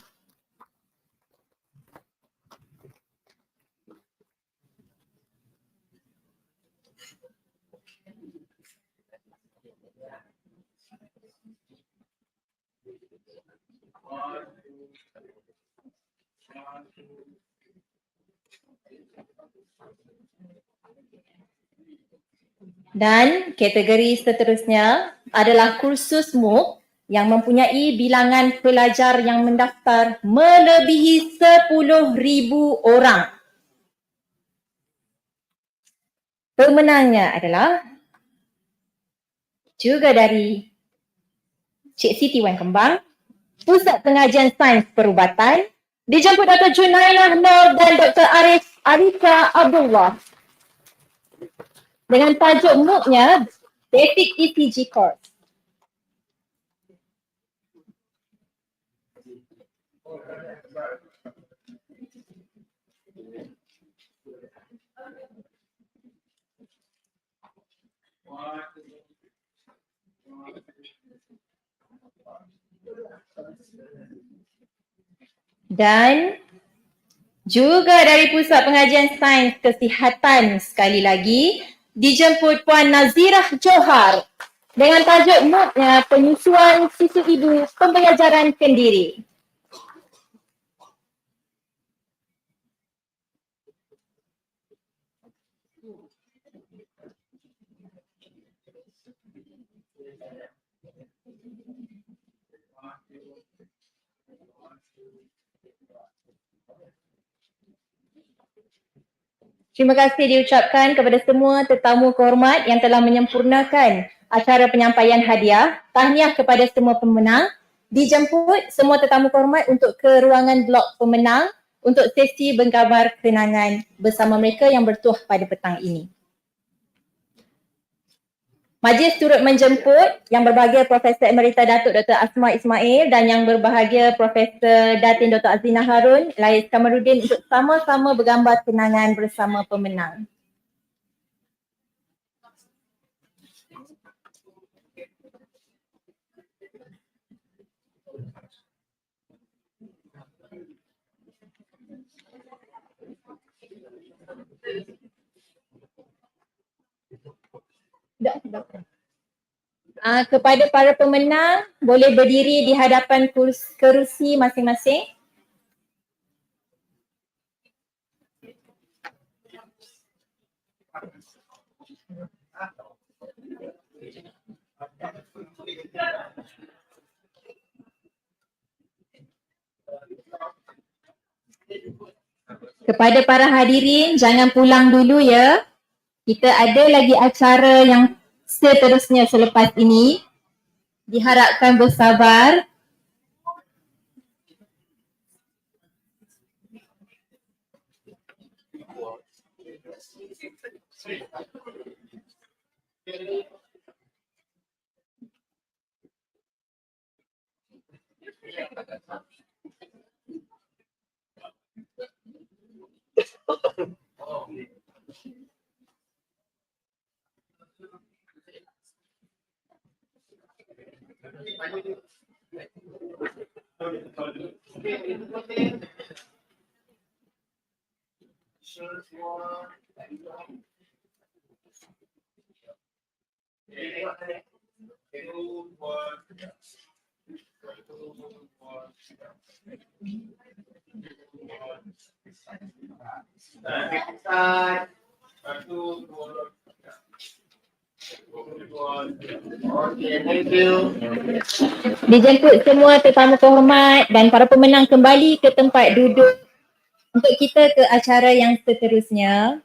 Dan kategori seterusnya adalah kursus MOOC yang mempunyai bilangan pelajar yang mendaftar melebihi 10,000 orang. Pemenangnya adalah juga dari Cik Siti Wan Kembang, Pusat Pengajian Sains Perubatan, dijemput Dr. Junailah Nur dan Dr. Arifah Abdullah. Dengan tajuk MOOC-nya Basic ECG Course. Dan juga dari Pusat Pengajian Sains Kesihatan sekali lagi dijemput Puan Nazirah Johar dengan tajuk MOOC-nya Penyusuan Susu Ibu Pembelajaran Kendiri. Terima kasih diucapkan kepada semua tetamu kehormat yang telah menyempurnakan acara penyampaian hadiah. Tahniah kepada semua pemenang. Dijemput semua tetamu kehormat untuk ke ruangan blok pemenang untuk sesi bergambar kenangan bersama mereka yang bertuah pada petang ini. Majlis turut menjemput yang berbahagia Profesor Emerita Datuk Dr. Asma Ismail dan yang berbahagia Profesor Datin Dr. Azina Harun, Lais Kamarudin untuk sama-sama bergambar kenangan bersama pemenang. Kepada para pemenang, boleh berdiri di hadapan kerusi masing-masing. Kepada para hadirin, jangan pulang dulu ya. Kita ada lagi acara yang seterusnya selepas ini. Diharapkan bersabar. Dijemput semua tetamu kehormat dan para pemenang kembali ke tempat duduk untuk kita ke acara yang seterusnya.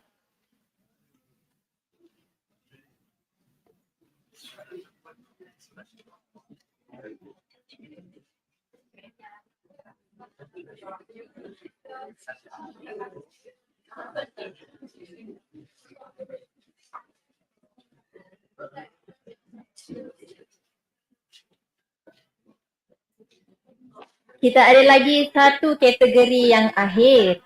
Kita ada lagi satu kategori yang akhir.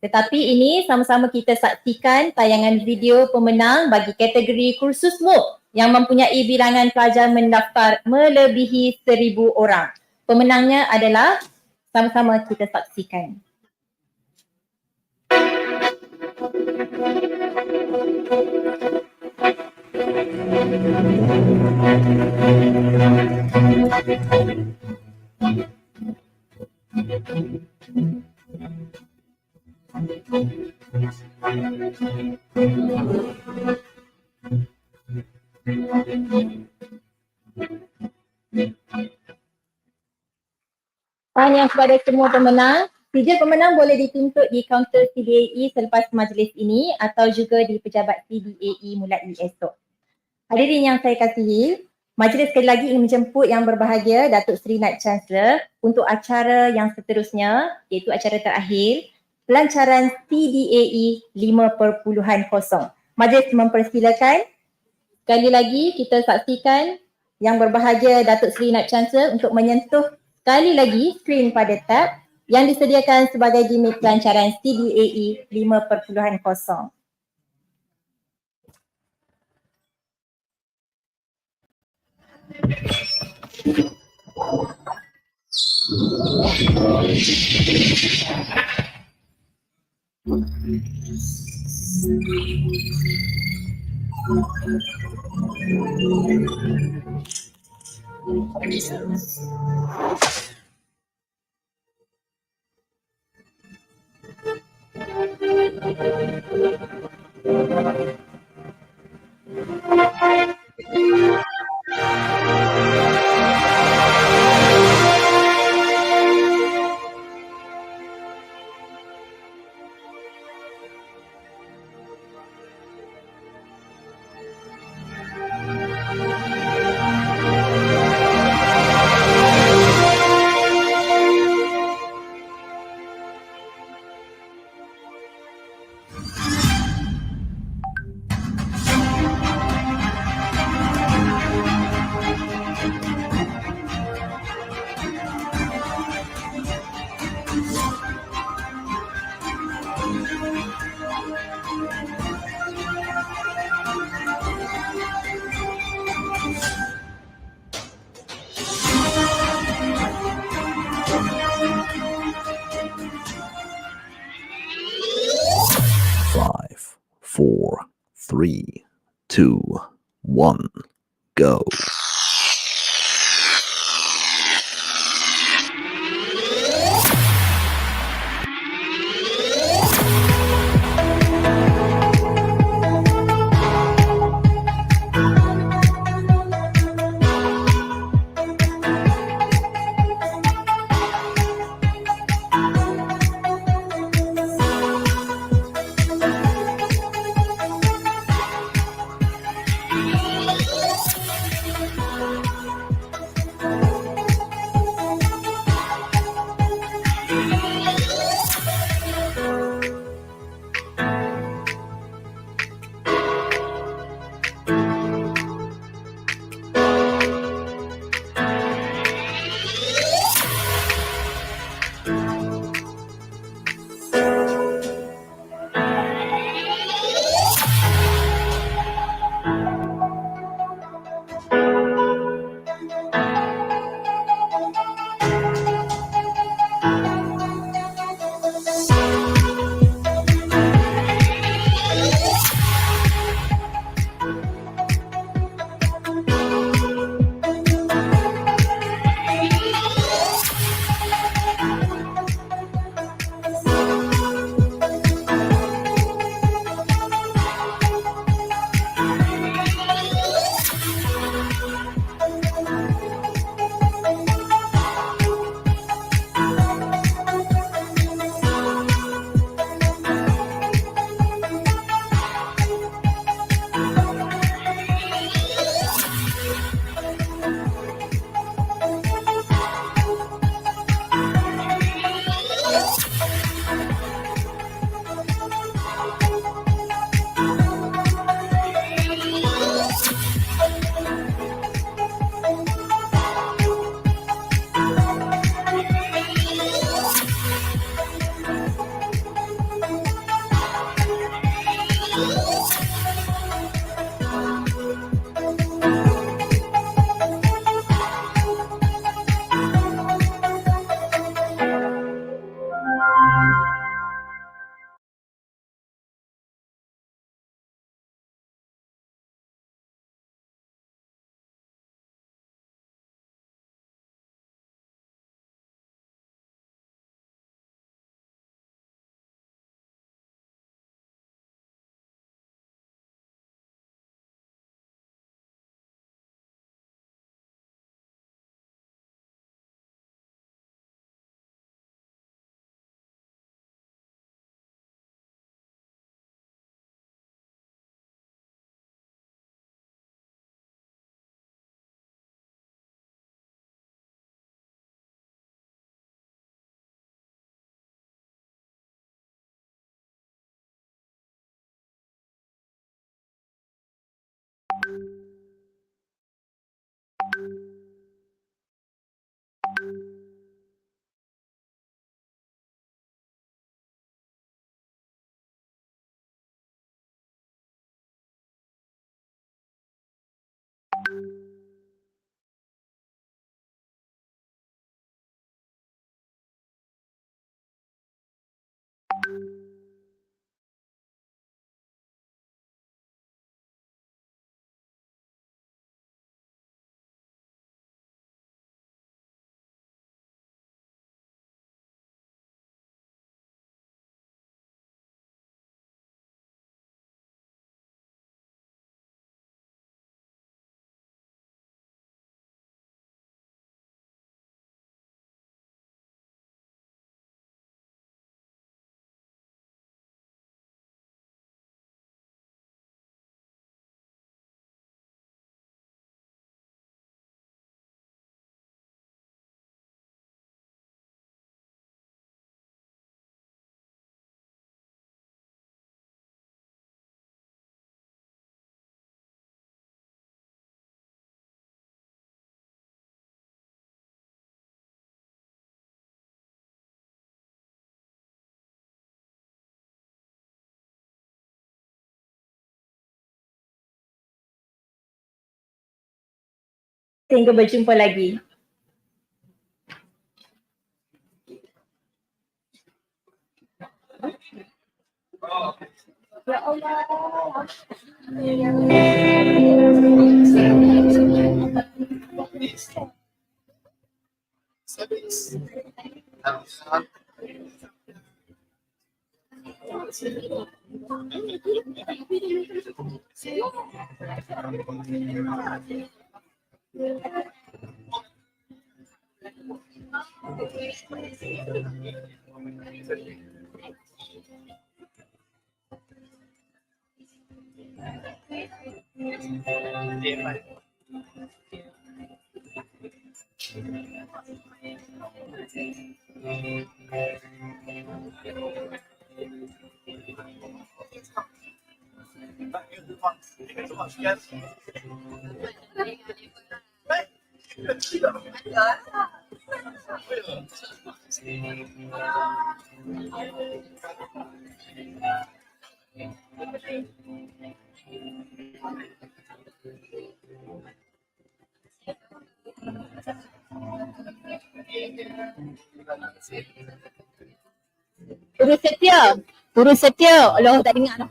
Tetapi ini sama-sama kita saksikan tayangan video pemenang bagi kategori kursus MOOC yang mempunyai bilangan pelajar mendaftar melebihi 1,000 orang. Pemenangnya adalah sama-sama kita saksikan. Yang kepada semua pemenang, sijil pemenang boleh dituntut di kaunter CDAE selepas majlis ini atau juga di pejabat CDAE mulai esok. Hadirin yang saya kasihi, majlis sekali lagi ingin menjemput yang berbahagia Datuk Seri Naib Chancellor untuk acara yang seterusnya, iaitu acara terakhir, pelancaran CDAE 5.0. Majlis mempersilakan. Sekali lagi kita saksikan yang berbahagia Datuk Seri Naib Chancellor untuk menyentuh sekali lagi skrin pada tab yang disediakan sebagai gimmick pelancaran CDAE 5.0. Five, four, three, two, one, go. Sehingga berjumpa lagi. Ya Allah. Guru setia. Allah tak dengar dah.